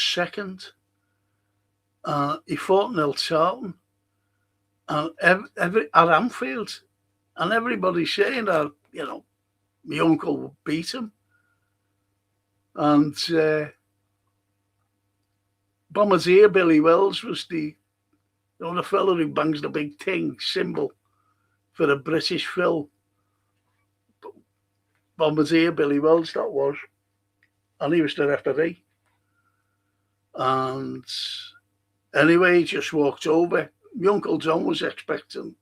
[SPEAKER 1] second. He fought in El Charlton and at Anfield, and everybody's saying that, you know, my uncle would beat him. And Bombardier Billy Wells was the fellow who bangs the big thing symbol for the British film. Bombardier Billy Wells, that was. And he was the referee. And anyway, he just walked over. My Uncle John was expecting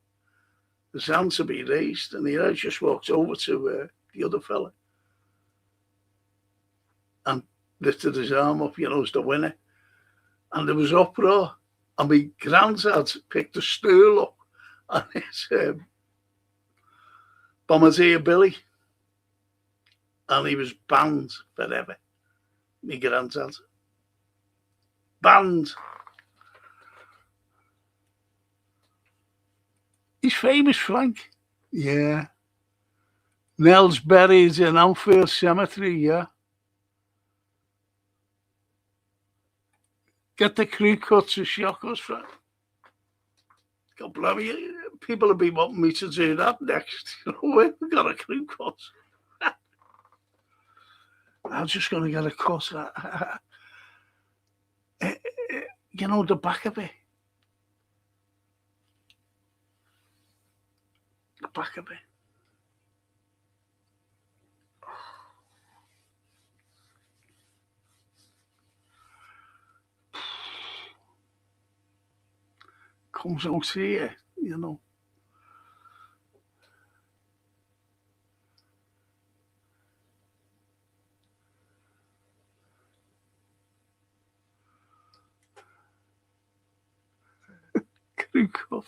[SPEAKER 1] his hand to be raised, and he just walked over to the other fella. lifted his arm up, as the winner. And there was uproar. And my granddad picked a stool up and it's Bombardier Billy. And he was banned forever. My granddad. Banned. He's famous, Frank. Yeah. Nell's buried in Anfield Cemetery, yeah. Get the crew cuts to shock us, Frank. God bless you. People will be wanting me to do that next. We've got a crew cut. I'm just going to get a cut. The back of it. The back of it. Comes out here, Crew cut.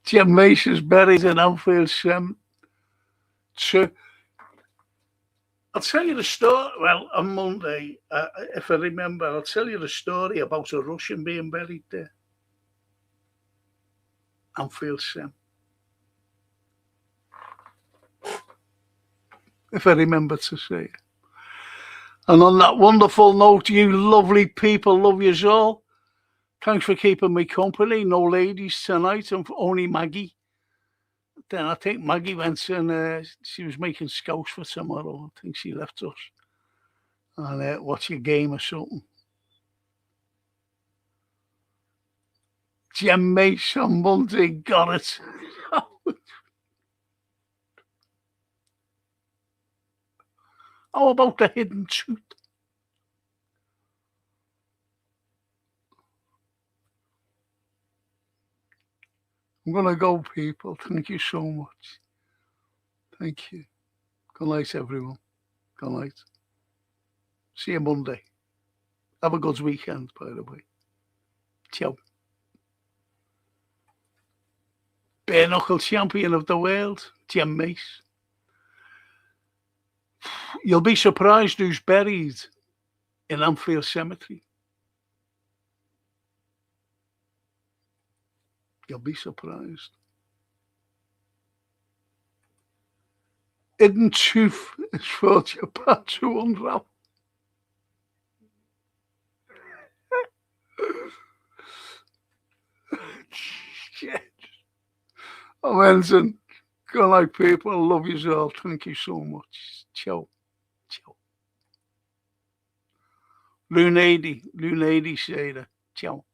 [SPEAKER 1] Jim Mason's buried in Anfield Cemetery. I'll tell you the story. Well, on Monday, if I remember, I'll tell you the story about a Russian being buried there. Anfield Cemetery. If I remember to say it. And on that wonderful note, you lovely people, love yous all. Thanks for keeping me company. No ladies tonight, and only Maggie. Then I think Maggie went and she was making scouts for tomorrow. I think she left us. And watch a game or something. Jim Mason Monday, got it. How about the hidden truth? I'm going to go, people. Thank you so much. Thank you. Good night, everyone. Good night. See you Monday. Have a good weekend, by the way. Ciao. Bare knuckle champion of the world, Jim Mace. You'll be surprised who's buried in Anfield Cemetery. You'll be surprised. Hidden truth is for Japan to unravel. Shit. Amazing. Good night, people. Love you all. Thank you so much. Ciao. Ciao. Lunady, Shada. Ciao.